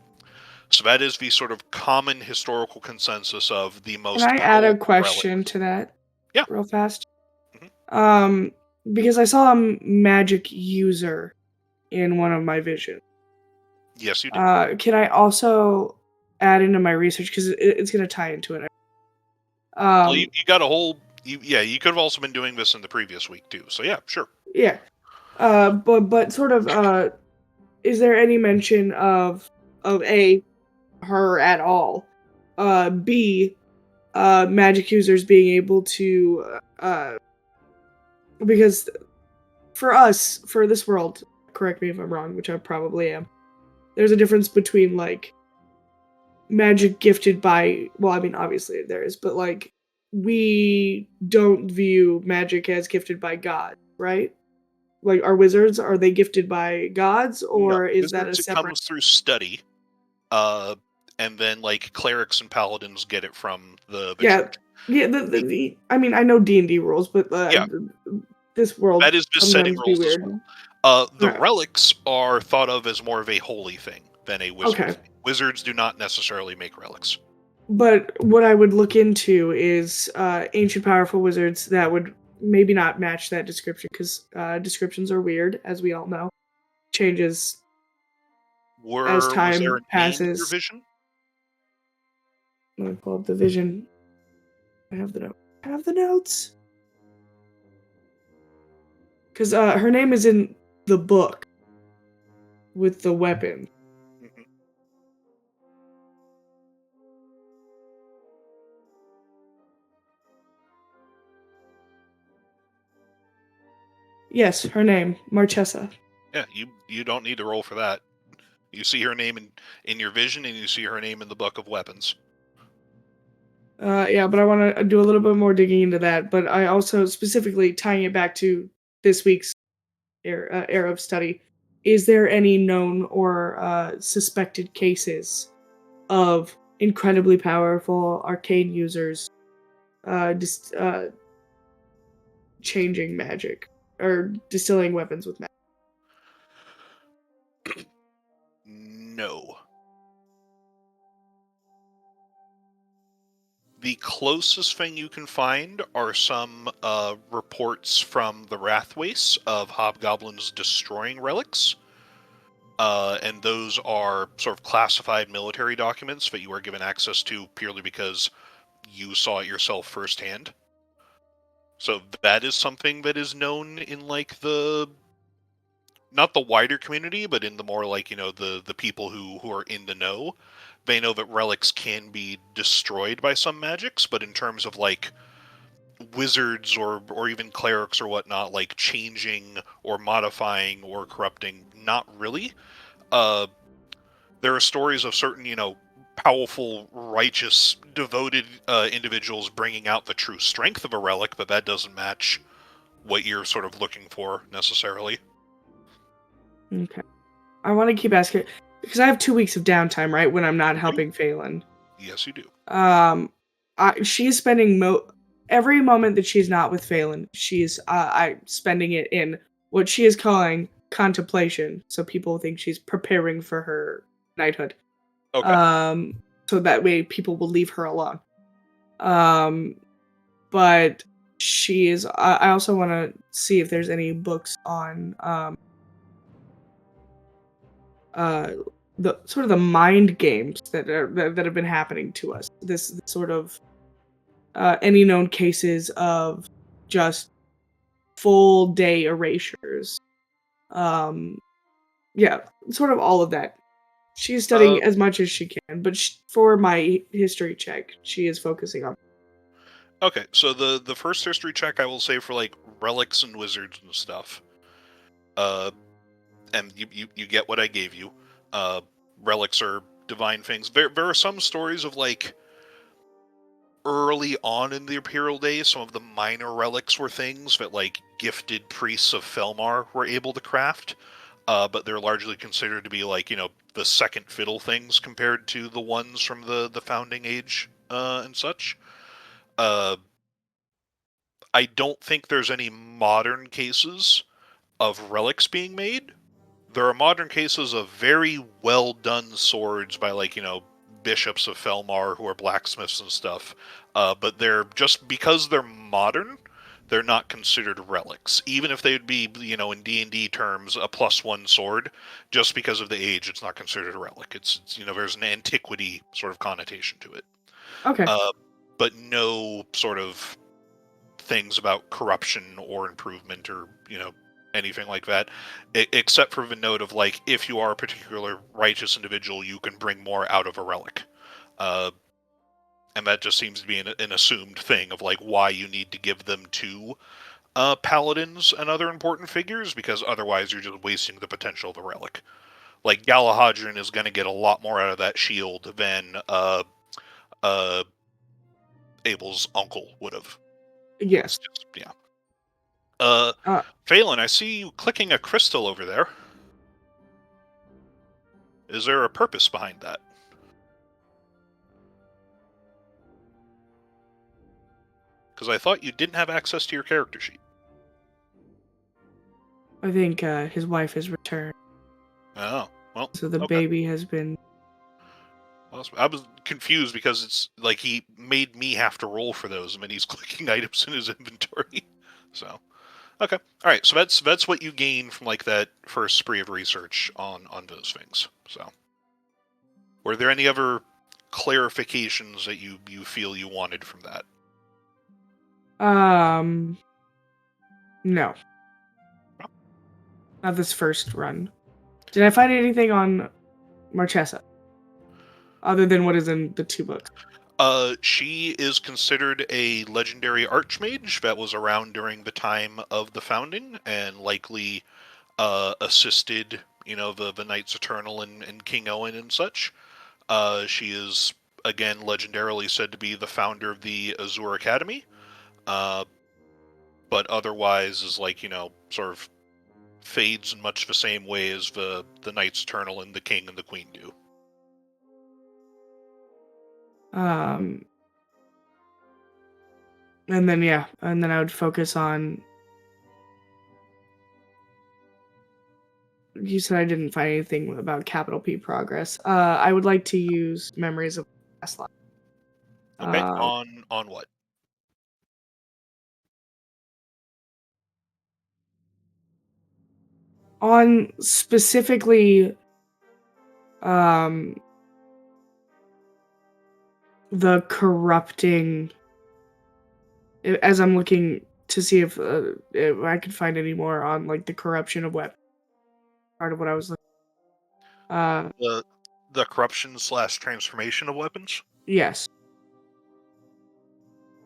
So that is the sort of common historical consensus of the most. Can I add a question to that? Yeah. Real fast. Mm-hmm. Because I saw a magic user in one of my visions. Yes, you did. Can I also add into my research, because it's going to tie into it? Well, you got a whole. You could have also been doing this in the previous week too. So yeah, sure. Yeah. But sort of, is there any mention of A, her at all? B, magic users being able to, because for us, for this world, correct me if I'm wrong, which I probably am, there's a difference between, like, magic gifted by, well, I mean, obviously there is, but, like, we don't view magic as gifted by God, right? Like, our wizards, are they gifted by gods, or is that a separate? It comes through study, and then, like, clerics and paladins get it from the church. Yeah. I mean, I know D&D rules, but this world that is just setting rules as well. The relics are thought of as more of a holy thing than a wizard thing. Wizards do not necessarily make relics. But what I would look into is ancient powerful wizards that would maybe not match that description, because descriptions are weird, as we all know. Changes as time was there a passes. name in your vision? Let me pull up the vision. I have the notes. Because her name is in the book with the weapon. Mm-hmm. Yes, her name, Marchesa. Yeah, you don't need to roll for that. You see her name in your vision, and you see her name in the book of weapons. Yeah, but I want to do a little bit more digging into that. But I also, specifically tying it back to this week's era of study, is there any known or suspected cases of incredibly powerful arcane users changing magic or distilling weapons with magic? No. The closest thing you can find are some reports from the Wrathwaste of hobgoblins destroying relics. And those are sort of classified military documents that you are given access to purely because you saw it yourself firsthand. So that is something that is known in, like, not the wider community, but in the more, like, the people who are in the know. They know that relics can be destroyed by some magics, but in terms of, like, wizards or even clerics or whatnot, like, changing or modifying or corrupting, not really. There are stories of certain, powerful, righteous, devoted individuals bringing out the true strength of a relic, but that doesn't match what you're sort of looking for necessarily. Okay. I want to keep asking because I have 2 weeks of downtime, right, when I'm not helping Phelan. Yes, you do. She's spending every moment that she's not with Phelan, she's spending it in what she is calling contemplation. So people think she's preparing for her knighthood. Okay. So that way people will leave her alone. But she is. I also want to see if there's any books on the sort of the mind games that have been happening to us. This sort of any known cases of just full day erasures. Yeah, sort of all of that. She's studying as much as she can, but for my history check, she is focusing on. Okay, so the first history check I will say for, like, relics and wizards and stuff. And you get what I gave you. Relics are divine things. There are some stories of, like, early on in the Imperial days, some of the minor relics were things that, like, gifted priests of Felmar were able to craft. But they're largely considered to be, like, the second fiddle things compared to the ones from the founding age and such. I don't think there's any modern cases of relics being made. There are modern cases of very well done swords by, like, bishops of Felmar who are blacksmiths and stuff. But they're just because they're modern, they're not considered relics. Even if they would be, in D&D terms, a +1 sword, just because of the age, it's not considered a relic. It's there's an antiquity sort of connotation to it. Okay. But no sort of things about corruption or improvement or, anything like that, except for the note of, like, if you are a particular righteous individual, you can bring more out of a relic. And that just seems to be an assumed thing of, like, why you need to give them to paladins and other important figures, because otherwise you're just wasting the potential of a relic. Like, Galahadrian is going to get a lot more out of that shield than Abel's uncle would have. Yes. Yeah. Phelan, I see you clicking a crystal over there. Is there a purpose behind that? Because I thought you didn't have access to your character sheet. I think his wife has returned. Oh, well. So the baby has been. I was confused because it's like he made me have to roll for those, and then he's clicking items in his inventory. So, okay, all right. So that's what you gain from, like, that first spree of research on those things. So, were there any other clarifications that you feel you wanted from that? No. Not this first run. Did I find anything on Marchesa? Other than what is in the 2 books? She is considered a legendary archmage that was around during the time of the founding and likely assisted, the Knights Eternal and King Owen and such. She is, again, legendarily said to be the founder of the Azure Academy, but otherwise is, like, sort of fades in much the same way as the Knights Eternal and the King and the Queen do. And then I would focus on. You said I didn't find anything about capital P progress. I would like to use memories of past life. Okay. On what? On specifically the corrupting, as I'm looking to see if I could find any more on like the corruption of weapons. Part of what I was looking. The corruption / transformation of weapons. Yes.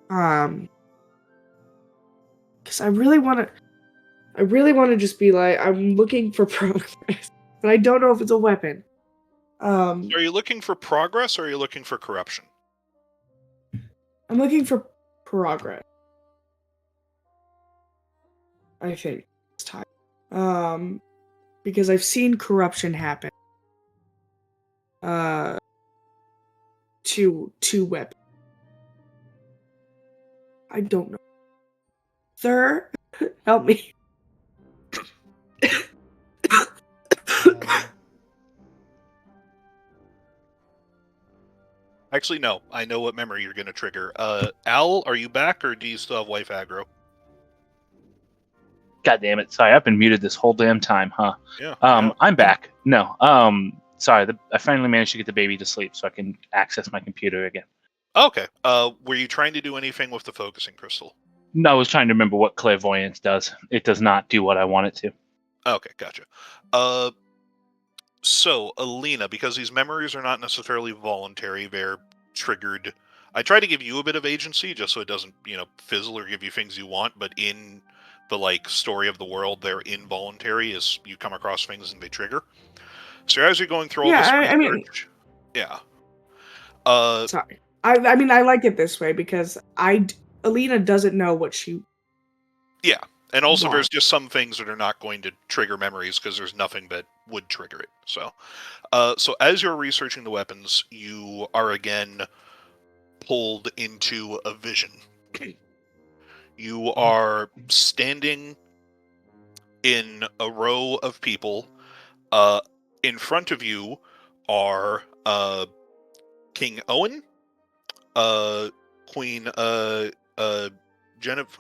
Because I really want to just be like, I'm looking for progress, but I don't know if it's a weapon. Are you looking for progress or are you looking for corruption? I'm looking for progress. I think this time. Because I've seen corruption happen. To weapons. I don't know. Sir, help me. Actually, no. I know what memory you're going to trigger. Al, are you back, or do you still have wife aggro? God damn it! Sorry, I've been muted this whole damn time, huh? Yeah. I'm back. No. Sorry. I finally managed to get the baby to sleep, so I can access my computer again. Okay. Were you trying to do anything with the focusing crystal? No, I was trying to remember what clairvoyance does. It does not do what I want it to. Okay, gotcha. So, Aelina, because these memories are not necessarily voluntary, they're triggered. I try to give you a bit of agency just so it doesn't, fizzle or give you things you want, but in the story of the world, they're involuntary as you come across things and they trigger. So as you're going through all this research, I mean, yeah. Sorry. I mean, I like it this way because Aelina doesn't know what she. Yeah, and also Why? there's just some things that are not going to trigger memories because there's nothing that would trigger it. So as you're researching the weapons, you are again pulled into a vision. You are standing in a row of people. In front of you are King Owen, Queen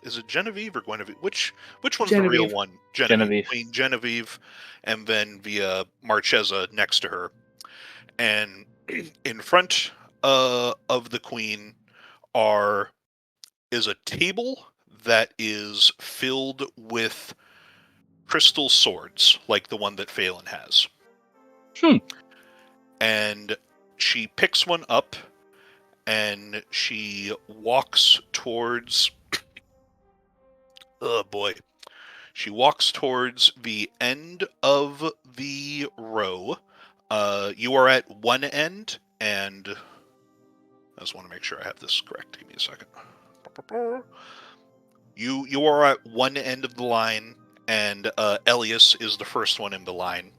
is it Genevieve or Guinevere? Which one's the real Genevieve. one? Genevieve. Queen Genevieve, and then the Marchesa next to her. And in front of the queen is a table that is filled with crystal swords, like the one that Phelan has. And she picks one up and she walks towards. Oh boy. She walks towards the end of the row. You are at one end, and I just want to make sure I have this correct. Give me a second. You are at one end of the line, and Elias is the first one in the line.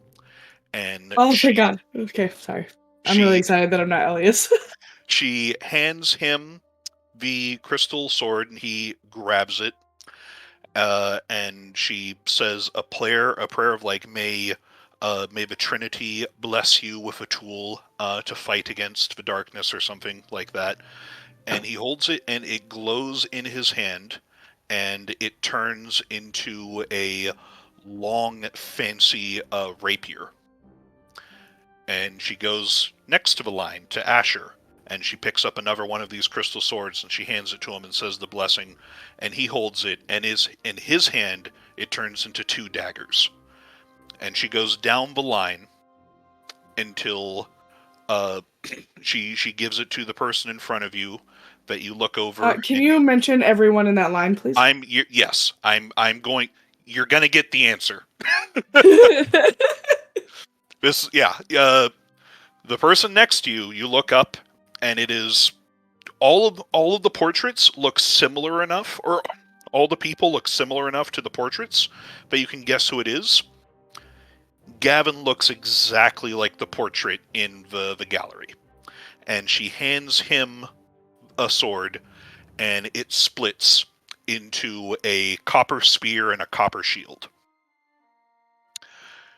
And thank God. Okay, sorry. I'm really excited that I'm not Elias. She hands him the crystal sword, and he grabs it. And she says a prayer of like, may the Trinity bless you with a tool to fight against the darkness or something like that. And he holds it, and it glows in his hand, and it turns into a long, fancy rapier. And she goes next to the line to Asher, and she picks up another one of these crystal swords, and she hands it to him and says the blessing, and he holds it, and in his hand it turns into 2 daggers. And she goes down the line until she gives it to the person in front of you that you look over. Can you mention everyone in that line, please? Yes, I'm going. You're gonna get the answer. The person next to you, you look up, and it is all of the portraits look similar enough, or all the people look similar enough to the portraits that you can guess who it is. Gavin looks exactly like the portrait in the gallery, and she hands him a sword, and it splits into a copper spear and a copper shield.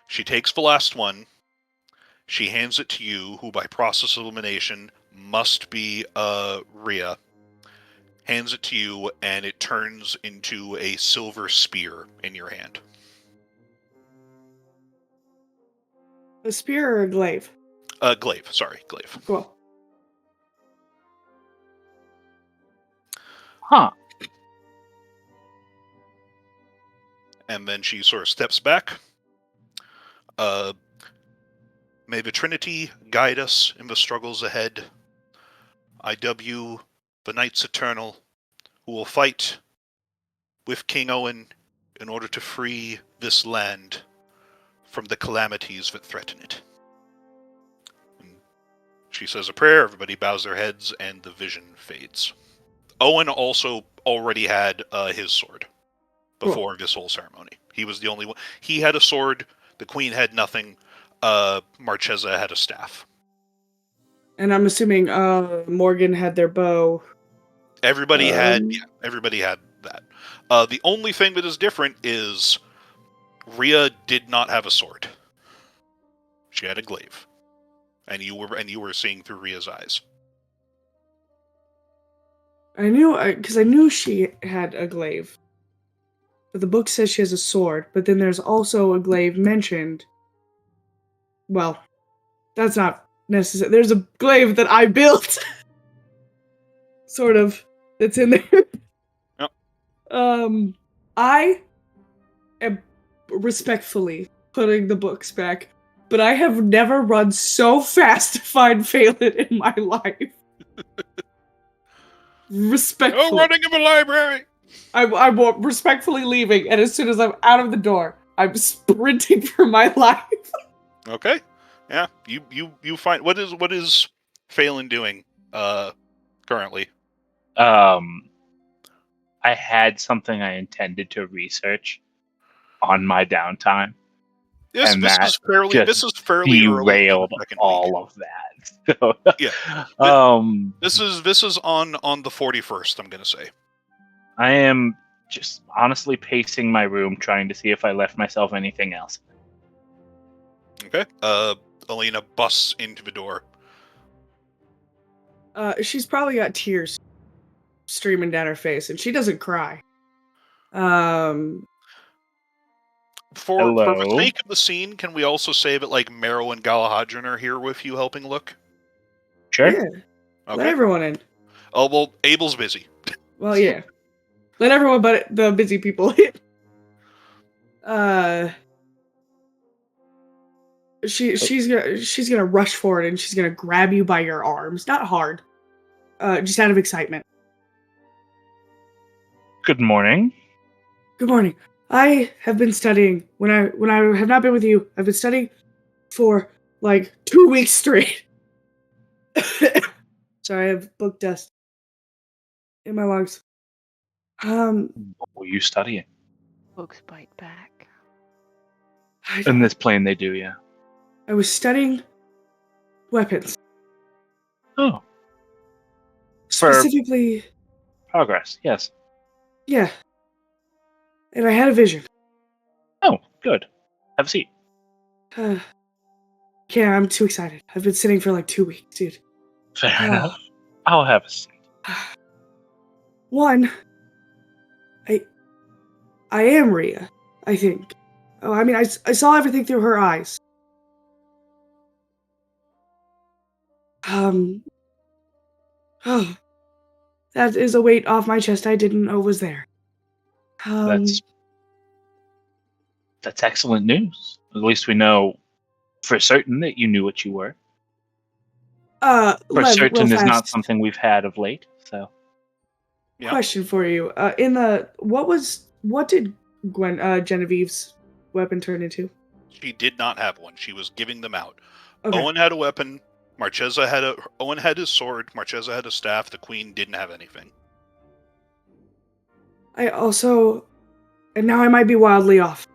She takes the last one. She hands it to you, who by process of elimination must be Rhea. Hands it to you, and it turns into a silver spear in your hand. A spear or a glaive? Glaive. Sorry, glaive. Cool. Huh. And then she sort of steps back. May the Trinity guide us in the struggles ahead. I.W. the Knights Eternal, who will fight with King Owen in order to free this land from the calamities that threaten it. And she says a prayer, everybody bows their heads, and the vision fades. Owen also already had his sword before this whole ceremony. He was the only one. He had a sword, the Queen had nothing, Marchesa had a staff. And I'm assuming Morgan had their bow. Everybody had that. The only thing that is different is Rhea did not have a sword. She had a glaive, and you were seeing through Rhea's eyes. I knew she had a glaive. But the book says she has a sword, but then there's also a glaive mentioned. Well, that's not necessary. There's a glaive that I built. Sort of. That's in there. Yep. I am respectfully putting the books back, but I have never run so fast to find Phelan in my life. Respectfully. No running in the library! I'm respectfully leaving, and as soon as I'm out of the door, I'm sprinting for my life. Okay. Yeah. You find what is Phelan doing currently? I had something I intended to research on my downtime. This is fairly early derailed in the second all week. of that. So, yeah. This is on the 41st, I'm gonna say. I am just honestly pacing my room, trying to see if I left myself anything else. Okay. Aelina busts into the door. She's probably got tears streaming down her face, and she doesn't cry. Um, For Hello? the sake of the scene, can we also say that like Marrow and Galahadran are here with you helping look? Sure. yeah, let Okay. everyone in. Oh well, Abel's busy. Well, yeah, let everyone but the busy people in. She's gonna rush forward and she's gonna grab you by your arms, not hard, just out of excitement. Good morning. Good morning. I have been studying. When I have not been with you, I've been studying for like 2 weeks straight. Sorry, I have book dust in my lungs. What were you studying? Books bite back. In this plane, they do, yeah. I was studying weapons. Oh, Specifically, progress, yes. yeah. And I had a vision. Oh, good. Have a seat. Yeah, I'm too excited. I've been sitting for like 2 weeks, dude. Fair enough. I'll have a seat. One, I am Rhea, I think. Oh, I mean, I saw everything through her eyes. Oh, that is a weight off my chest I didn't know was there. That's excellent news. At least we know for certain that you knew what you were. For Lev, certain real is not fast. something we've had of late, so. Yeah. Question for you. What did Genevieve's weapon turn into? She did not have one. She was giving them out. Okay. Owen had a weapon. Owen had his sword. Marchesa had a staff. The Queen didn't have anything. I also, and now I might be wildly off.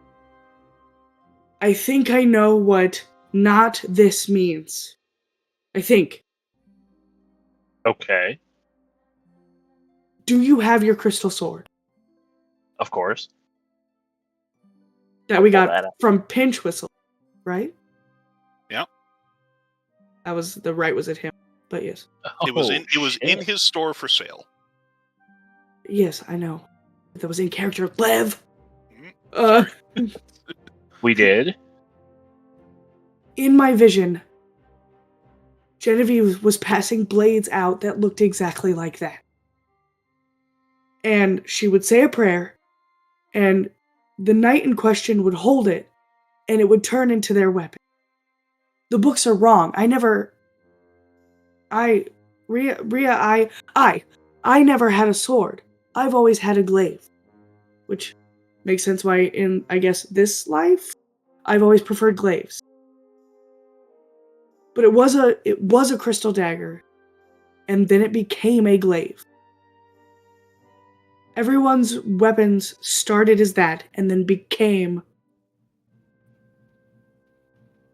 I think I know what not this means. I think. Okay, Do you have your crystal sword of course. that we Pull that got up. from Pinch Whistle, right? Yeah. That was the right was at him, but yes. It was in shit. his store for sale. Yes, I know. That was in character. Lev! Mhm. We did. In my vision, Genevieve was passing blades out that looked exactly like that. And she would say a prayer, and the knight in question would hold it, and it would turn into their weapon. The books are wrong. I never had a sword. I've always had a glaive. Which makes sense why in, I guess, this life, I've always preferred glaives. But it was a crystal dagger, and then it became a glaive. Everyone's weapons started as that, and then became...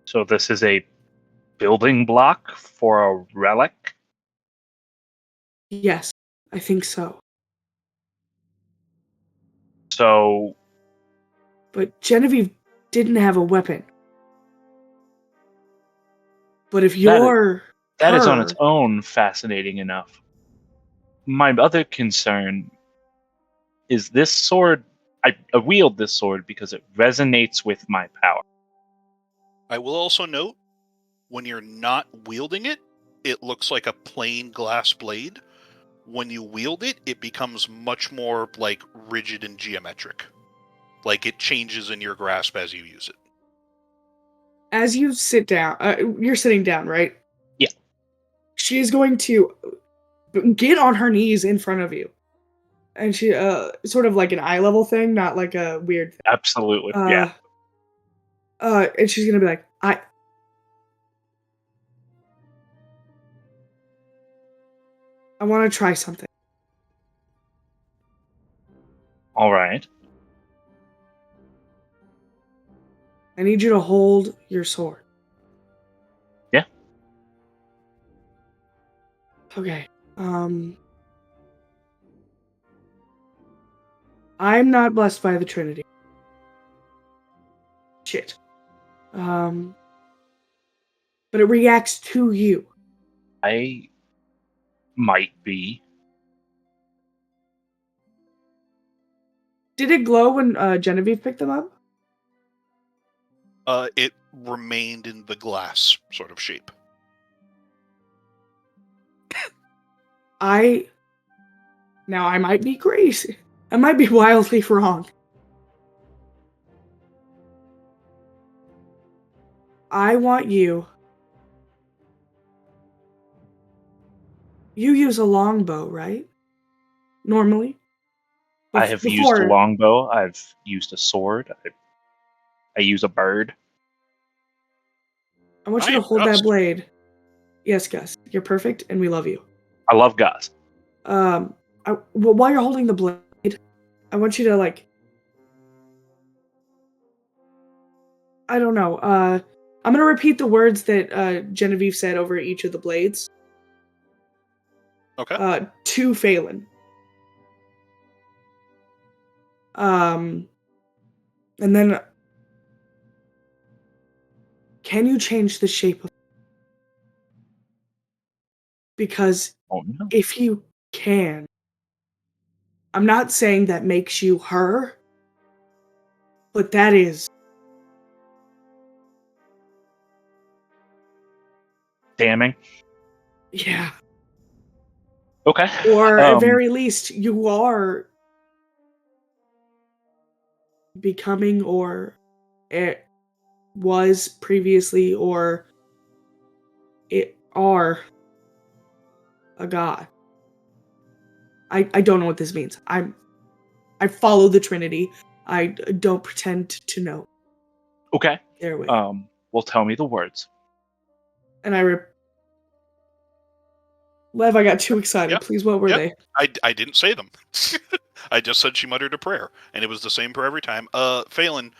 So this is a building block for a relic? Yes, I think so. So... But Genevieve didn't have a weapon. But if you're That is on her, its own fascinating enough. My other concern is this sword. I wield this sword because it resonates with my power. I will also note, when you're not wielding it, it looks like a plain glass blade. When you wield it, it becomes much more like rigid and geometric. Like it changes in your grasp as you use it. as you sit down, you're sitting down, right? Yeah. She is going to get on her knees in front of you. And she, sort of like an eye level thing, not like a weird thing. Absolutely. Yeah. And she's gonna be like, I want to try something. All right. I need you to hold your sword. Yeah. Okay. I'm not blessed by the Trinity. Shit. But it reacts to you. I might be. Did it glow when Genevieve picked them up? It remained in the glass sort of shape. Now I might be crazy. I might be wildly wrong. I want you. You use a longbow, right? Normally? I have used a longbow. I've used a sword. I use a bird. I want you to hold that blade. Yes, Gus. You're perfect, and we love you. I love Gus. Well, while you're holding the blade, I want you to, like... I don't know. I'm gonna repeat the words that Genevieve said over each of the blades. Okay. To Phelan. And then... Can you change the shape of... Because if you can... I'm not saying that makes you her, but that is... Damning. Yeah. Okay. Or at very least, you are becoming, or it was previously, or it are a god. I don't know what this means. I follow the Trinity. I don't pretend to know. Okay. There we Well, tell me the words. And Lev, I got too excited. Yeah. Please, what were they? I didn't say them. I just said she muttered a prayer, and it was the same for every time. Phelan,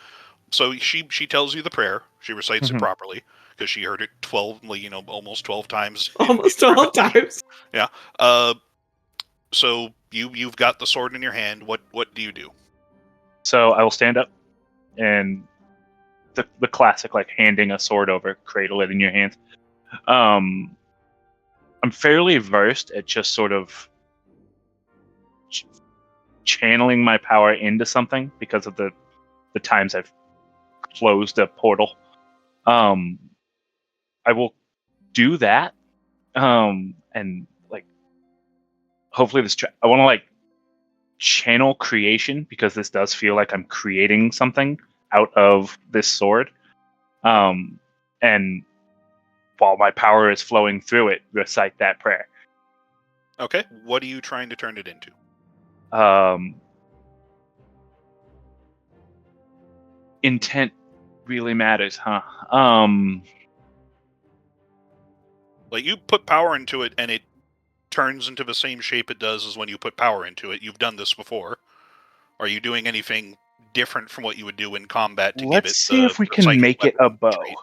so she tells you the prayer. She recites it properly because she heard it almost 12 times. Almost 12 times. Yeah. So you've got the sword in your hand. What do you do? So I will stand up, and the classic, like handing a sword over, cradle it in your hands. I'm fairly versed at just sort of channeling my power into something because of the times I've closed a portal. I will do that, and like hopefully I want to like channel creation, because this does feel like I'm creating something out of this sword. And while my power is flowing through it, recite that prayer. Okay, what are you trying to turn it into? Intent really matters, huh? Like, you put power into it, and it turns into the same shape it does as when you put power into it. You've done this before. Are you doing anything different from what you would do in combat to give it let's see if we the can psychic make it a weapon bow. trait?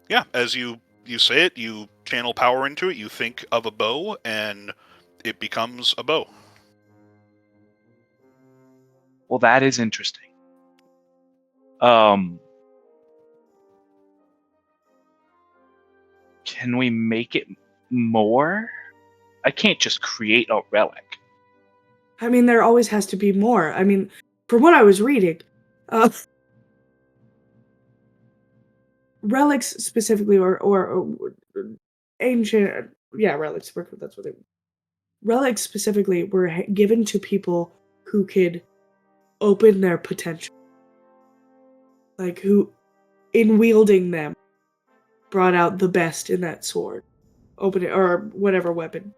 Yeah, as you say it, you channel power into it, you think of a bow, and it becomes a bow. Well, that is interesting. Can we make it more? I can't just create a relic. I mean, there always has to be more. I mean, from what I was reading, relics specifically, or ancient, yeah, relics. That's what they. Relics specifically were given to people who could open their potential, like who, in wielding them, brought out the best in that sword, open it or whatever weapon.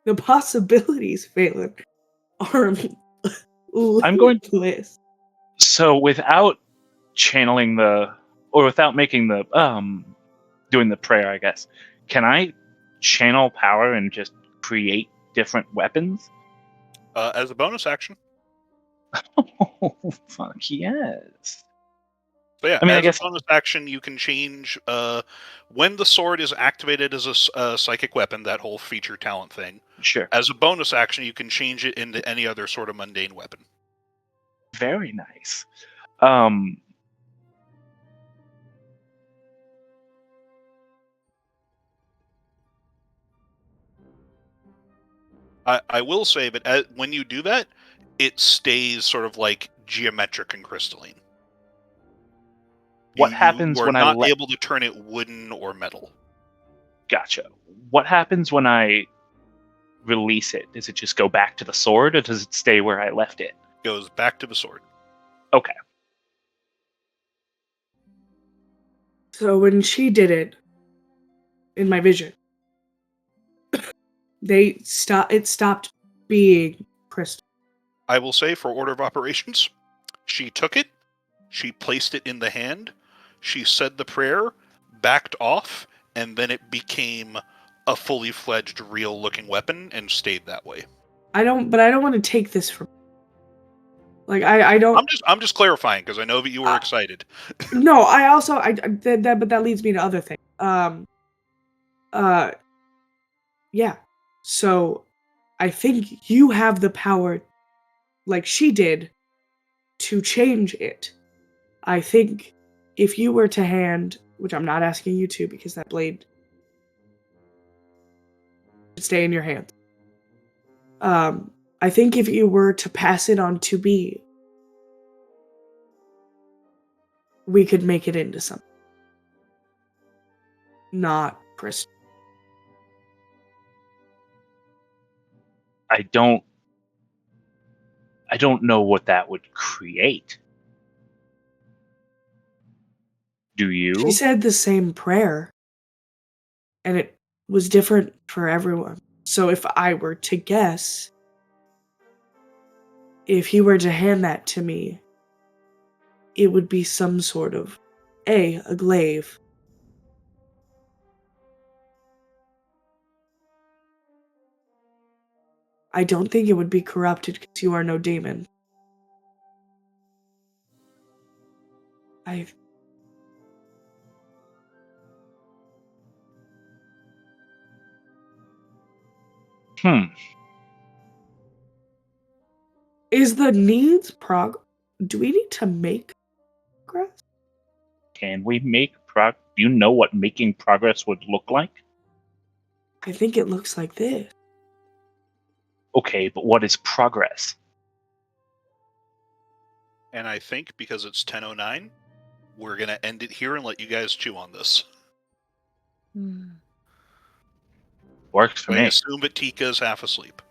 The possibilities, Phelan, are limitless. So without channeling without making the doing the prayer, I guess, can I channel power and just create different weapons? As a bonus action. Oh, fuck yes. So yeah, I mean, as I guess a bonus action, you can change when the sword is activated as a psychic weapon, that whole feature talent thing. Sure. As a bonus action, you can change it into any other sort of mundane weapon. Very nice. I will say that when you do that, it stays sort of like geometric and crystalline. What happens you are when not able to turn it wooden or metal. Gotcha. What happens when I release it? Does it just go back to the sword, or does it stay where I left it? Goes back to the sword. Okay. So when she did it, in my vision, it stopped being crystal. I will say, for order of operations, she took it, she placed it in the hand, she said the prayer, backed off, and then it became a fully fledged, real-looking weapon and stayed that way. I don't want to take this from. Like I don't. I'm just clarifying because I know that you were excited. No, I also but that leads me to other things. Yeah. So, I think you have the power, like she did, to change it. I think if you were to hand, which I'm not asking you to because that blade should stay in your hand. I think if you were to pass it on to me, we could make it into something. Not crystal. I don't know what that would create. Do you? She said the same prayer, and it was different for everyone. So if I were to guess, if he were to hand that to me, it would be some sort of a glaive. I don't think it would be corrupted because you are no demon. Is the needs do we need to make progress? Can we make progress? Do you know what making progress would look like? I think it looks like this. Okay, but what is progress? And I think because it's 10:09, we're gonna end it here and let you guys chew on this. Works for I me. assume Vatika is half asleep.